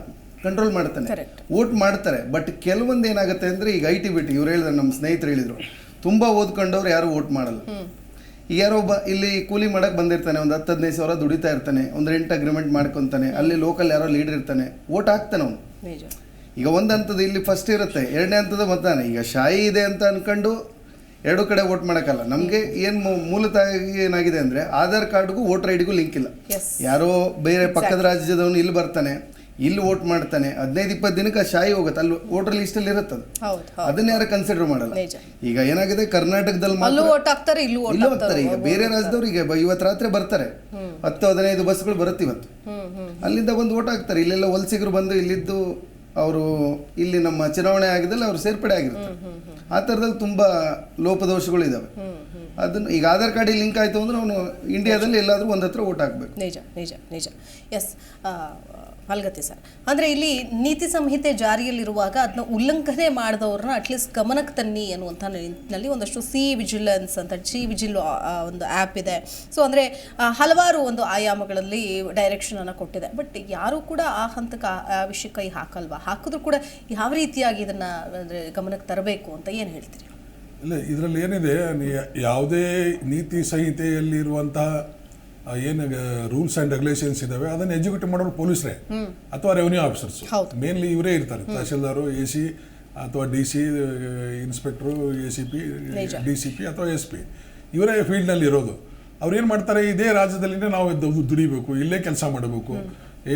ಕಂಟ್ರೋಲ್ ಮಾಡ್ತಾನೆ, ವೋಟ್ ಮಾಡ್ತಾರೆ. ಬಟ್ ಕೆಲವೊಂದು ಏನಾಗುತ್ತೆ ಅಂದ್ರೆ ಈಗ IT-BT ಇವ್ರು ಹೇಳಿದ್ರು, ನಮ್ಮ ಸ್ನೇಹಿತರು ಹೇಳಿದ್ರು, ತುಂಬಾ ಓದ್ಕೊಂಡವ್ರು ಯಾರು ವೋಟ್ ಮಾಡಲ್ಲ. ಈಗ ಯಾರೋ ಒಬ್ಬ ಇಲ್ಲಿ ಕೂಲಿ ಮಾಡಕ್ ಬಂದಿರ್ತಾನೆ, ಒಂದು 10-15 ಸಾವಿರ ದುಡಿತಾ ಇರ್ತಾನೆ, ಒಂದು ರೆಂಟ್ ಅಗ್ರಿಮೆಂಟ್ ಮಾಡ್ಕೊಂತಾನೆ, ಅಲ್ಲಿ ಲೋಕಲ್ ಯಾರೋ ಲೀಡರ್ ಇರ್ತಾನೆ, ವೋಟ್ ಹಾಕ್ತಾನೆ ಅವನು. ಈಗ ಒಂದು ಹಂತದ ಇಲ್ಲಿ ಫಸ್ಟ್ ಇರುತ್ತೆ, 2ನೇ ಹಂತದ ಮತದಾನ. ಈಗ ಶಾಯಿ ಇದೆ ಅಂತ ಅನ್ಕೊಂಡು ಎರಡು ಕಡೆ ವೋಟ್ ಮಾಡೋಕ್ಕಲ್ಲ. ನಮಗೆ ಏನು ಮೂಲತಃ ಏನಾಗಿದೆ ಅಂದರೆ ಆಧಾರ್ ಕಾರ್ಡ್ಗೂ ವೋಟರ್ ಐ ಡಿಗೂ ಲಿಂಕ್ ಇಲ್ಲ. ಯಾರೋ ಬೇರೆ ಪಕ್ಕದ ರಾಜ್ಯದವನು ಇಲ್ಲಿ ಬರ್ತಾನೆ, ಇಲ್ಲಿ ವೋಟ್ ಮಾಡ್ತಾನೆ, 15-20 ದಿನಕ್ಕೆ ಶಾಯಿ ಹೋಗುತ್ತೆ, ಅಲ್ಲಿ ವೋಟರ್ ಲಿಸ್ಟಲ್ಲಿ ಇರುತ್ತದೆ, ಅದನ್ನ ಯಾರು ಕನ್ಸಿಡರ್ ಮಾಡಲ್ಲ. ಈಗ ಏನಾಗಿದೆ, ಕರ್ನಾಟಕದಲ್ಲಿ ವೋಟ್ ಹಾಕ್ತಾರೆ, ಇಲ್ಲೂ ಹೋಗ್ತಾರೆ. ಈಗ ಬೇರೆ ರಾಜ್ಯದವ್ರು ಈಗ ಇವತ್ತು ರಾತ್ರಿ ಬರ್ತಾರೆ, 10-15 ಬಸ್ಗಳು ಬರುತ್ತೆ ಇವತ್ತು, ಅಲ್ಲಿಂದ ಬಂದು ವೋಟ್ ಹಾಕ್ತಾರೆ. ಇಲ್ಲೆಲ್ಲ ವಲಸಿಗರು ಬಂದು ಇಲ್ಲಿದ್ದು ಅವರು ಇಲ್ಲಿ ನಮ್ಮ ಚುನಾವಣೆ ಆಗಿದ್ದಲ್ಲಿ ಅವ್ರು ಸೇರ್ಪಡೆ ಆಗಿರ್ತಾರೆ. ಆ ಥರದಲ್ಲಿ ತುಂಬ ಲೋಪದೋಷಗಳು ಇದ್ದಾವೆ. ಅದನ್ನು ಈಗ ಆಧಾರ್ ಕಾರ್ಡಿಗೆ ಲಿಂಕ್ ಆಯಿತು ಅಂದ್ರೆ ಅವನು ಇಂಡಿಯಾದಲ್ಲಿ ಎಲ್ಲಾದರೂ ಒಂದು ಹತ್ರ ವೋಟ್ ಹಾಕಬೇಕು. ನಿಜ ನಿಜ ನಿಜ. ಎಸ್ ಅಲ್ಗತಿ ಸರ್, ಅಂದರೆ ಇಲ್ಲಿ ನೀತಿ ಸಂಹಿತೆ ಜಾರಿಯಲ್ಲಿರುವಾಗ ಅದನ್ನ ಉಲ್ಲಂಘನೆ ಮಾಡಿದವ್ರನ್ನ ಅಟ್ಲೀಸ್ಟ್ ಗಮನಕ್ಕೆ ತನ್ನಿ ಅನ್ನುವಂಥ ನಿಟ್ಟಿನಲ್ಲಿ ಒಂದಷ್ಟು ವಿಜಿಲೆನ್ಸ್ ಅಂತ ವಿಜಿಲ್ ಒಂದು ಆ್ಯಪ್ ಇದೆ. ಸೊ ಅಂದರೆ ಹಲವಾರು ಒಂದು ಆಯಾಮಗಳಲ್ಲಿ ಡೈರೆಕ್ಷನನ್ನು ಕೊಟ್ಟಿದೆ. ಬಟ್ ಯಾರೂ ಕೂಡ ಆ ಹಂತಕ್ಕೆ ಆ ವಿಷಯ ಕೈ ಹಾಕಲ್ವಾ? ಹಾಕಿದ್ರು ಕೂಡ ಯಾವ ರೀತಿಯಾಗಿ ಇದನ್ನು ಅಂದರೆ ಗಮನಕ್ಕೆ ತರಬೇಕು ಅಂತ ಏನು ಹೇಳ್ತೀರಿ? ಇಲ್ಲ, ಇದರಲ್ಲಿ ಏನಿದೆ, ಯಾವುದೇ ನೀತಿ ಸಂಹಿತೆಯಲ್ಲಿರುವಂತಹ ಏನು ರೂಲ್ಸ್ ಆ್ಯಂಡ್ ರೆಗ್ಯುಲೇಷನ್ಸ್ ಇದ್ದಾವೆ ಅದನ್ನು ಎಕ್ಸಿಕ್ಯೂಟ್ ಮಾಡೋರು ಪೊಲೀಸರೇ ಅಥವಾ ರೆವೆನ್ಯೂ ಆಫೀಸರ್ಸ್. ಮೇನ್ಲಿ ಇವರೇ ಇರ್ತಾರೆ, ತಹಶೀಲ್ದಾರು, AC ಅಥವಾ DC, ಇನ್ಸ್ಪೆಕ್ಟ್ರು, ACP, DCP ಅಥವಾ SP, ಇವರೇ ಫೀಲ್ಡ್ನಲ್ಲಿ ಇರೋದು. ಅವ್ರು ಏನು ಮಾಡ್ತಾರೆ, ಇದೇ ರಾಜ್ಯದಲ್ಲಿನೇ ನಾವು ದುಡಿಬೇಕು, ಇಲ್ಲೇ ಕೆಲಸ ಮಾಡಬೇಕು.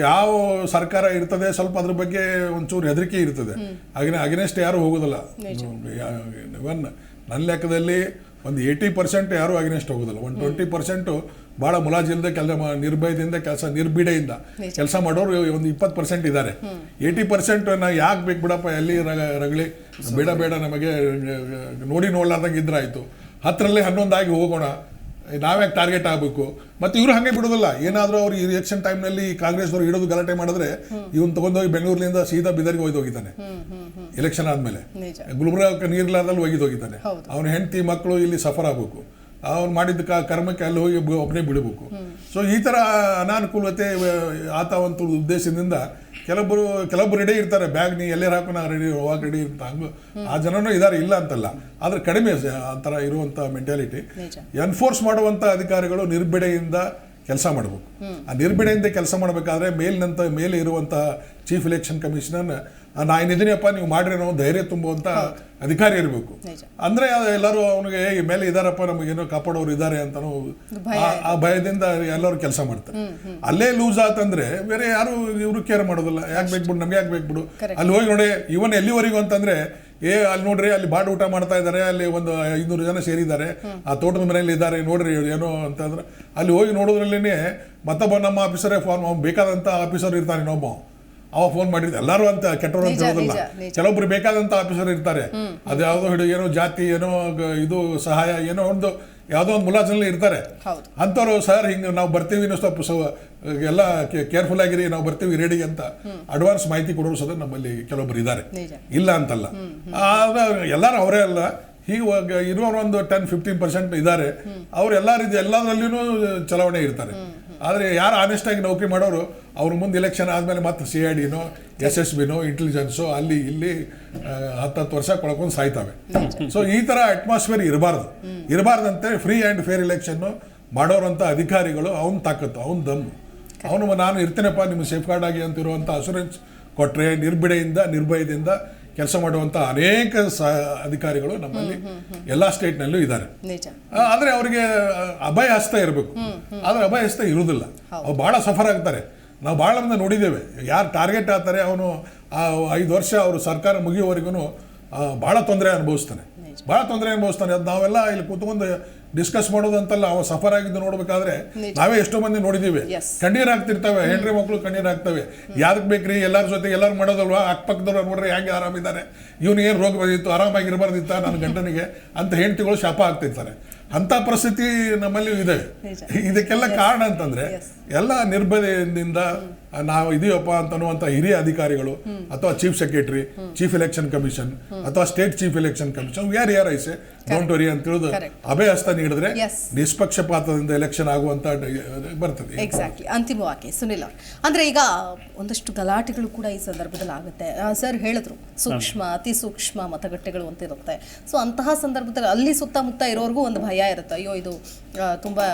ಯಾವ ಸರ್ಕಾರ ಇರ್ತದೆ ಸ್ವಲ್ಪ ಅದ್ರ ಬಗ್ಗೆ ಒಂಚೂರು ಹೆದರಿಕೆ ಇರ್ತದೆ, ಅಗೇನೆಸ್ಟ್ ಯಾರು ಹೋಗೋದಿಲ್ಲ. ನನ್ನ ಲೆಕ್ಕದಲ್ಲಿ ಒಂದು 80% ಯಾರೂ ಅಗೇನೆಸ್ಟ್ ಹೋಗೋದಿಲ್ಲ. 20% ಭಾಳ ಮುಲಾಜಿಲ್ಲದೆ ನಿರ್ಭಯದಿಂದ ನಿರ್ಬಿಡೆಯಿಂದ ಕೆಲಸ ಮಾಡೋರು ಒಂದು 20% ಇದ್ದಾರೆ. 80% ನಾವು ಯಾಕೆ ಬೇಕು ಬಿಡಪ್ಪ, ಎಲ್ಲಿ ರಗಳಿ ಬೇಡ ನಮಗೆ ನೋಡ್ಲಾರ್ದಂಗೆ ಇದ್ರಾಯ್ತು, 10ರಲ್ಲಿ 11 ಆಗಿ ಹೋಗೋಣ, ನಾವ್ಯಾಕೆ ಟಾರ್ಗೆಟ್ ಆಗಬೇಕು. ಮತ್ತು ಇವರು ಹಾಗೆ ಬಿಡೋದಿಲ್ಲ. ಏನಾದರೂ ಅವ್ರು ಈ ಎಲೆಕ್ಷನ್ ಟೈಮ್ನಲ್ಲಿ ಕಾಂಗ್ರೆಸ್ನವ್ರು ಹಿಡಿದು ಗಲಾಟೆ ಮಾಡಿದ್ರೆ ಇವನು ತಗೊಂಡೋಗಿ ಬೆಂಗಳೂರಿನಿಂದ ಸೀದಾ ಬಿದರ್ಗೆ ಹೋಗಿದ್ದಾನೆ. ಎಲೆಕ್ಷನ್ ಆದಮೇಲೆ ಗುಲ್ಬರ್ಗ ನೀರ್ಲಾರ್ದಲ್ಲಿ ಹೋಗಿದ್ದಾನೆ. ಅವನ ಹೆಂಡತಿ ಮಕ್ಕಳು ಇಲ್ಲಿ ಸಫರ್ ಆಗಬೇಕು, ಅವ್ನು ಮಾಡಿದ ಕರ್ಮಕ್ಕೆ ಅಲ್ಲಿ ಹೋಗಿ ಒಬ್ಬನೇ ಬಿಡಬೇಕು. ಸೊ ಈ ಥರ ಅನಾನುಕೂಲತೆ ಆತ ಒಂದು ಉದ್ದೇಶದಿಂದ ಕೆಲವೊಬ್ಬರು ರೆಡಿ ಇರ್ತಾರೆ, ಬ್ಯಾಗ್ ನೀ ಎಲ್ಲೇ ಹಾಕೋ ನಾ ಹೋಗಿ ರೆಡಿ ಇರ್ತ, ಹಂಗೆ ಆ ಜನನೂ ಇದ್ದಾರೆ, ಇಲ್ಲ ಅಂತಲ್ಲ. ಆದರೆ ಕಡಿಮೆ ಆ ಥರ ಇರುವಂಥ ಮೆಂಟಾಲಿಟಿ. ಎನ್ಫೋರ್ಸ್ ಮಾಡುವಂಥ ಅಧಿಕಾರಿಗಳು ನಿರ್ಬಿಡೆಯಿಂದ ಕೆಲಸ ಮಾಡಬೇಕು. ಆ ನಿರ್ಬಿಡೆಯಿಂದ ಕೆಲಸ ಮಾಡಬೇಕಾದ್ರೆ ಮೇಲೆ ಇರುವಂಥ ಚೀಫ್ ಎಲೆಕ್ಷನ್ ಕಮಿಷನರ್ ನಾನಿದ್ದೀನಪ್ಪ ನೀವು ಮಾಡ್ರಿ ಅನ್ನೋ ಧೈರ್ಯ ತುಂಬುವಂಥ ಅಧಿಕಾರಿ ಇರಬೇಕು. ಅಂದರೆ ಎಲ್ಲರೂ ಅವನಿಗೆ ಮೇಲೆ ಇದ್ದಾರಪ್ಪ, ನಮಗೇನೋ ಕಾಪಾಡೋರು ಇದ್ದಾರೆ ಅಂತನೂ ಆ ಭಯದಿಂದ ಎಲ್ಲರೂ ಕೆಲಸ ಮಾಡ್ತಾರೆ. ಅಲ್ಲೇ ಲೂಸ್ ಆತಂದ್ರೆ ಬೇರೆ ಯಾರು ಇವರು ಕೇರ್ ಮಾಡೋದಿಲ್ಲ. ಯಾಕೆ ಬೇಕ್ಬಿಡು, ನಮ್ಗೆ ಯಾಕೆ ಬೇಕ್ಬಿಡು, ಅಲ್ಲಿ ಹೋಗಿ ನೋಡಿ ಇವನ್ ಎಲ್ಲಿವರೆಗೂ ಅಂತಂದ್ರೆ ಅಲ್ಲಿ ನೋಡ್ರಿ, ಅಲ್ಲಿ ಬಾಡ್ ಊಟ ಮಾಡ್ತಾ ಇದ್ದಾರೆ, ಅಲ್ಲಿ ಒಂದು 500 ಜನ ಸೇರಿದ್ದಾರೆ, ಆ ತೋಟದ ಮನೆಯಲ್ಲಿ ಇದ್ದಾರೆ, ನೋಡ್ರಿ ಏನೋ ಅಂತಂದ್ರೆ ಅಲ್ಲಿ ಹೋಗಿ ನೋಡೋದ್ರಲ್ಲೇ ಮತ್ತೊಬ್ಬ ನಮ್ಮ ಆಫೀಸರೇ ಫೋನ್, ಬೇಕಾದಂಥ ಆಫೀಸರ್ ಇರ್ತಾನೆ ಇನ್ನೊಬ್ಬ, ಅವ ಫೋನ್ ಮಾಡಿರ್ತಾರೆ. ಎಲ್ಲರೂ ಅಂತ ಕೆಟ್ಟವರು ಅಂತ ಹೇಳೋದಿಲ್ಲ, ಕೆಲವೊಬ್ರು ಬೇಕಾದಂಥ ಆಫೀಸರ್ ಇರ್ತಾರೆ. ಅದು ಯಾವುದೋ ಏನೋ ಜಾತಿ, ಏನೋ ಇದು ಸಹಾಯ, ಏನೋ ಒಂದು ಯಾವುದೋ ಒಂದು ಮುಲಾಜಿನಲ್ಲಿ ಇರ್ತಾರೆ. ಅಂಥವ್ರು ಸರ್ ಹಿಂಗೆ ನಾವು ಬರ್ತೀವಿ, ಇನ್ನೂ ಸ್ವಲ್ಪ ಎಲ್ಲ ಕೇರ್ಫುಲ್ ಆಗಿರಿ, ನಾವು ಬರ್ತೀವಿ ರೆಡಿ ಅಂತ ಅಡ್ವಾನ್ಸ್ ಮಾಹಿತಿ ಕೊಡೋರು ಸದ ನಮ್ಮಲ್ಲಿ ಕೆಲವೊಬ್ರು ಇದ್ದಾರೆ, ಇಲ್ಲ ಅಂತಲ್ಲ. ಎಲ್ಲರೂ ಅವರೇ ಅಲ್ಲ, ಹೀಗೆ ಇರೋರು ಒಂದು 10-15% ಇದ್ದಾರೆ. ಅವ್ರು ಎಲ್ಲದರಲ್ಲಿನೂ ಚಲಾವಣೆ ಇರ್ತಾರೆ. ಆದರೆ ಯಾರು ಆನೆಸ್ಟಾಗಿ ನೌಕರಿ ಮಾಡೋರು ಅವ್ರ ಮುಂದೆ ಎಲೆಕ್ಷನ್ ಆದಮೇಲೆ ಮತ್ತೆ CIDನೋ SSBನೋ ಇಂಟೆಲಿಜೆನ್ಸೋ ಅಲ್ಲಿ ಇಲ್ಲಿ 10 ವರ್ಷ ಕೊಳ್ಕೊಂಡು ಸಾಯ್ತವೆ. ಸೊ ಈ ಥರ ಅಟ್ಮಾಸ್ಫಿಯರ್ ಇರಬಾರ್ದಂತೆ ಫ್ರೀ ಆ್ಯಂಡ್ ಫೇರ್ ಎಲೆಕ್ಷನ್ನು ಮಾಡೋರಂಥ ಅಧಿಕಾರಿಗಳು ಅವ್ನ ತಾಕತ್ತು, ಅವ್ನ ದಮ್ಮು, ಅವನು ನಾನು ಇರ್ತೇನೆಪ್ಪ ನಿಮ್ಗೆ ಸೇಫ್ ಗಾರ್ಡ್ ಆಗಿ ಅಂತಿರುವಂಥ ಅಶೂರೆನ್ಸ್ ಕೊಟ್ಟರೆ ನಿರ್ಭಯದಿಂದ ಕೆಲಸ ಮಾಡುವಂಥ ಅನೇಕ ಅಧಿಕಾರಿಗಳು ನಮ್ಮಲ್ಲಿ ಎಲ್ಲ ಸ್ಟೇಟ್ನಲ್ಲೂ ಇದ್ದಾರೆ. ಆದರೆ ಅವರಿಗೆ ಅಭಯ ಹಸ್ತ ಇರಬೇಕು, ಆದರೆ ಅಭಯ ಹಸ್ತ ಇರುವುದಿಲ್ಲ. ಅವ್ರು ಭಾಳ ಸಫರ್ ಆಗ್ತಾರೆ. ನಾವು ಭಾಳ ಮಂದಿ ನೋಡಿದ್ದೇವೆ, ಯಾರು ಟಾರ್ಗೆಟ್ ಆಗ್ತಾರೆ ಅವನು 5 ವರ್ಷ ಅವರು ಸರ್ಕಾರ ಮುಗಿಯುವವರೆಗೂ ಭಾಳ ತೊಂದರೆ ಅನುಭವಿಸ್ತಾನೆ. ಅದು ನಾವೆಲ್ಲ ಇಲ್ಲಿ ಕೂತ್ಕೊಂಡು ಡಿಸ್ಕಸ್ ಮಾಡೋದಂತಲ್ಲ, ಅವ ಸಫರ್ ಆಗಿದ್ದು ನೋಡ್ಬೇಕಾದ್ರೆ ನಾವೇ ಎಷ್ಟೋ ಮಂದಿ ನೋಡಿದ್ದೀವಿ. ಕಣ್ಣೀರು ಆಗ್ತಿರ್ತವೆ, ಹೆಂಡ್ರಿ ಮಕ್ಕಳು ಕಣ್ಣೀರು ಆಗ್ತವೆ. ಯಾವ್ದಕ್ಕೆ ಬೇಕ್ರಿ, ಎಲ್ಲರ ಜೊತೆಗೆ ಎಲ್ಲರೂ ಮಾಡೋದಲ್ವಾ, ಅಕ್ಕಪಕ್ಕದವ್ರು ನೋಡ್ರಿ ಹೆಂಗೆ ಆರಾಮಿದ್ದಾರೆ, ಇವನಿಗೆ ಏನು ರೋಗ ಬಂದಿತ್ತು, ಆರಾಮಾಗಿರ್ಬಾರ್ದಿತ್ತ ನನ್ನ ಗಂಡನಿಗೆ ಅಂತ ಹೆಂಡ್ತಿಗಳು ಶಾಪ ಆಗ್ತಿರ್ತಾರೆ. ಅಂಥ ಪರಿಸ್ಥಿತಿ ನಮ್ಮಲ್ಲಿ ಇದೆ. ಇದಕ್ಕೆಲ್ಲ ಕಾರಣ ಅಂತಂದ್ರೆ ಎಲ್ಲ ನಿರ್ಭಯದಿಂದ ನಾವು ಇದೀವಪ್ಪ ಅಂತನ್ನುವಂಥ ಹಿರಿಯ ಅಧಿಕಾರಿಗಳು ಅಥವಾ chief secretary, chief election commission ಅಥವಾ ಸ್ಟೇಟ್ ಚೀಫ್ ಎಲೆಕ್ಷನ್ ಕಮಿಷನ್ ಯಾರು ಐಸೆ ಡೋಂಟ್ ವರಿ ಅಂತ ತಿಳಿದು ಅಭಯ ಹಸ್ತ ನೀಡಿದ್ರೆ ನಿಷ್ಪಕ್ಷಪಾತದಿಂದ ಎಲೆಕ್ಷನ್ ಆಗುವಂತ ಬರ್ತದೆ. ಎಕ್ಸಾಕ್ಟ್ಲಿ. ಅಂತಿಮವಾಗಿ ಸುನಿಲ್ ಅವರು, ಅಂದ್ರೆ ಈಗ ಒಂದಷ್ಟು ಗಲಾಟೆಗಳು ಕೂಡ ಈ ಸಂದರ್ಭದಲ್ಲಿ ಆಗುತ್ತೆ. ಸರ್ ಹೇಳಿದ್ರು ಅತಿ ಸೂಕ್ಷ್ಮ ಮತಗಟ್ಟೆಗಳು ಅಂತ ಇರುತ್ತೆ. ಸೊ ಅಂತಹ ಸಂದರ್ಭದಲ್ಲಿ ಅಲ್ಲಿ ಸುತ್ತಮುತ್ತ ಇರೋರ್ಗೂ ಒಂದು ಭಯ ಇರುತ್ತೆ, ಅಯ್ಯೋ ಇದು ತುಂಬಾ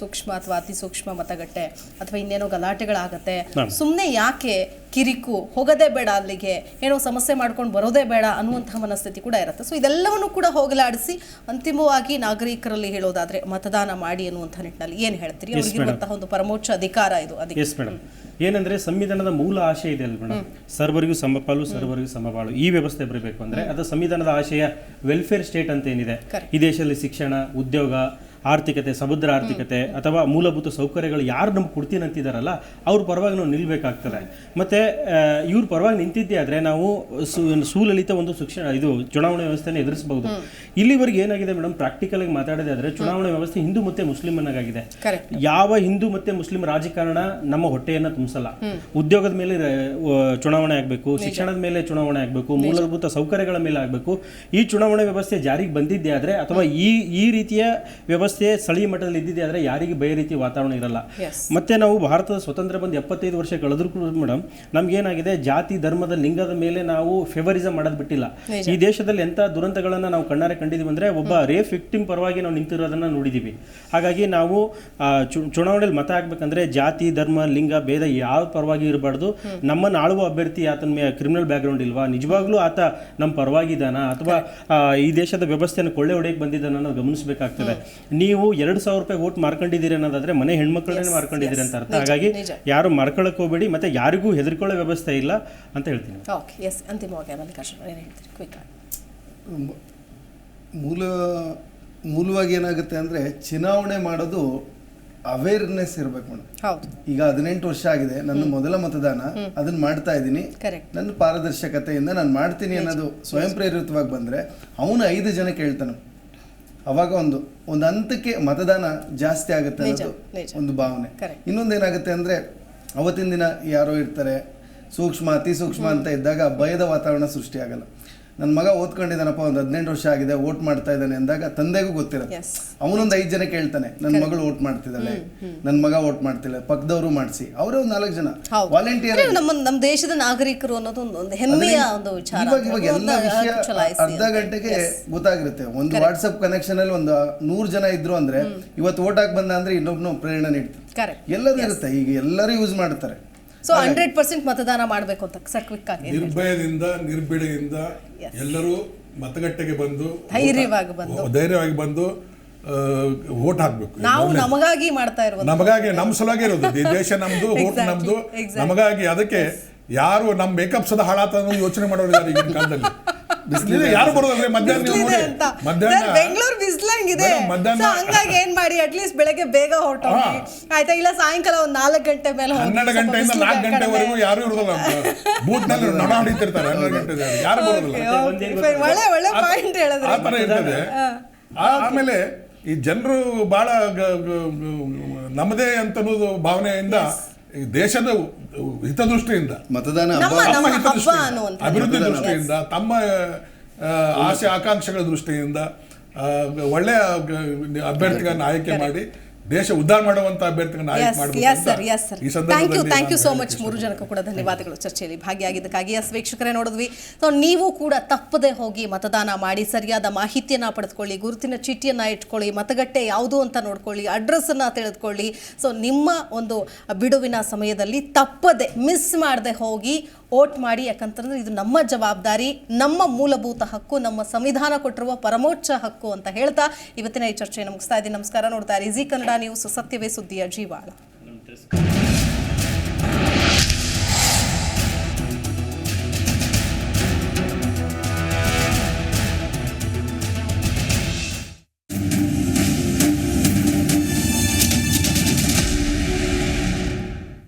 ಸೂಕ್ಷ್ಮ ಅಥವಾ ಅತಿ ಸೂಕ್ಷ್ಮ ಮತಗಟ್ಟೆ ಅಥವಾ ಇನ್ನೇನೋ ಗಲಾಟೆಗಳಾಗತ್ತೆ, ಸುಮ್ಮನೆ ಯಾಕೆ ಕಿರಿಕು, ಹೋಗೋದೇ ಬೇಡ ಅಲ್ಲಿಗೆ, ಏನೋ ಸಮಸ್ಯೆ ಮಾಡ್ಕೊಂಡು ಬರೋದೇ ಬೇಡ ಅನ್ನುವಂತಹ ಮನಸ್ಥಿತಿ ಕೂಡ ಇರುತ್ತೆ. ಸೊ ಇದೆಲ್ಲವನ್ನು ಕೂಡ ಹೋಗಲಾಡಿಸಿ ಅಂತಿಮವಾಗಿ ನಾಗರಿಕರಲ್ಲಿ ಹೇಳೋದಾದ್ರೆ ಮತದಾನ ಮಾಡಿ ಅನ್ನುವಂಥ ನಿಟ್ಟಿನಲ್ಲಿ ಏನು ಹೇಳ್ತೀರಿ? ಅವ್ರಿಗಿರುವಂತಹ ಒಂದು ಪರಮೋಚ್ಚ ಅಧಿಕಾರ ಇದು. ಅದಕ್ಕೆ ಎಸ್ ಮೇಡಮ್, ಏನಂದ್ರೆ ಸಂವಿಧಾನದ ಮೂಲ ಆಶಯ ಇದೆ ಅಲ್ಲ ಮೇಡಮ್, ಸರ್ವರಿಗೂ ಸಮಪಾಲು ಸರ್ವರಿಗೂ ಸಮಬಾಳು, ಈ ವ್ಯವಸ್ಥೆ ಬರಬೇಕು ಅಂದ್ರೆ ಅದು ಸಂವಿಧಾನದ ಆಶಯ ವೆಲ್ಫೇರ್ ಸ್ಟೇಟ್ ಅಂತ ಏನಿದೆ, ಈ ದೇಶದಲ್ಲಿ ಶಿಕ್ಷಣ, ಉದ್ಯೋಗ, ಆರ್ಥಿಕತೆ, ಸಮುದ್ರ ಆರ್ಥಿಕತೆ ಅಥವಾ ಮೂಲಭೂತ ಸೌಕರ್ಯಗಳು ಯಾರು ನಮ್ಗೆ ಕೊಡ್ತೀನಿ ಅಂತಿದಾರಲ್ಲ ಅವ್ರ ಪರವಾಗಿ ನಾವು ನಿಲ್ಬೇಕಾಗ್ತದೆ. ಮತ್ತೆ ಇವ್ರ ಪರವಾಗಿ ನಿಂತಿದ್ದೇ ಆದ್ರೆ ನಾವು ಸುಲಲಿತ ಒಂದು ಶಿಕ್ಷಣ ಇದು ಚುನಾವಣೆ ವ್ಯವಸ್ಥೆನ ಎದುರಿಸಬಹುದು. ಇಲ್ಲಿವರೆಗೆ ಏನಾಗಿದೆ ಮೇಡಮ್, ಪ್ರಾಕ್ಟಿಕಲ್ ಆಗಿ ಮಾತಾಡೋದೇ ಆದ್ರೆ ಚುನಾವಣೆ ವ್ಯವಸ್ಥೆ ಹಿಂದೂ ಮತ್ತೆ ಮುಸ್ಲಿಂ ಆಗಿದೆ. ಯಾವ ಹಿಂದೂ ಮತ್ತೆ ಮುಸ್ಲಿಂ ರಾಜಕಾರಣ ನಮ್ಮ ಹೊಟ್ಟೆಯನ್ನ ತುಂಬಿಸಲ್ಲ. ಉದ್ಯೋಗದ ಮೇಲೆ ಚುನಾವಣೆ ಆಗ್ಬೇಕು, ಶಿಕ್ಷಣದ ಮೇಲೆ ಚುನಾವಣೆ ಆಗ್ಬೇಕು, ಮೂಲಭೂತ ಸೌಕರ್ಯಗಳ ಮೇಲೆ ಆಗ್ಬೇಕು. ಈ ಚುನಾವಣೆ ವ್ಯವಸ್ಥೆ ಜಾರಿಗೆ ಬಂದಿದ್ದೇ ಆದ್ರೆ ಅಥವಾ ಈ ರೀತಿಯ ವ್ಯವಸ್ಥೆ ಸ್ಥಳೀಯ ಮಟ್ಟದಲ್ಲಿ ಇದ್ದಿದೆ ಆದರೆ ಯಾರಿಗೆ ಬೇರೆ ರೀತಿ ವಾತಾವರಣ ಇರಲ್ಲ. ಮತ್ತೆ ನಾವು ಭಾರತದ ಸ್ವತಂತ್ರ ಬಂದು 75 ವರ್ಷ ಕಳೆದ್ರು ಕೂಡ ಮೇಡಮ್ ನಮ್ಗೇನಾಗಿದೆ, ಜಾತಿ, ಧರ್ಮದ, ಲಿಂಗದ ಮೇಲೆ ನಾವು ಫೇವರಿಸಮ್ ಮಾಡೋದು ಬಿಟ್ಟಿಲ್ಲ. ಈ ದೇಶದಲ್ಲಿ ಎಂಥ ದುರಂತಗಳನ್ನ ನಾವು ಕಣ್ಣಾರೆ ಕಂಡಿದ್ದೀವಿ ಅಂದ್ರೆ ಒಬ್ಬ ರೇಪ್ ವಿಕ್ಟಿಮ್ ಪರವಾಗಿ ನಾವು ನಿಂತಿರೋದನ್ನ ನೋಡಿದೀವಿ. ಹಾಗಾಗಿ ನಾವು ಚುನಾವಣೆಯಲ್ಲಿ ಮತ ಹಾಕ್ಬೇಕಂದ್ರೆ ಜಾತಿ, ಧರ್ಮ, ಲಿಂಗ ಭೇದ ಯಾವ ಪರವಾಗಿ ಇರಬಾರ್ದು. ನಮ್ಮನ್ನು ಆಳುವ ಅಭ್ಯರ್ಥಿ ಆತನ ಕ್ರಿಮಿನಲ್ ಬ್ಯಾಕ್ ಗ್ರೌಂಡ್ ಇಲ್ವಾ, ನಿಜವಾಗ್ಲೂ ಆತ ನಮ್ಮ ಪರವಾಗಿದ್ದಾನ ಅಥವಾ ಈ ದೇಶದ ವ್ಯವಸ್ಥೆಯನ್ನು ಕೊಳ್ಳೆ ಹೊಡೆಯಕ್ಕೆ ಬಂದಿದ್ದಾನ ನಾವು ಗಮನಿಸಬೇಕಾಗ್ತದೆ. ನೀವು 2,000 ರೂಪಾಯಿ ಓಟ್ ಮಾರ್ಕೊಂಡಿದ್ದೀರಿ ಅನ್ನೋದಾದ್ರೆ ಮನೆ ಹೆಣ್ಮಕ್ಳನ್ನೇ ಮಾರ್ಕೊಂಡಿದ್ದೀರಿ ಅಂತ ಅರ್ಥ. ಹಾಗಾಗಿ ಯಾರು ಮಾರ್ಕೊಳ್ಳೋಕೆ ಹೋಗಬೇಡಿ, ಮತ್ತೆ ಯಾರಿಗೂ ಹೆದರ್ಕೊಳ್ಳೋ ವ್ಯವಸ್ಥೆ ಇಲ್ಲ ಅಂತ ಹೇಳ್ತೀನಿ. ಮೂಲವಾಗಿ ಏನಾಗುತ್ತೆ ಅಂದ್ರೆ ಚುನಾವಣೆ ಮಾಡೋದು ಅವೇರ್ನೆಸ್ ಇರ್ಬೇಕು ಮೇಡಮ್. ಈಗ 18 ವರ್ಷ ಆಗಿದೆ, ನನ್ನ ಮೊದಲ ಮತದಾನ, ಅದನ್ನ ಮಾಡ್ತಾ ಇದ್ದೀನಿ, ನನ್ನ ಪಾರದರ್ಶಕತೆಯಿಂದ ನಾನು ಮಾಡ್ತೀನಿ ಅನ್ನೋದು ಸ್ವಯಂ ಪ್ರೇರಿತವಾಗಿ ಬಂದ್ರೆ ಅವನು 5 ಜನ ಕೇಳ್ತಾನೆ. ಅವಾಗ ಒಂದು ಹಂತಕ್ಕೆ ಮತದಾನ ಜಾಸ್ತಿ ಆಗುತ್ತೆ ಅನ್ನೋದು ಒಂದು ಭಾವನೆ. ಇನ್ನೊಂದೇನಾಗುತ್ತೆ ಅಂದ್ರೆ ಅವತ್ತಿನ ದಿನ ಯಾರೋ ಇರ್ತಾರೆ ಸೂಕ್ಷ್ಮ, ಅತಿ ಸೂಕ್ಷ್ಮ ಅಂತ ಇದ್ದಾಗ ಭಯದ ವಾತಾವರಣ ಸೃಷ್ಟಿ ಆಗಲ್ಲ. ನನ್ನ ಮಗ ಓದ್ಕೊಂಡಿದ್ದಾನಪ್ಪ, ಒಂದು 18 ವರ್ಷ ಆಗಿದೆ, ಓಟ್ ಮಾಡ್ತಾ ಇದ್ದಾನೆ ಅಂದಾಗ ತಂದೆಗೂ ಗೊತ್ತಿರುತ್ತೆ. ಅವನೊಂದು 5 ಜನ ಕೇಳ್ತಾನೆ, ನನ್ನ ಮಗಳು ಓಟ್ ಮಾಡ್ತಿದ್ದಾಳೆ, ನನ್ನ ಮಗ ಓಟ್ ಮಾಡ್ತಿಲ್ಲ, ಪಕ್ಕದವರು ಮಾಡಿಸಿ, ಅವರೇ ಒಂದು 4 ಜನ ವಾಲಂಟಿಯರ್. ನಮ್ಮ ದೇಶದ ನಾಗರಿಕರು ಅನ್ನೋದು ಒಂದು ಹೆಮ್ಮೆಯ ಒಂದು ವಿಚಾರ. ಇವಾಗ ಎಲ್ಲ ವಿಷಯ ಅರ್ಧ ಗಂಟೆಗೆ ಗೊತ್ತಾಗಿರುತ್ತೆ. ಒಂದು ವಾಟ್ಸ್ಆಪ್ ಕನೆಕ್ಷನ್ ಅಲ್ಲಿ ಒಂದು 100 ಜನ ಇದ್ರು ಅಂದ್ರೆ ಇವತ್ತು ಓಟ್ ಹಾಕಿ ಬಂದ ಅಂದ್ರೆ ಇನ್ನೊಬ್ನು ಪ್ರೇರಣೆ ನೀಡ್ತಾರೆ. ಎಲ್ಲರೂ ಇರುತ್ತೆ, ಈಗ ಎಲ್ಲರೂ ಯೂಸ್ ಮಾಡ್ತಾರೆ. ಸೊ 100% ಮತದಾನ ಮಾಡಬೇಕು ಅಂತ ಸರ್ ಕ್ವಿಕ್ ಆಗಿ ನಿರ್ಭಯದಿಂದ, ನಿರ್ಬಿಡೆಯಿಂದ ಎಲ್ಲರೂ ಮತಗಟ್ಟೆಗೆ ಬಂದು ಧೈರ್ಯವಾಗಿ ಬಂದು ವೋಟ್ ಹಾಕ್ಬೇಕು. ನಾವು ನಮಗಾಗಿ ಮಾಡ್ತಾ ಇರೋದು, ನಮಗಾಗಿ, ನಮ್ಮ ಸಲುವಾಗಿ ಇರೋದು. ಈ ದೇಶ ನಮ್ದು, ವೋಟ್ ನಮ್ದು, ನಮಗಾಗಿ. ಅದಕ್ಕೆ ಯಾರು ನಮ್ಮ ಮೇಕಪ್ ಸದ ಹಾಳಾತ ಯೋಚನೆ ಮಾಡೋರಿದ್ದಾರೆ ಈಗಿನ ಕಾಲದಲ್ಲಿ. ಯಾರು ಬರೋದ್ರೆ ಮಧ್ಯಾಹ್ನ ಬೆಂಗಳೂರು ಬಿಸಿಲಂಗಿದೆ, ಹಂಗಾಗಿ ಏನ್ ಮಾಡಿ ಅಟ್ಲೀಸ್ಟ್ ಬೆಳಗ್ಗೆ ಬೇಗ ಹೊರಟೋಗಿ ಆಯ್ತಾ, ಇಲ್ಲ ಸಾಯಂಕಾಲ ಒಂದು 4 ಗಂಟೆ ಮೇಲೆ 12 ಗಂಟೆಯಿಂದ 4 ಗಂಟೆವರೆಗೂ ಯಾರು ಇರೋದಿಲ್ಲ. ಬೂತ್ ನಲ್ಲಿ ನೊಣ ಹೊಡಿತಿರ್ತಾರೆ 12 ಗಂಟೆ, ಯಾರು ಬರೋದಿಲ್ಲ. ಒಳ್ಳೆ ಪಾಯಿಂಟ್ ಹೇಳಿದ್ರೆ ಆ ತರ ಇರ್ತದೆ. ಆಮೇಲೆ ಈ ಜನರು ಬಹಳ ನಮ್ಮದೇ ಅಂತ ಭಾವನೆಯಿಂದ ದೇಶದ ಹಿತದೃಷ್ಟಿಯಿಂದ, ಮತದಾನ ತಮ್ಮ ಹಿತದೃಷ್ಟಿಯಿಂದ, ಅಭಿವೃದ್ಧಿ ದೃಷ್ಟಿಯಿಂದ, ತಮ್ಮ ಆಸೆ ಆಕಾಂಕ್ಷೆಗಳ ದೃಷ್ಟಿಯಿಂದ ಒಳ್ಳೆಯ ಅಭ್ಯರ್ಥಿಗಳನ್ನ ಆಯ್ಕೆ ಮಾಡಿ ದೇಶ ಉದ್ಧಾರ ಮಾಡುವಂತ ಅಭ್ಯರ್ಥಿಗಳನ್ನ ಆಯ್ಕೆ ಮಾಡಬೇಕು. Thank you so much. 3 ಜನಕ್ಕೂ ಕೂಡ ಧನ್ಯವಾದಗಳು ಚರ್ಚೆಯಲ್ಲಿ ಭಾಗಿಯಾಗಿದ್ದಕ್ಕಾಗಿ. ವೀಕ್ಷಕರೇ ನೋಡಿದ್ವಿ. ಸೊ ನೀವು ಕೂಡ ತಪ್ಪದೆ ಹೋಗಿ ಮತದಾನ ಮಾಡಿ, ಸರಿಯಾದ ಮಾಹಿತಿಯನ್ನ ಪಡೆದುಕೊಳ್ಳಿ, ಗುರುತಿನ ಚೀಟಿಯನ್ನ ಇಟ್ಕೊಳ್ಳಿ, ಮತಗಟ್ಟೆ ಯಾವುದು ಅಂತ ನೋಡ್ಕೊಳ್ಳಿ, ಅಡ್ರೆಸ್ ಅನ್ನ ತಿಳಿದುಕೊಳ್ಳಿ. ಸೊ ನಿಮ್ಮ ಒಂದು ಬಿಡುವಿನ ಸಮಯದಲ್ಲಿ ತಪ್ಪದೆ ಮಿಸ್ ಮಾಡದೆ ಹೋಗಿ ವೋಟ್ ಮಾಡಿ. ಯಾಕಂತಂದ್ರೆ ಇದು ನಮ್ಮ ಜವಾಬ್ದಾರಿ, ನಮ್ಮ ಮೂಲಭೂತ ಹಕ್ಕು, ನಮ್ಮ ಸಂವಿಧಾನ ಕೊಟ್ಟಿರುವ ಪರಮೋಚ್ಚ ಹಕ್ಕು ಅಂತ ಹೇಳ್ತಾ ಇವತ್ತಿನ ಈ ಚರ್ಚೆ ಮುಗಿಸ್ತಾ ಇದ್ದೀನಿ. ನಮಸ್ಕಾರ. ನೋಡ್ತಾ ಇರಿ ಜಿ ಕನ್ನಡ ನ್ಯೂಸ್, ಸತ್ಯವೇ ಸುದ್ದಿಯ ಜೀವಾಳ.